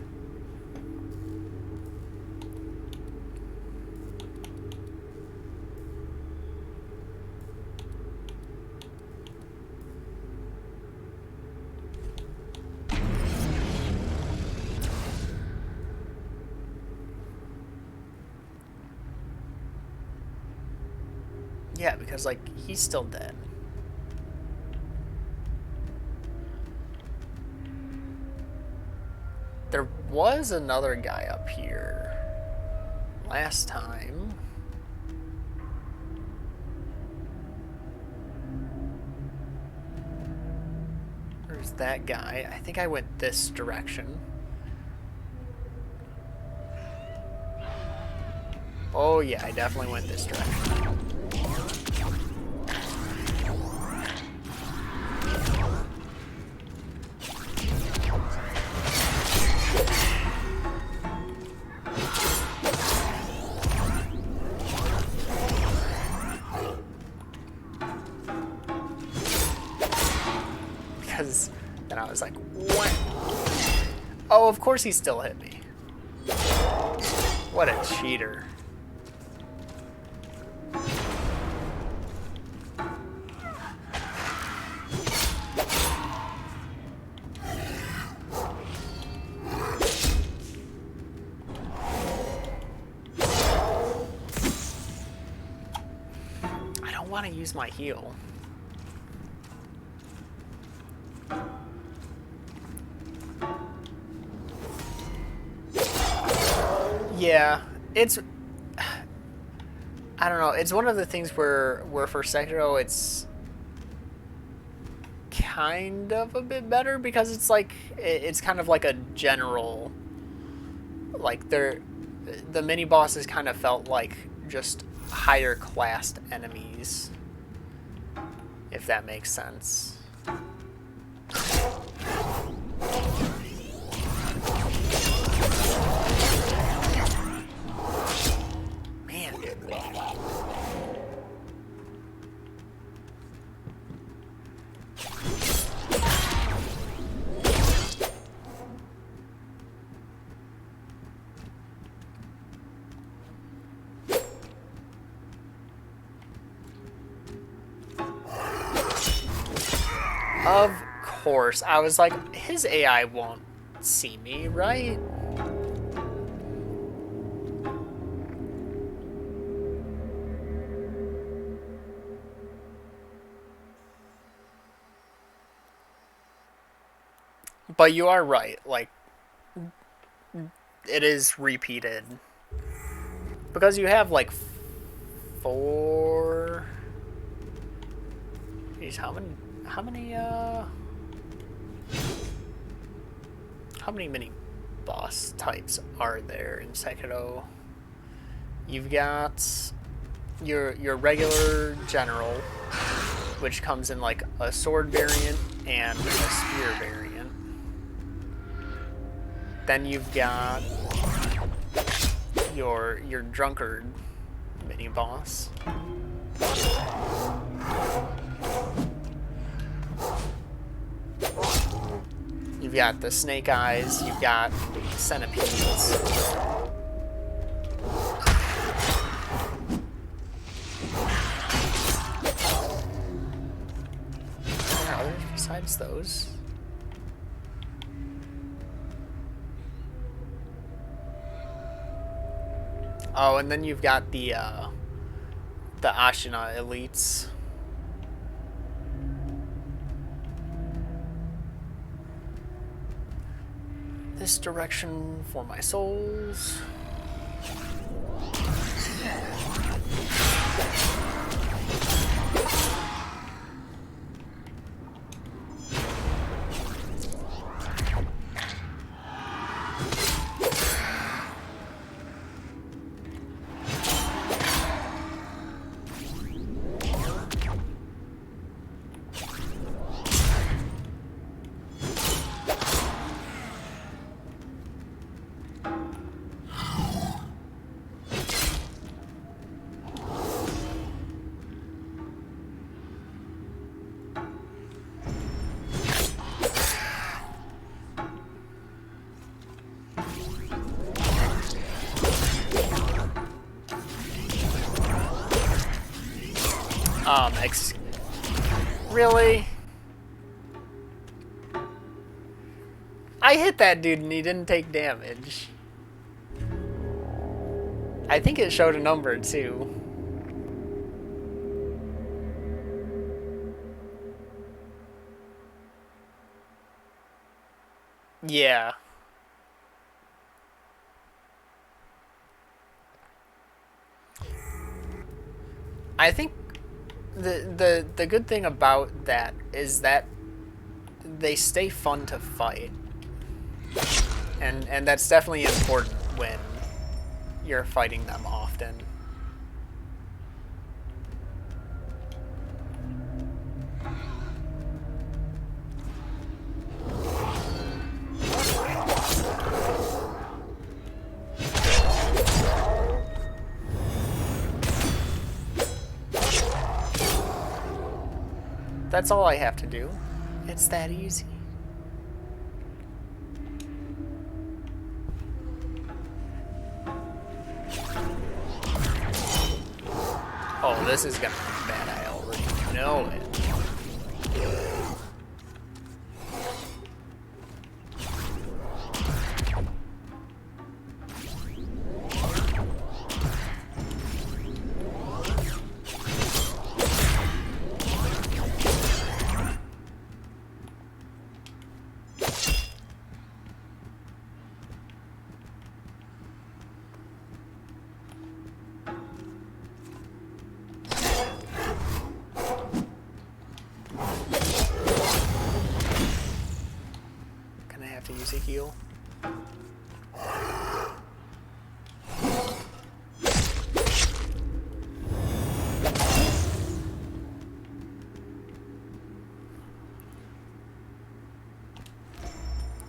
Yeah, because, like, he's still dead. There was another guy up here last time. There's that guy. I think I went this direction. Oh yeah, I definitely went this direction. Because then I was like, what? Oh, of course he still hit me. What a cheater. don't want to use my heal. Yeah, it's... I don't know. It's one of the things where for Sekiro, it's kind of a bit better because it's like it's kind of like a general, like the mini bosses kind of felt like just higher classed enemies, if that makes sense. Man. Of course. I was like, his AI won't see me, right? But you are right. Like, it is repeated. Because you have like 4... Jeez, how many mini boss types are there in Sekiro? You've got your regular general, which comes in like a sword variant and a spear variant. Then you've got your drunkard mini boss. You've got the snake eyes, you've got centipedes. Are there others besides those? Oh, and then you've got the Ashina elites. This direction for my souls. Really? I hit that dude and he didn't take damage. I think it showed a number too. Yeah. I think the good thing about that is that they stay fun to fight. And that's definitely important when you're fighting them often. That's all I have to do. It's that easy. Oh, this is gonna be bad. I already know it.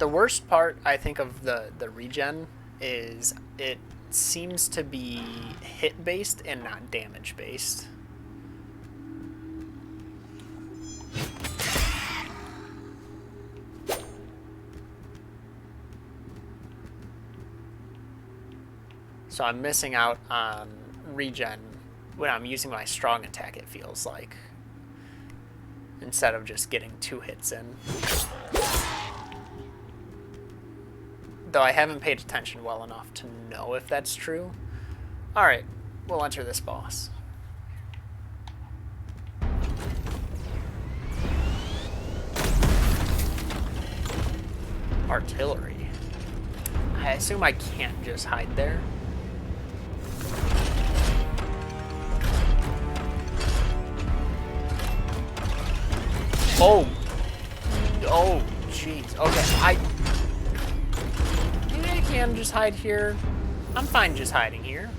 The worst part, I think, of the regen is it seems to be hit based and not damage based. So I'm missing out on regen when I'm using my strong attack, it feels like, instead of just getting 2 hits in. Though I haven't paid attention well enough to know if that's true. Alright, we'll enter this boss. Artillery. I assume I can't just hide there. Oh! Oh, jeez. Okay, maybe I can just hide here. I'm fine just hiding here.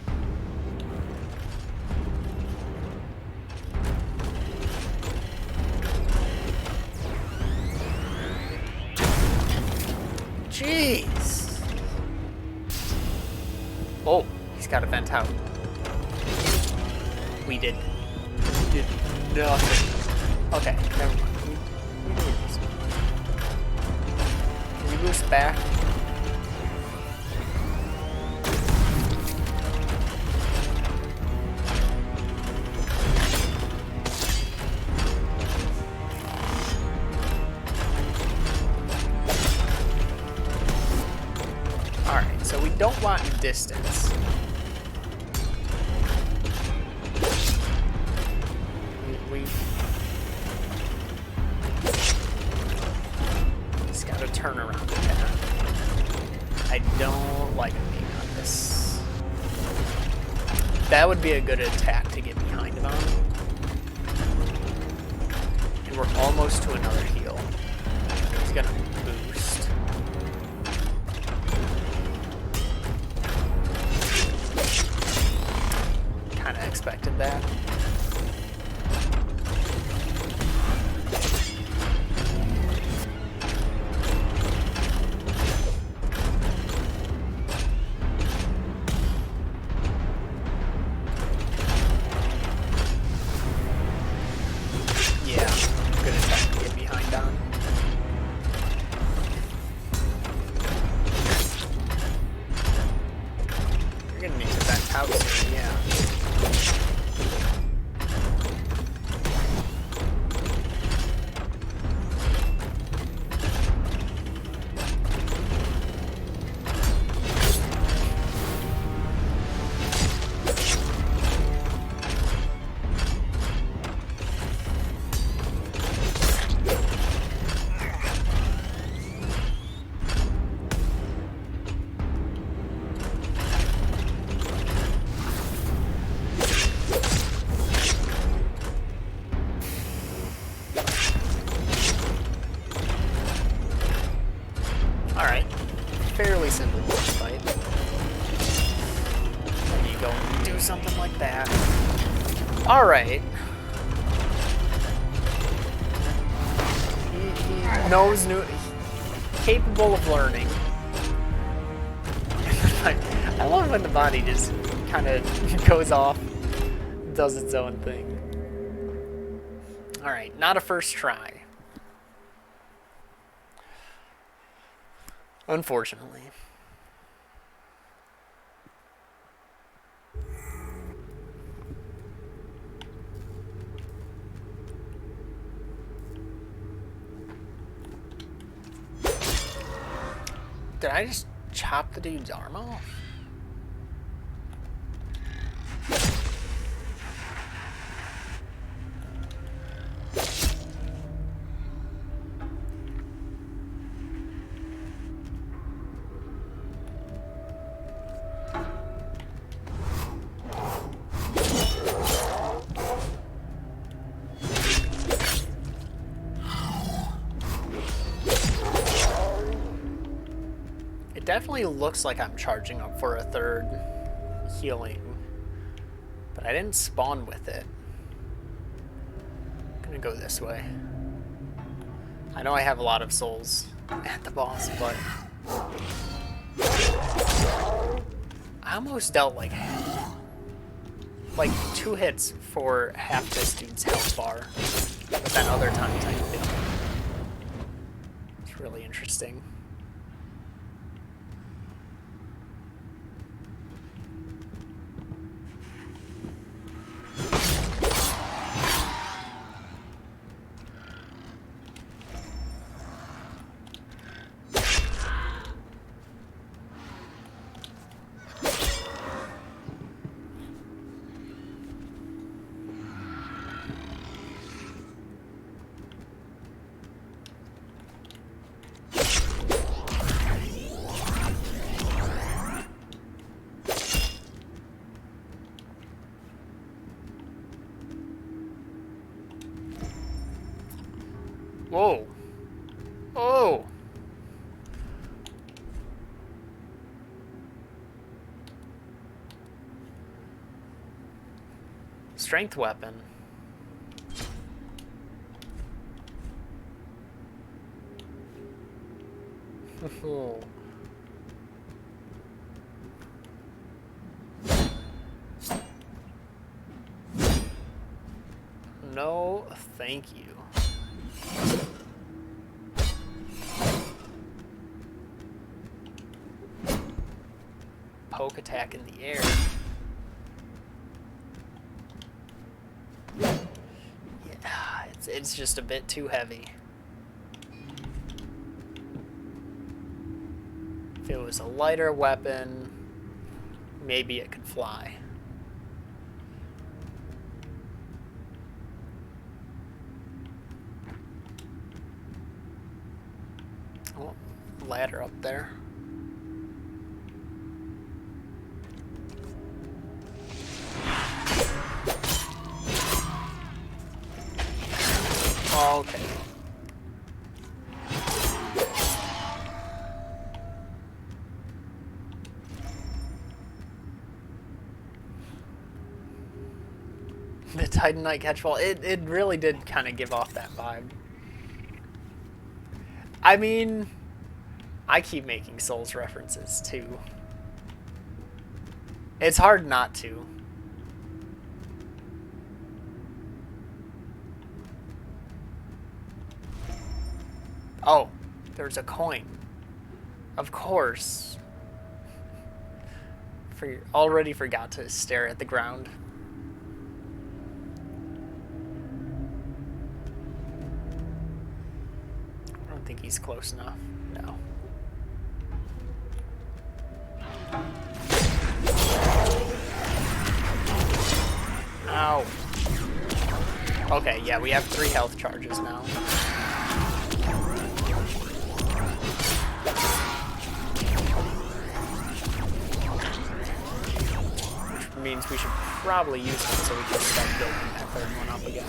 Jeez. Oh, he's got a vent out. We did nothing. Okay, never mind. We need this. Can we boost back? Alright, so we don't want distance. We just gotta turn around attack. I don't like him being on this. That would be a good attack to get behind him on. And we're almost to another heal. He's gonna boost. Kinda expected that. Fairly simple boss fight. Then you go and do something like that. Alright. He knows capable of learning. I love when the body just kind of goes off, does its own thing. Alright, not a first try. Unfortunately. Did I just chop the dude's arm off? It definitely looks like I'm charging up for a third healing, but I didn't spawn with it. I'm gonna go this way. I know I have a lot of souls at the boss, but I almost dealt like 2 hits for half this dude's health bar, but then other times I didn't. It's really interesting. Whoa. Oh. Strength weapon. Oh. No, thank you. Poke attack in the air. Yeah, it's just a bit too heavy. If it was a lighter weapon, maybe it could fly. Oh, ladder up there. Oh, okay. The Titanite catchball, it really did kind of give off that vibe. I mean, I keep making Souls references too. It's hard not to. Oh, there's a coin. Of course. Already forgot to stare at the ground. I don't think he's close enough. No. Ow. Okay, yeah, we have 3 health charges now. Which means we should probably use it so we can start building that 3rd one up again.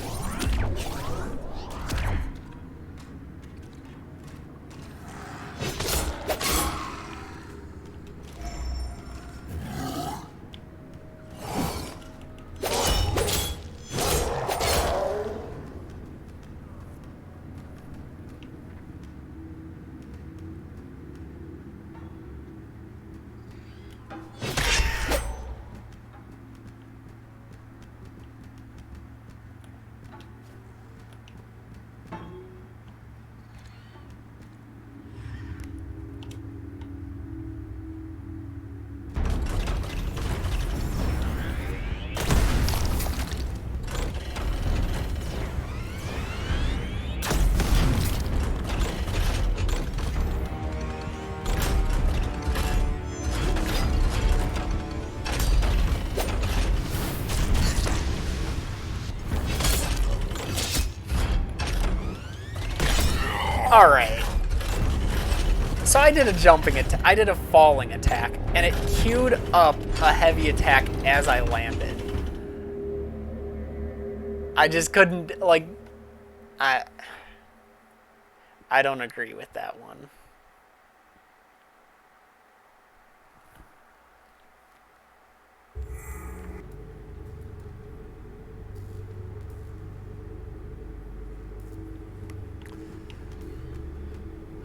Alright. So I did a jumping attack. I did a falling attack, and it queued up a heavy attack as I landed. I just couldn't, like... I don't agree with that one.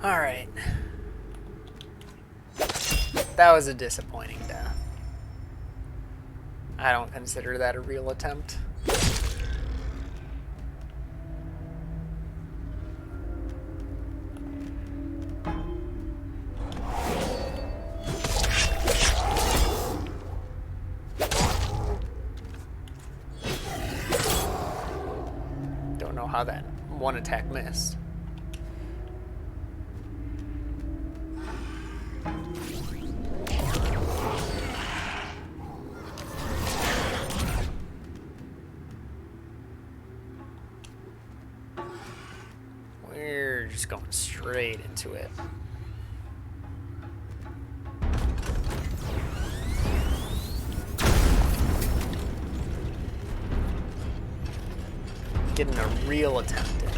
Alright. That was a disappointing death. I don't consider that a real attempt. Don't know how that one attack missed. We're just going straight into it. Getting a real attempt in.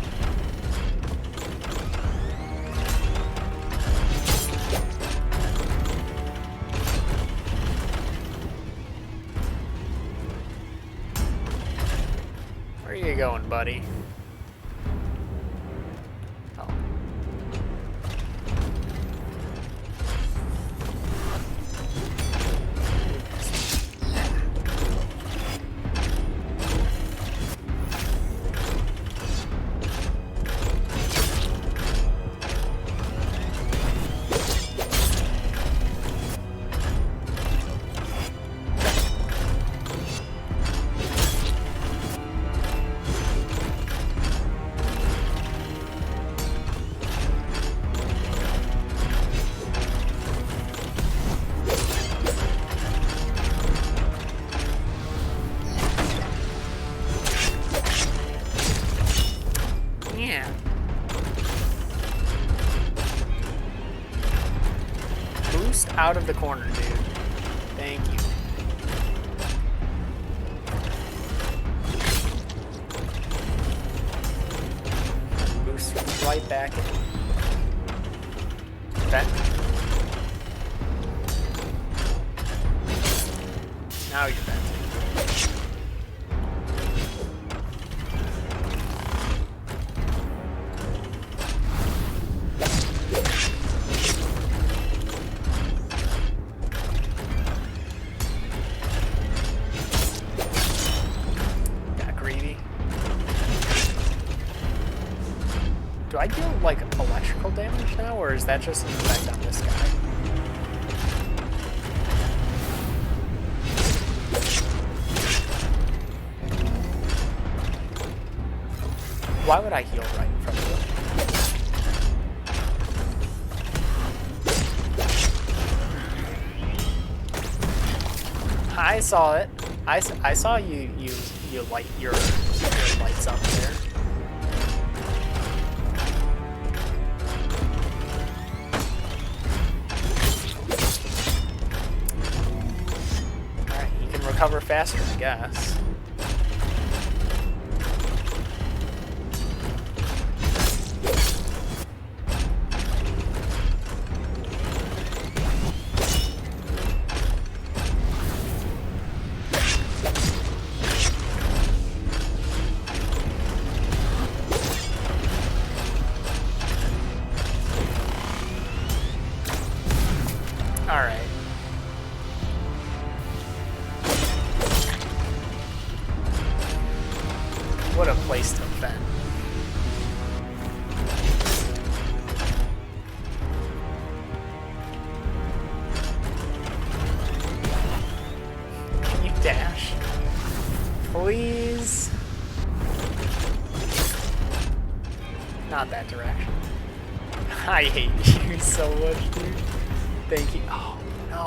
Where are you going, buddy? Oh. Yeah. Boost out of the corner, dude. Thank you. Boost right back in. Vent. Now you're venting. Do I deal, like, electrical damage now, or is that just an effect on this guy? Why would I heal right in front of him? I saw it. I saw you light your lights up there. Recover faster, I guess. All right. What a place to vent. Can you dash? Please? Not that direction. I hate you so much, dude. Thank you. Oh, no.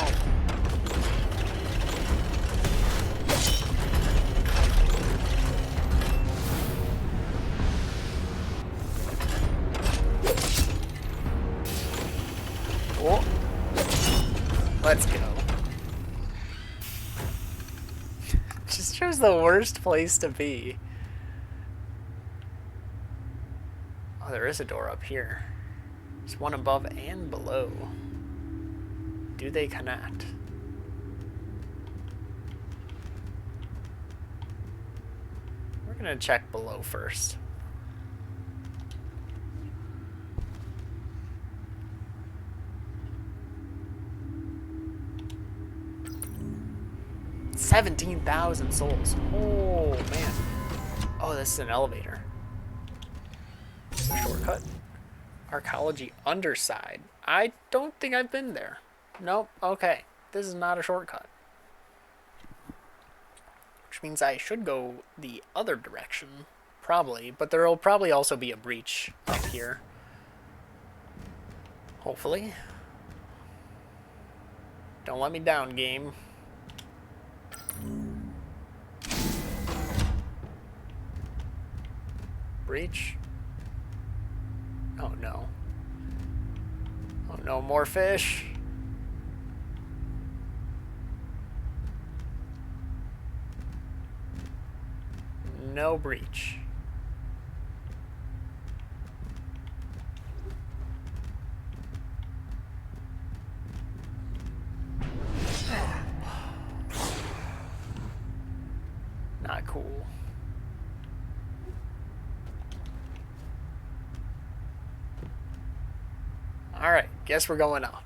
Oh. Let's go. Just chose the worst place to be. Oh, there is a door up here. There's one above and below. Do they connect? We're gonna check below first. 17,000 souls. Oh, man. Oh, this is an elevator. Shortcut. Archaeology underside. I don't think I've been there. Nope. Okay. This is not a shortcut. Which means I should go the other direction. Probably. But there will probably also be a breach up here. Hopefully. Don't let me down, game. Breach. Oh no. Oh no, more fish. No breach. Not cool. Alright, guess we're going up.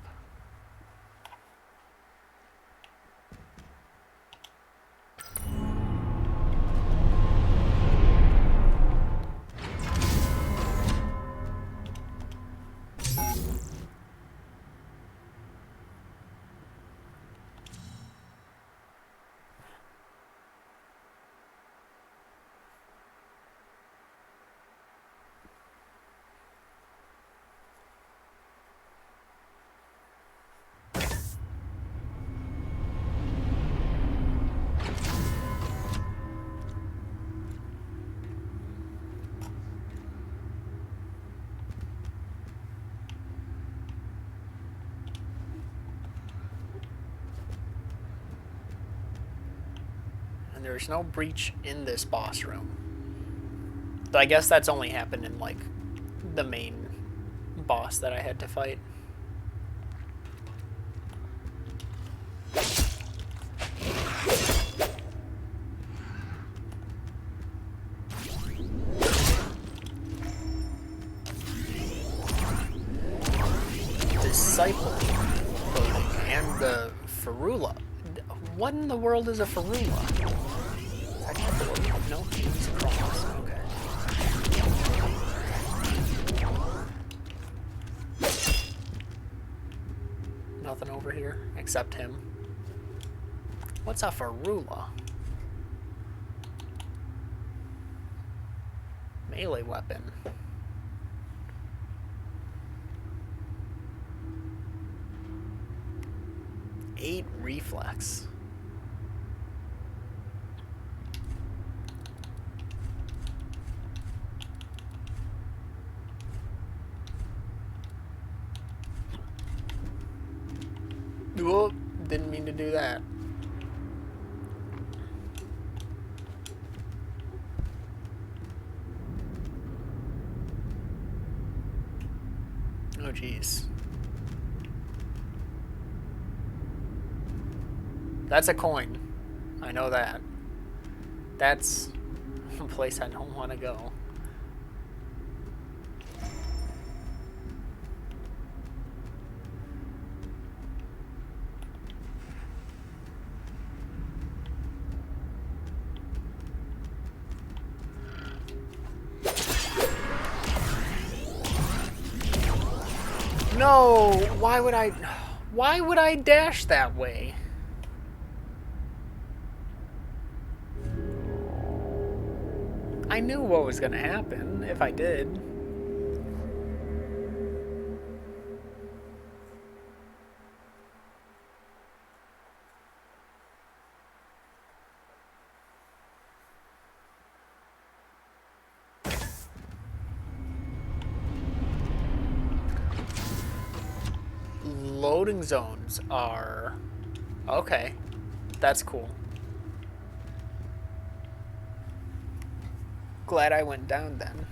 And there's no breach in this boss room. Though I guess that's only happened in, like, the main boss that I had to fight. Disciple clothing and the ferula. What in the world is a ferula? I can't believe no keys across. Okay. Nothing over here except him. What's a ferula? Melee weapon. Eight reflex. Whoop, didn't mean to do that. Oh jeez. That's a coin. I know that. That's a place I don't want to go. No, why would I dash that way? I knew what was gonna happen if I did. Loading zones are... Okay, that's cool. Glad I went down then.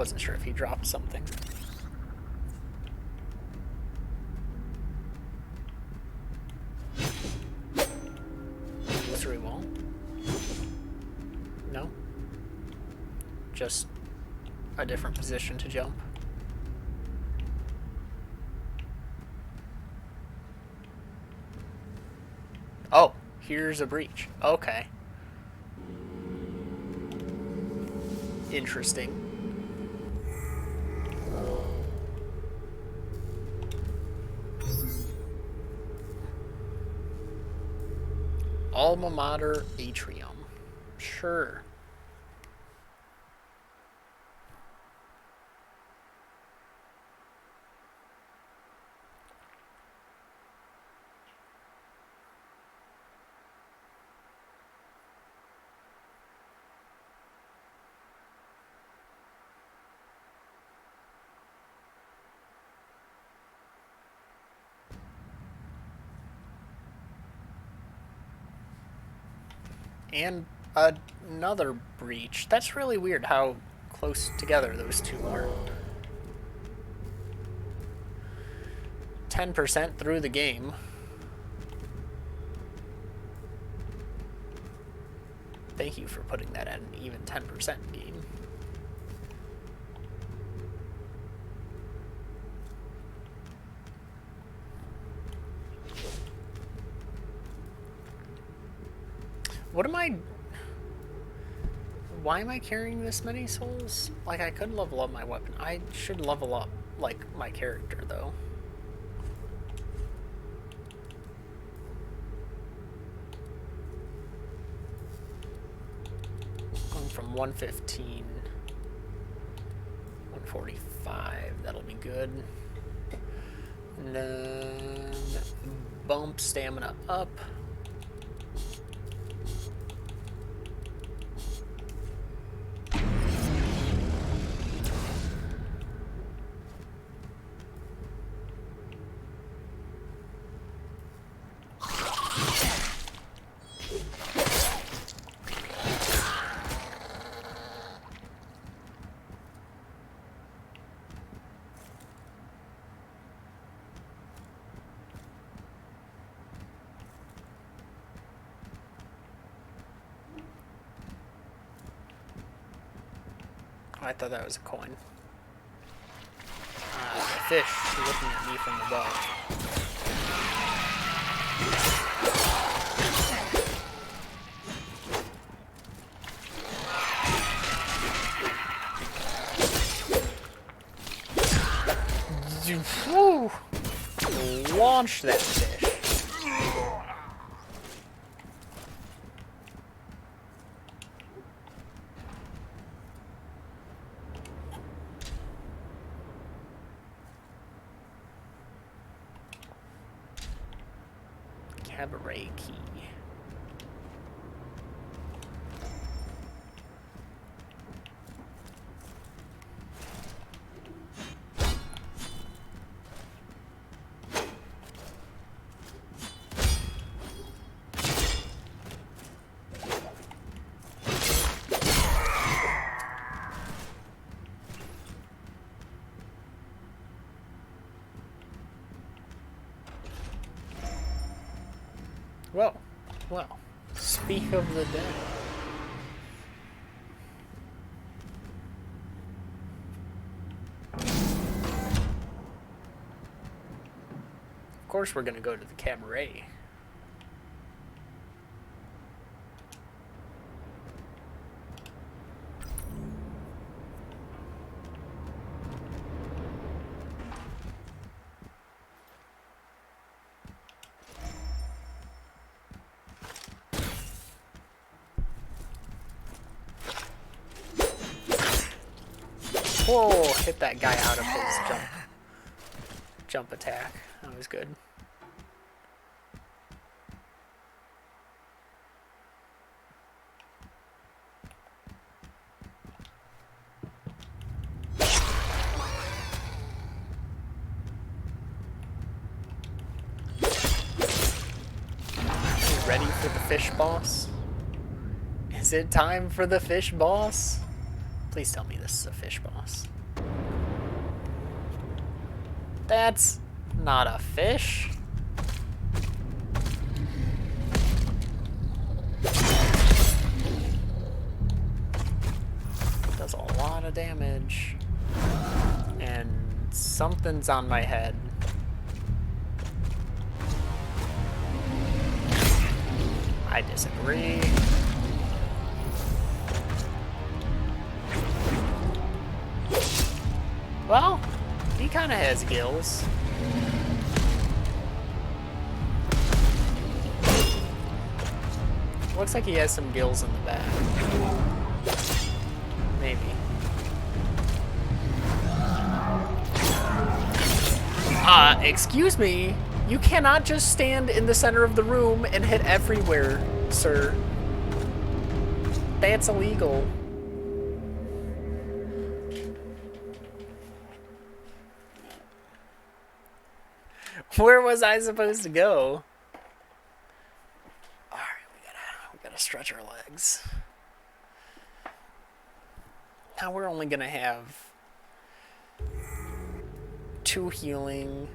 Wasn't sure if he dropped something. Illusory wall? No? Just a different position to jump. Oh, here's a breach. Okay. Interesting. Alma Mater Atrium. Sure. And another breach. That's really weird how close together those two are. 10% through the game. Thank you for putting that at an even 10% game. What am I... Why am I carrying this many souls? Like, I could level up my weapon. I should level up, like, my character, though. Going from 115... 145, that'll be good. And then... bump stamina up. I thought that was a coin. The fish looking at me from above. Woo! Launch that fish. Cabaret key. Well, speak of the dead. Of course we're gonna go to the cabaret. Whoa, hit that guy out of his jump attack. That was good. Ready for the fish boss? Is it time for the fish boss? Please tell me this is a fish boss. That's not a fish. Does a lot of damage. And something's on my head. I disagree. Well, he kind of has gills. Looks like he has some gills in the back. Maybe. Excuse me. You cannot just stand in the center of the room and hit everywhere, sir. That's illegal. Where was I supposed to go? Alright, we gotta stretch our legs. Now we're only gonna have 2 healing.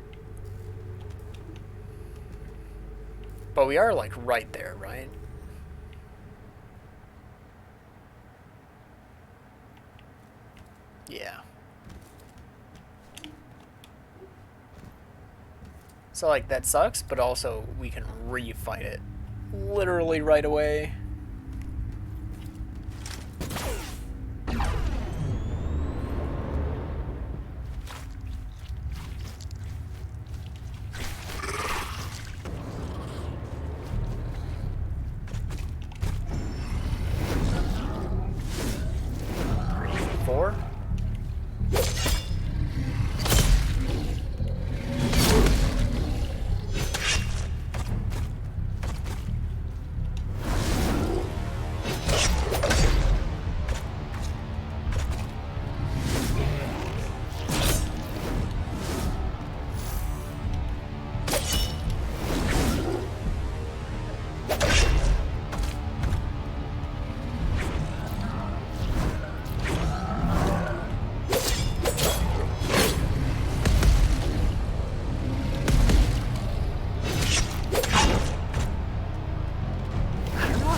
But we are like right there, right? Yeah. So like that sucks, but also we can refight it literally right away. Four.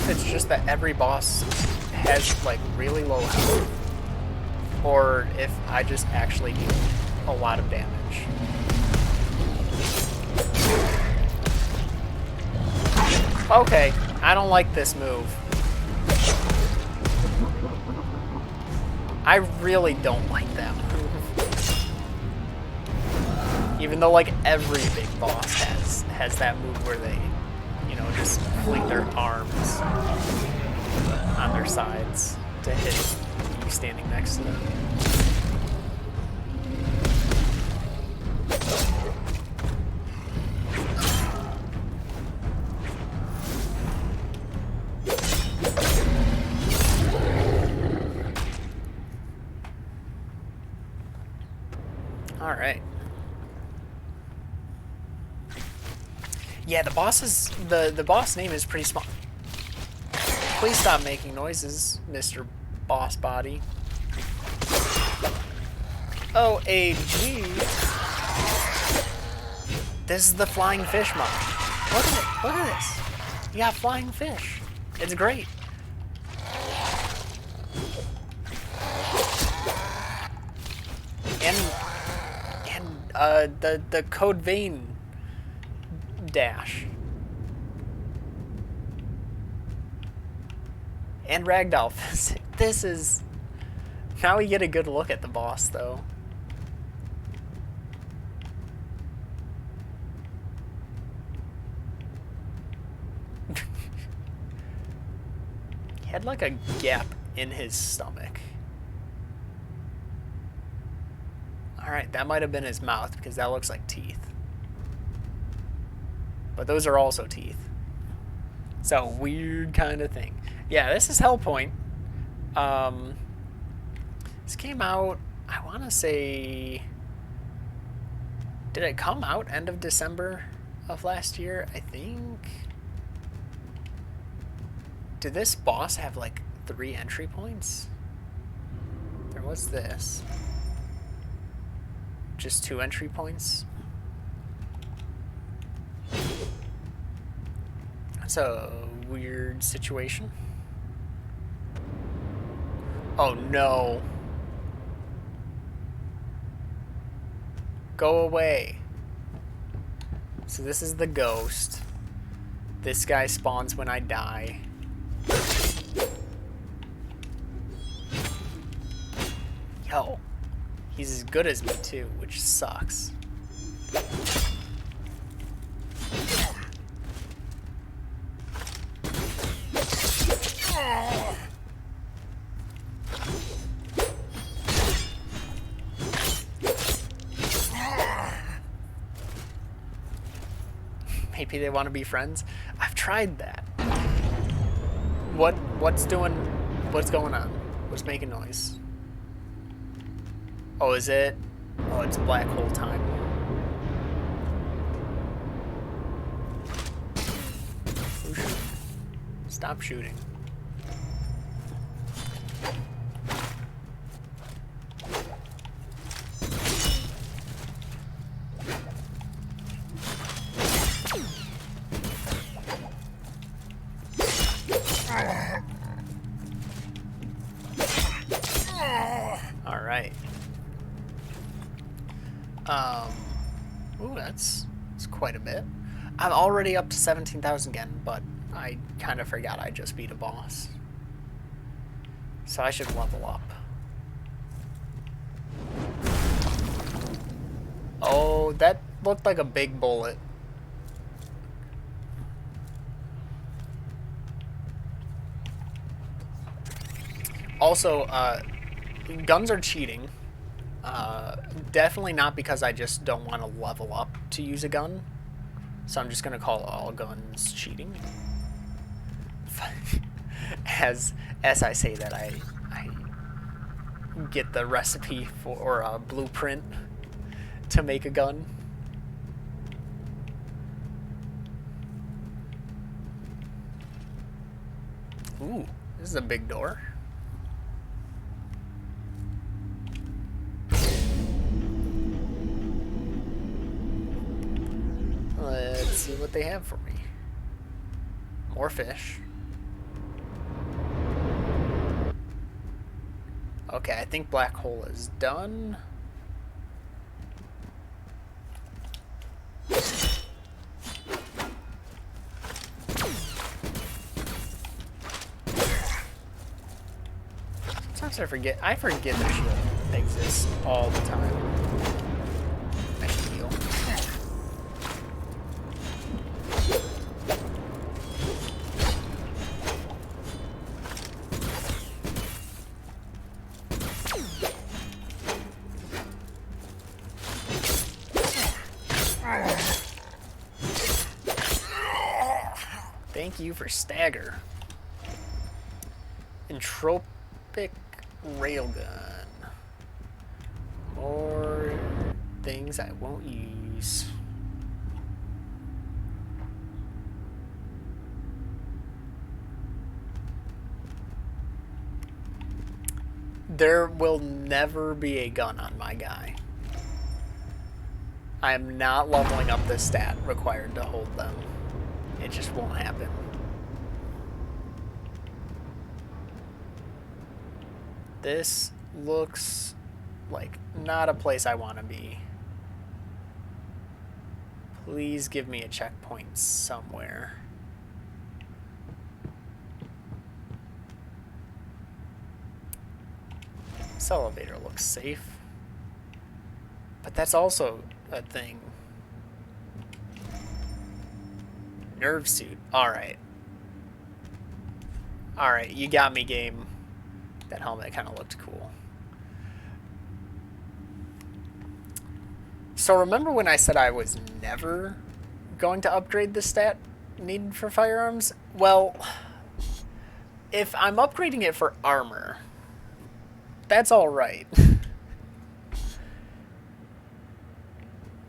It's just that every boss has like really low health, or if I just actually do a lot of damage. Okay, I don't like this move. I really don't like that move. Even though like every big boss has that move where they, you know, just fling their arms on their sides to hit you standing next to them. All right. Yeah, the boss name is pretty small. Please stop making noises, Mr. Boss Body. OAG. This is the flying fish mod. Look at it. Look at this. You got flying fish. It's great. And the code vein dash. And ragdoll physics. This is... Now we get a good look at the boss, though. He had like a gap in his stomach. Alright, that might have been his mouth, because that looks like teeth. But those are also teeth. So, weird kind of thing. Yeah, this is Hellpoint. This came out, I want to say... Did it come out end of December of last year? I think... Did this boss have like 3 entry points? There was this. just 2 entry points. That's a weird situation. Oh no. Go away. So this is the ghost. This guy spawns when I die. Yo. He's as good as me too, which sucks. Maybe they want to be friends. I've tried that. What's going on? What's making noise? Oh, is it? Oh, it's black hole time. Stop shooting. All right. Ooh, that's quite a bit. I'm already up to 17,000 again, but I kind of forgot I just beat a boss. So I should level up. Oh, that looked like a big bullet. Also, guns are cheating. Definitely not because I just don't want to level up to use a gun. So I'm just going to call all guns cheating. As I say that, I get the recipe for, or a blueprint to make a gun. Ooh, this is a big door. Let's see what they have for me. More fish. Okay, I think black hole is done. Sometimes I forget the shield exists all the time. I can heal. Thank you for stagger. Entropic railgun. More things I won't use. There will never be a gun on my guy. I am not leveling up the stat required to hold them. It just won't happen. This looks like not a place I want to be. Please give me a checkpoint somewhere. This elevator looks safe. But that's also a thing. Nerve suit. Alright. Alright, you got me, game. That helmet kind of looked cool. So remember when I said I was never going to upgrade the stat needed for firearms? Well, if I'm upgrading it for armor, that's alright.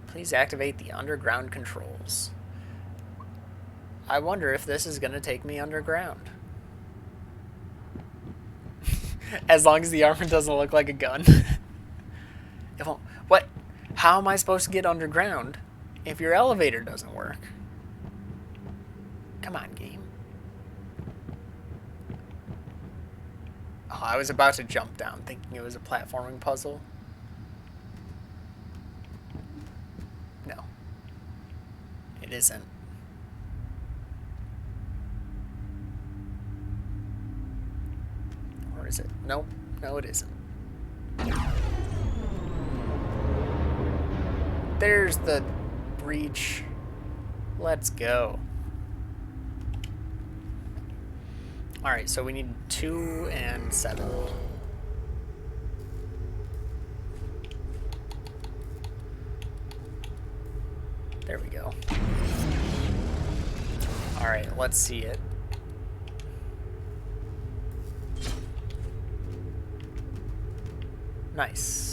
Please activate the underground controls. I wonder if this is going to take me underground. As long as the armor doesn't look like a gun. It won't. What? How am I supposed to get underground if your elevator doesn't work? Come on, game. Oh, I was about to jump down thinking it was a platforming puzzle. No. It isn't. Or is it? Nope. No, it isn't. There's the breach. Let's go. Alright, so we need 2 and 7. There we go. Alright, let's see it. Nice.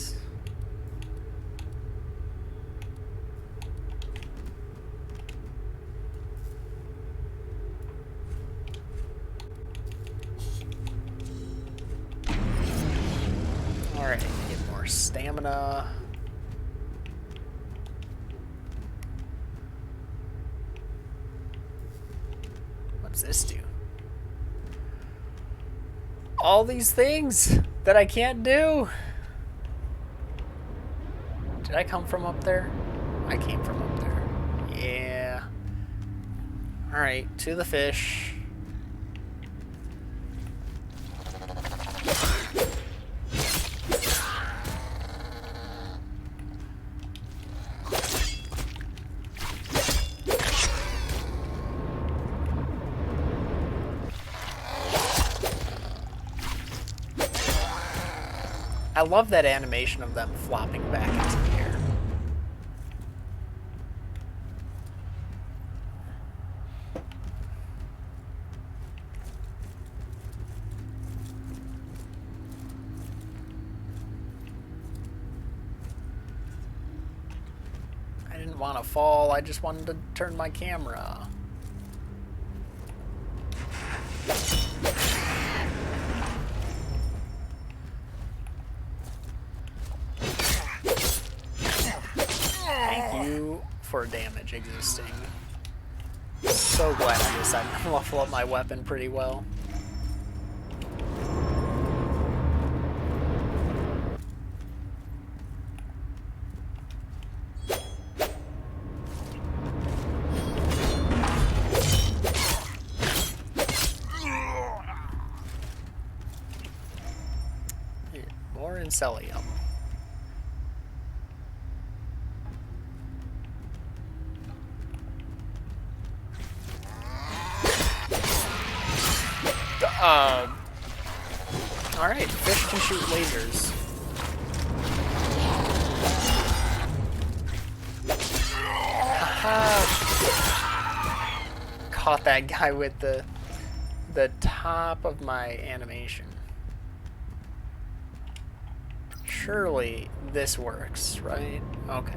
Alright, get more stamina. What's this do? All these things that I can't do. Did I come from up there? I came from up there. Yeah. Alright, to the fish. I love that animation of them flopping back into the air. I didn't want to fall, I just wanted to turn my camera. Thank you for damage existing. So glad I decided to level up my weapon pretty well. More Incelium. Alright, fish can shoot lasers. Haha! Caught that guy with the top of my animation. Surely this works, right? Okay.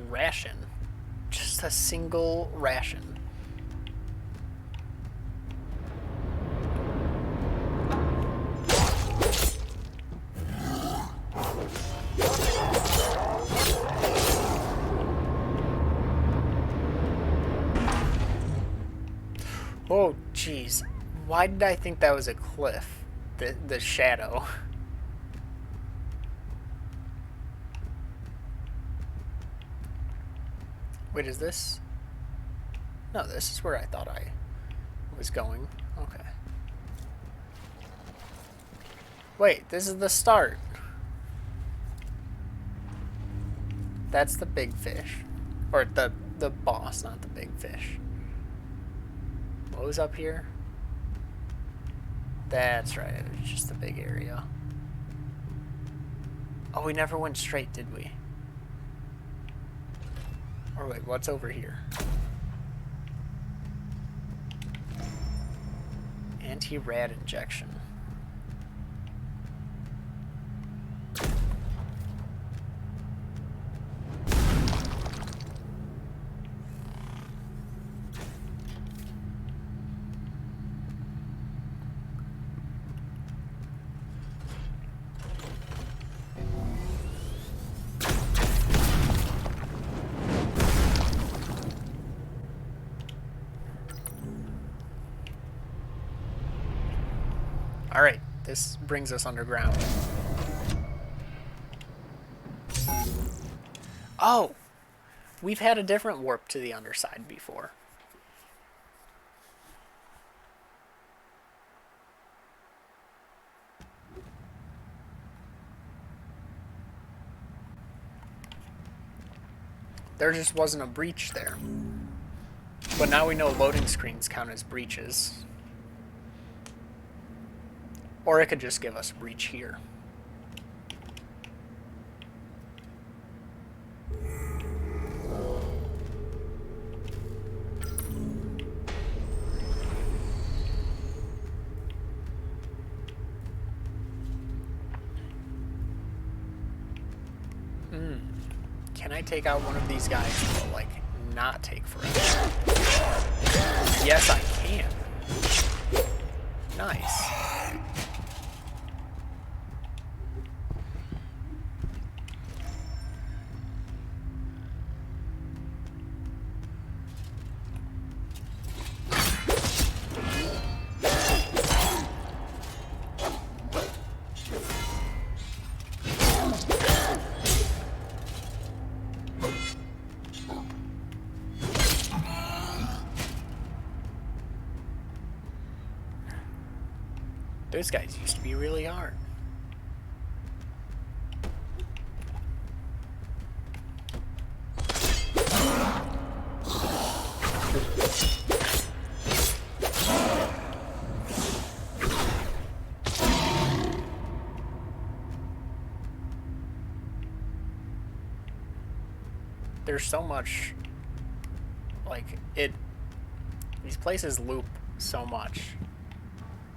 Ration. Just a single ration. Oh, jeez. Why did I think that was a cliff? The shadow. Wait, is this? No, this is where I thought I was going. Okay. Wait, this is the start. That's the big fish. Or the boss, not the big fish. What was up here? That's right, it was just a big area. Oh, we never went straight, did we? Or wait, what's over here? Anti-rad injection. Alright, this brings us underground. Oh! We've had a different warp to the underside before. There just wasn't a breach there. But now we know loading screens count as breaches. Or it could just give us a breach here. Can I take out one of these guys that will, like, not take forever? Yes, I can. Nice. Those guys used to be really hard. There's so much, like, these places loop so much.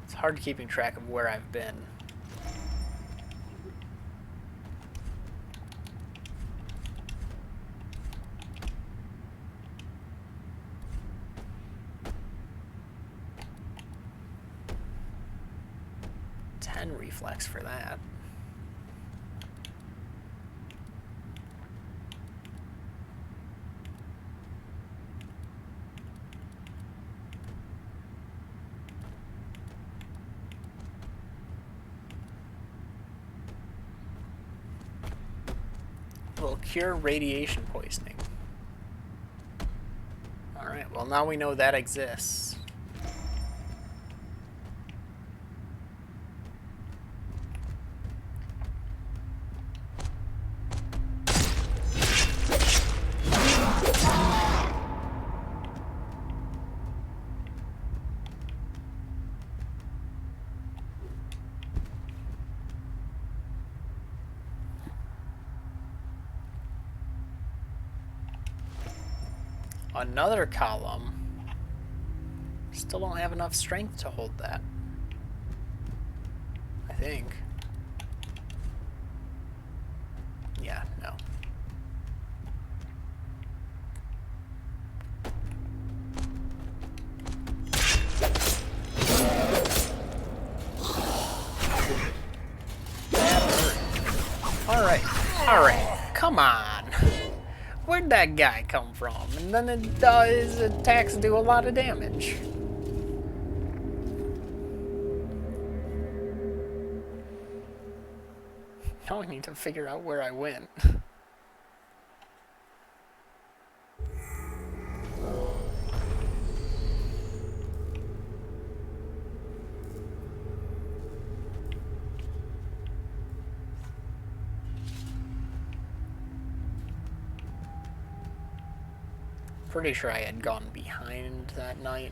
It's hard keeping track of where I've been. Reflex for that. Will cure radiation poisoning. Alright, well now we know that exists. Another column. Still don't have enough strength to hold that, I think. Yeah, no. Alright, come on. Where'd that guy come from? And then his attacks do a lot of damage. Now I need to figure out where I went. Pretty sure I had gone behind that night.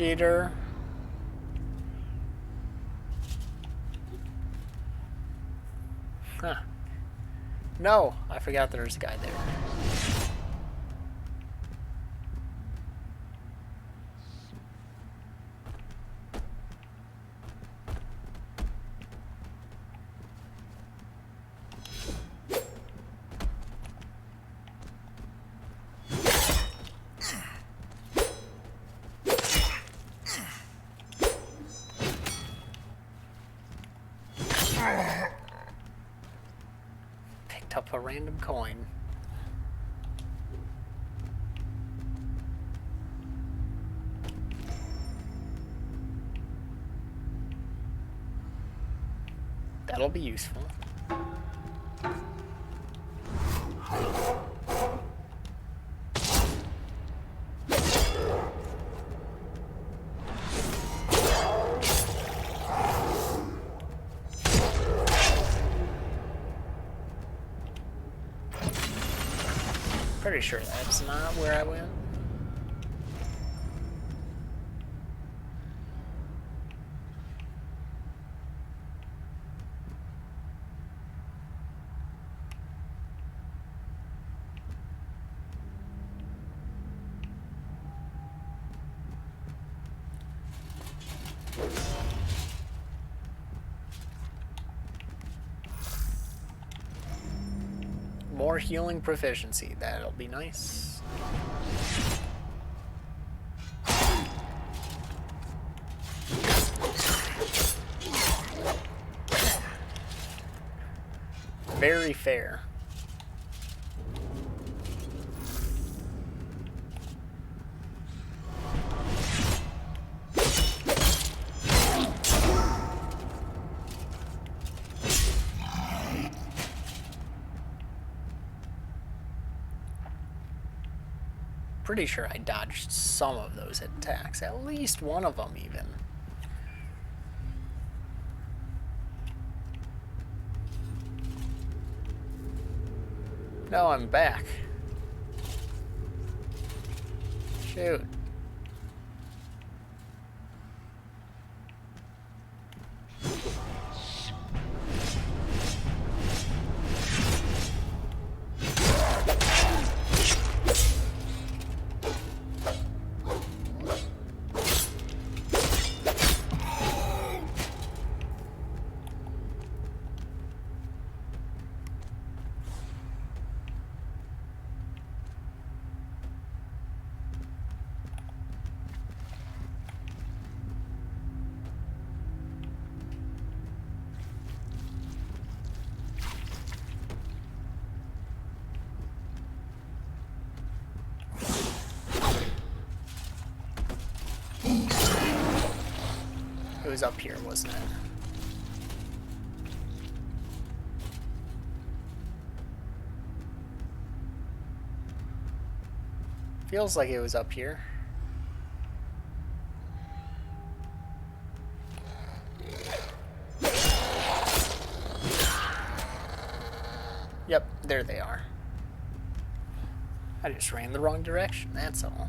Cheater. Huh. No, I forgot there was a guy there. Picked up a random coin. That'll be useful. Pretty sure that's not where I went. More healing proficiency. That'll be nice. Very fair. Pretty sure I dodged some of those attacks. At least one of them, even. No, I'm back. Shoot. It was up here, wasn't it? Feels like it was up here. Yep, there they are. I just ran the wrong direction, that's all.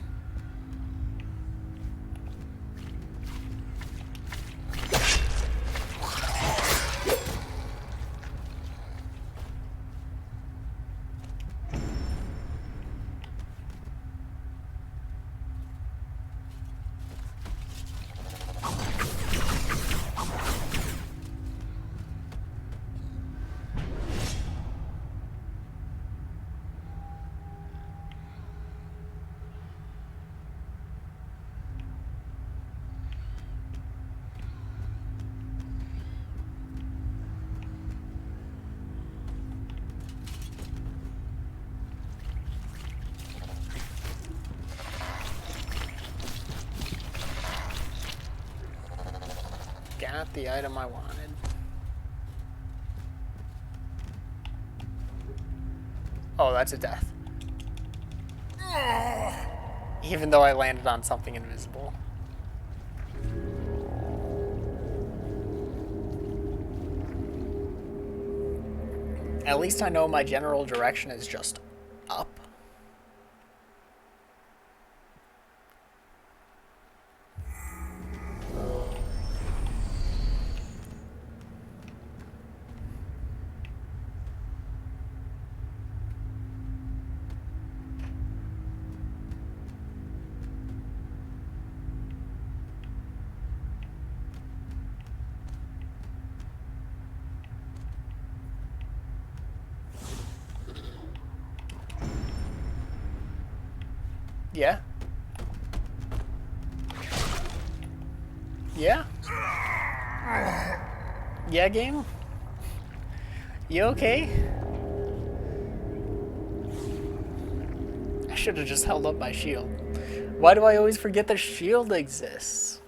Got the item I wanted. Oh, that's a death. Even though I landed on something invisible. At least I know my general direction is just up. Yeah? Yeah? Yeah, game? You okay? I should have just held up my shield. Why do I always forget the shield exists?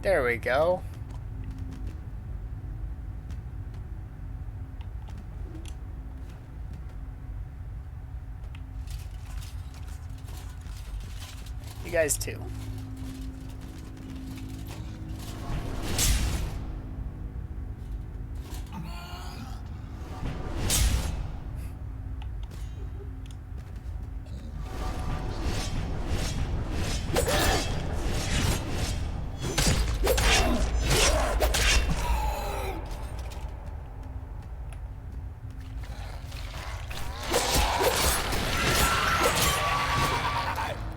There we go. You guys too.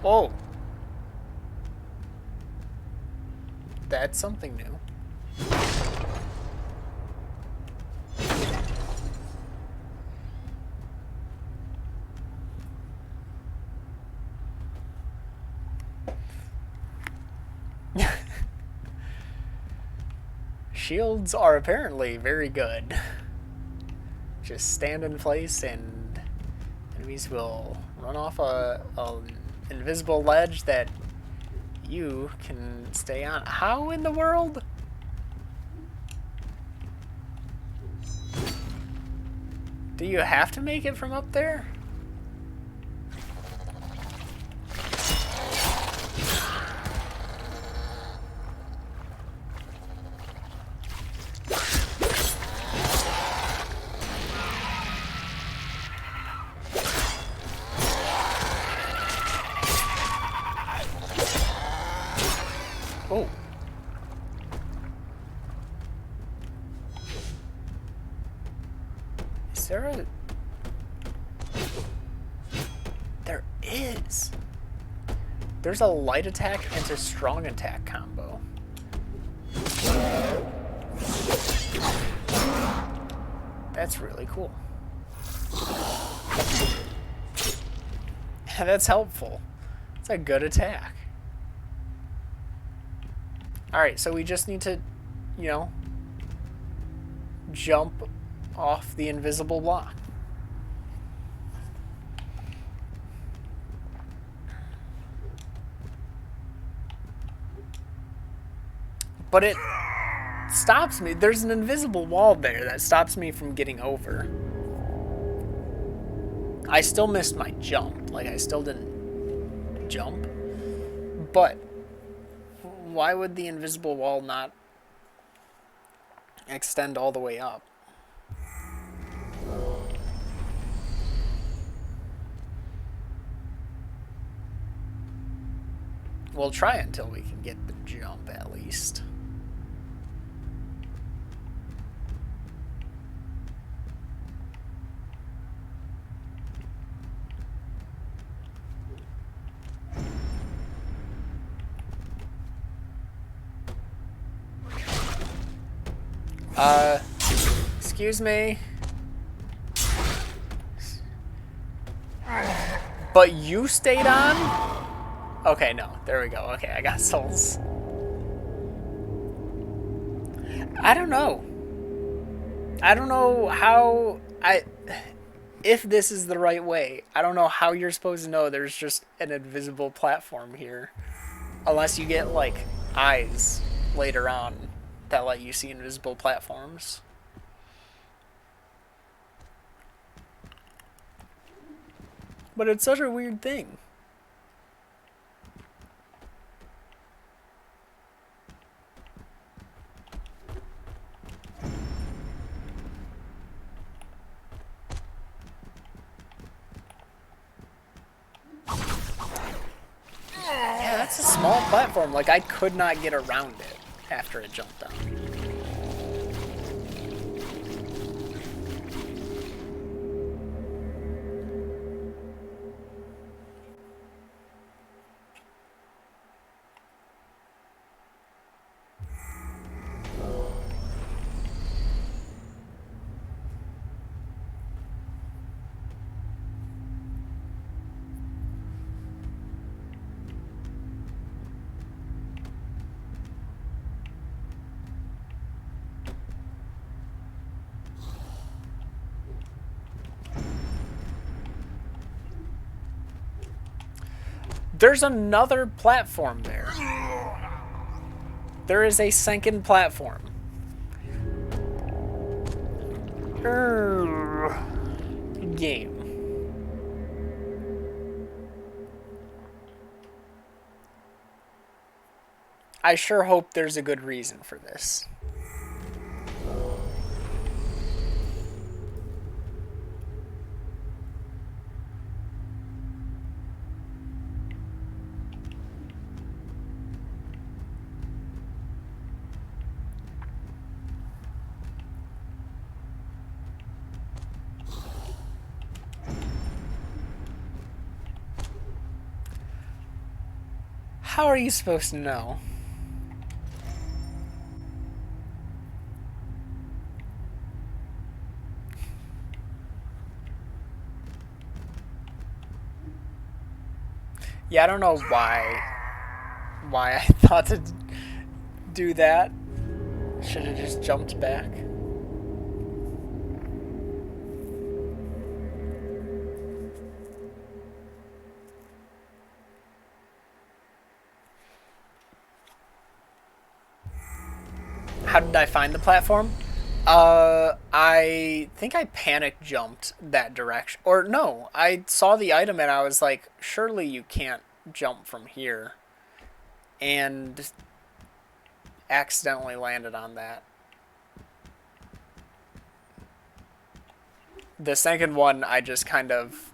Oh! That's something new. Shields are apparently very good. Just stand in place and enemies will run off an invisible ledge that you can stay on. How in the world? Do you have to make it from up there? Oh. Is there a... There is. There's a light attack and a strong attack combo. That's really cool. That's helpful. It's a good attack. Alright, so we just need to, you know, jump off the invisible block. But it stops me. There's an invisible wall there that stops me from getting over. I still missed my jump. Like, I still didn't jump. But why would the invisible wall not extend all the way up? We'll try until we can get the jump at least. Excuse me. But you stayed on? Okay, no. There we go. Okay, I got souls. I don't know. I don't know how if this is the right way. I don't know how you're supposed to know there's just an invisible platform here. Unless you get, like, eyes later on that let you see invisible platforms. But it's such a weird thing. platform. Like, I could not get around it after it jumped down. There's another platform there. There is a second platform. Game. I sure hope there's a good reason for this. How are you supposed to know? Yeah, I don't know why I thought to do that. Should have just jumped back. How did I find the platform? I think I panic jumped that direction. Or no, I saw the item and I was like, surely you can't jump from here. And accidentally landed on that. The second one, I just kind of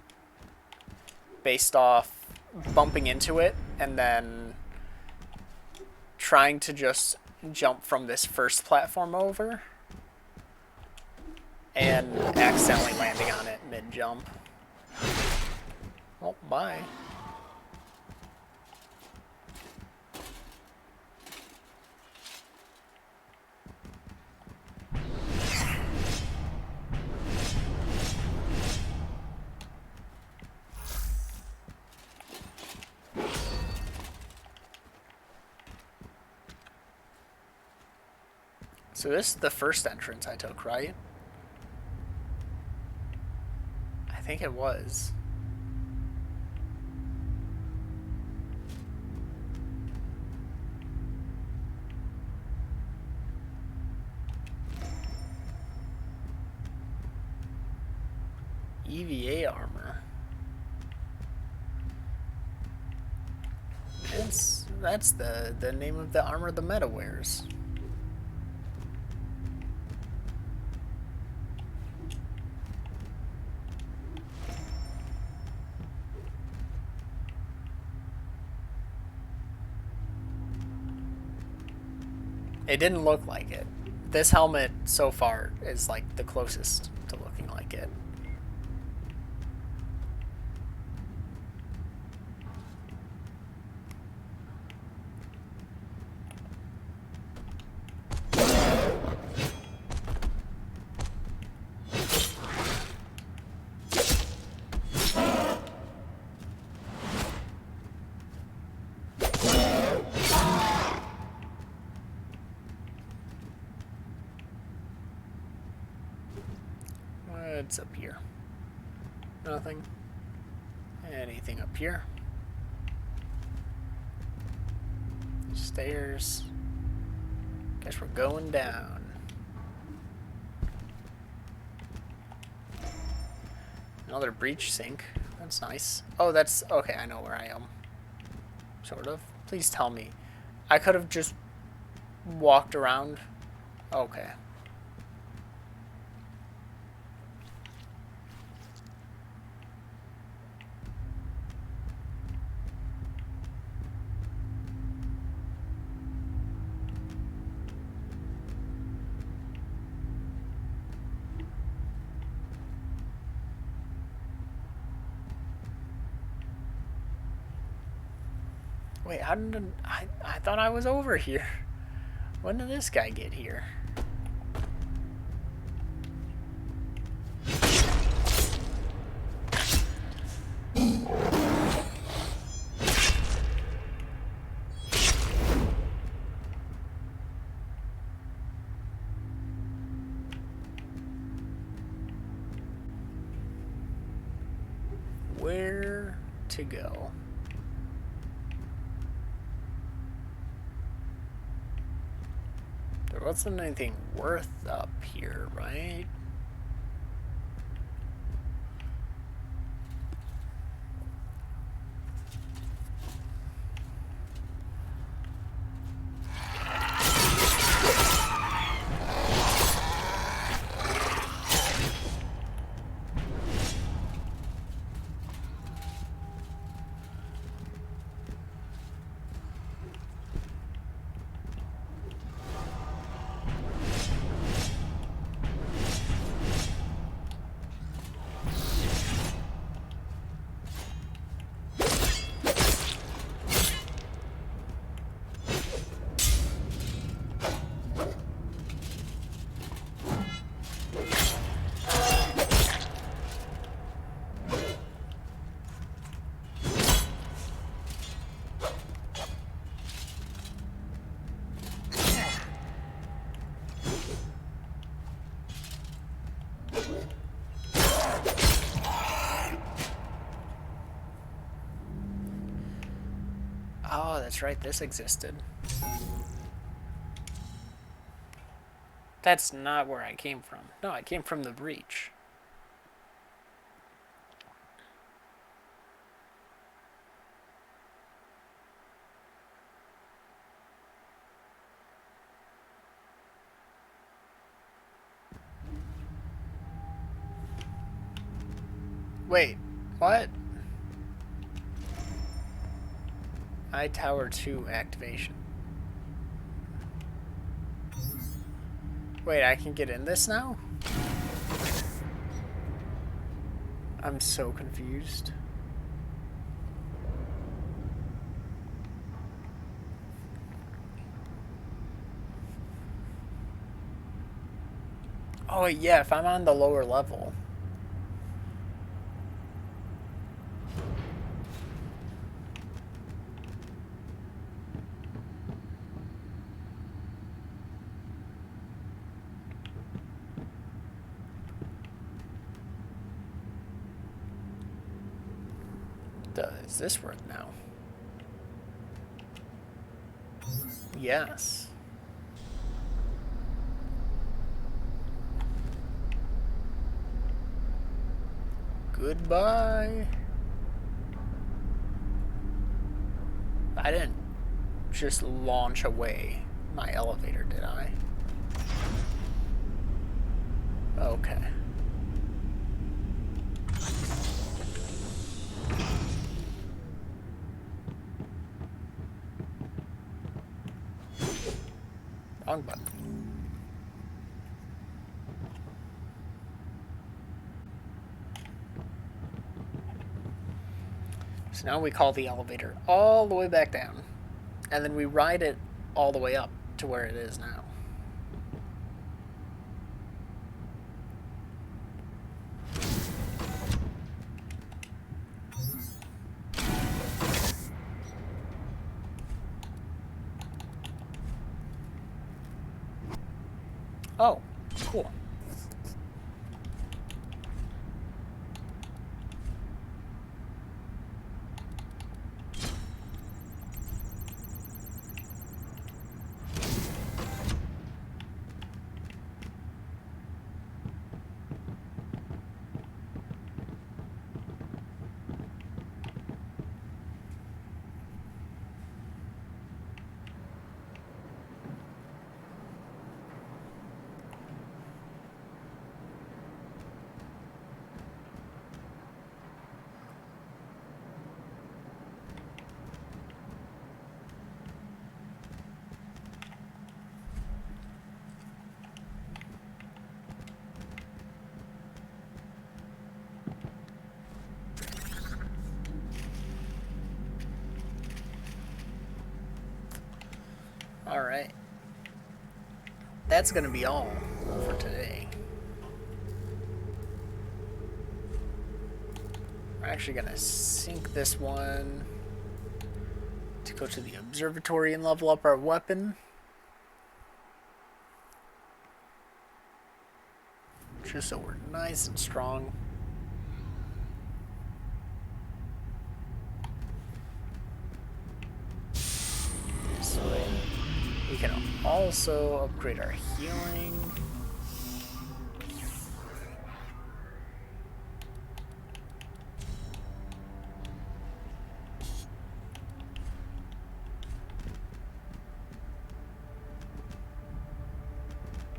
based off bumping into it and then trying to just jump from this first platform over and accidentally landing on it mid-jump. Well, bye. So this is the first entrance I took, right? I think it was. EVA armor. That's the name of the armor the meta wears. It didn't look like it. This helmet so far is like the closest to looking like it. What's up here? Nothing. Anything up here? Stairs. Guess we're going down. Another breach sink. That's nice. Oh, that's... Okay, I know where I am. Sort of. Please tell me. I could have just walked around. Okay. Wait, how did I thought I was over here. When did this guy get here? Where to go? There wasn't anything worth up here, right? Oh, that's right, this existed. That's not where I came from. No, I came from the breach. Wait, what? Tower 2 activation. Wait, I can get in this now? I'm so confused. Oh, yeah, if I'm on the lower level. Does this work now? Yes. Goodbye. I didn't just launch away my elevator, did I? Okay. Wrong button. So now we call the elevator all the way back down. And then we ride it all the way up to where it is now. Oh, cool. Alright. That's gonna be all for today. We're actually gonna sink this one to go to the observatory and level up our weapon. Just so we're nice and strong. This way. We can also upgrade our healing.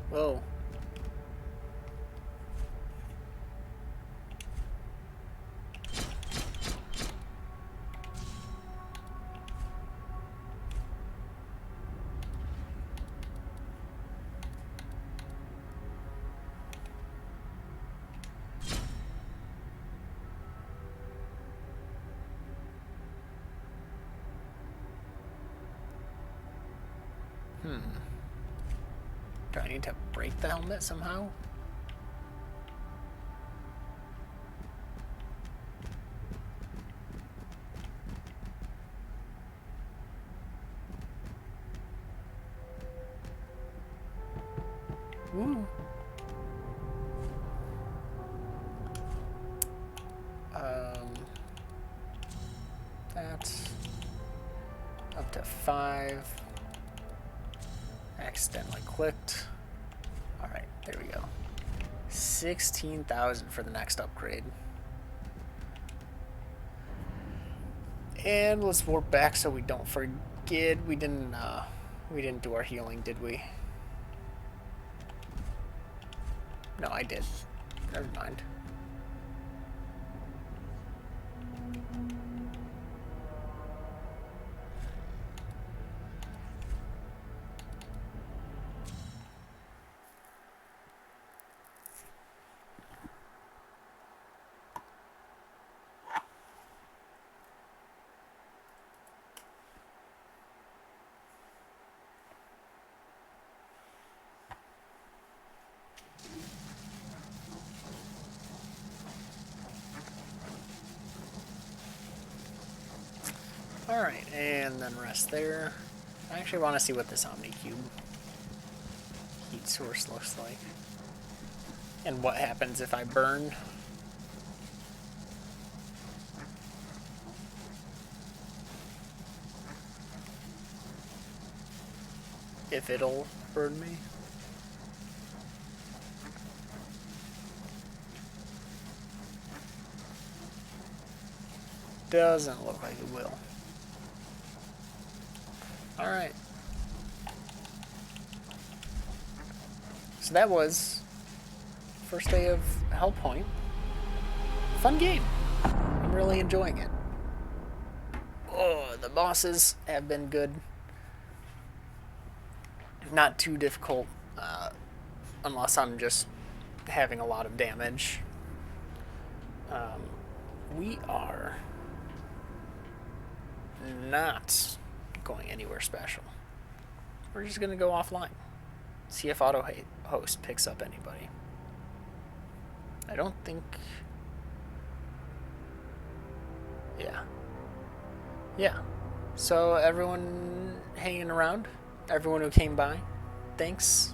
Whoa. Do I need to break the helmet somehow? Woo. That's up to 5. Accidentally clicked. Alright, there we go. 16,000 for the next upgrade. And let's warp back so we don't forget. We didn't do our healing, did we? No, I did. Never mind. Alright, and then rest there. I actually want to see what this Omnicube heat source looks like. And what happens if I burn. If it'll burn me. Doesn't look like it will. Alright. So that was first day of Hellpoint. Fun game. I'm really enjoying it. Oh, the bosses have been good. Not too difficult, unless I'm just having a lot of damage. We are not going anywhere special. We're just gonna go offline. See if auto host picks up anybody. I don't think. Yeah. So everyone hanging around, everyone who came by, thanks.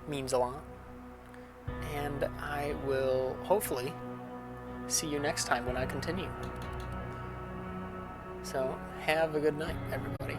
Means a lot. And I will hopefully see you next time when I continue. So have a good night, everybody.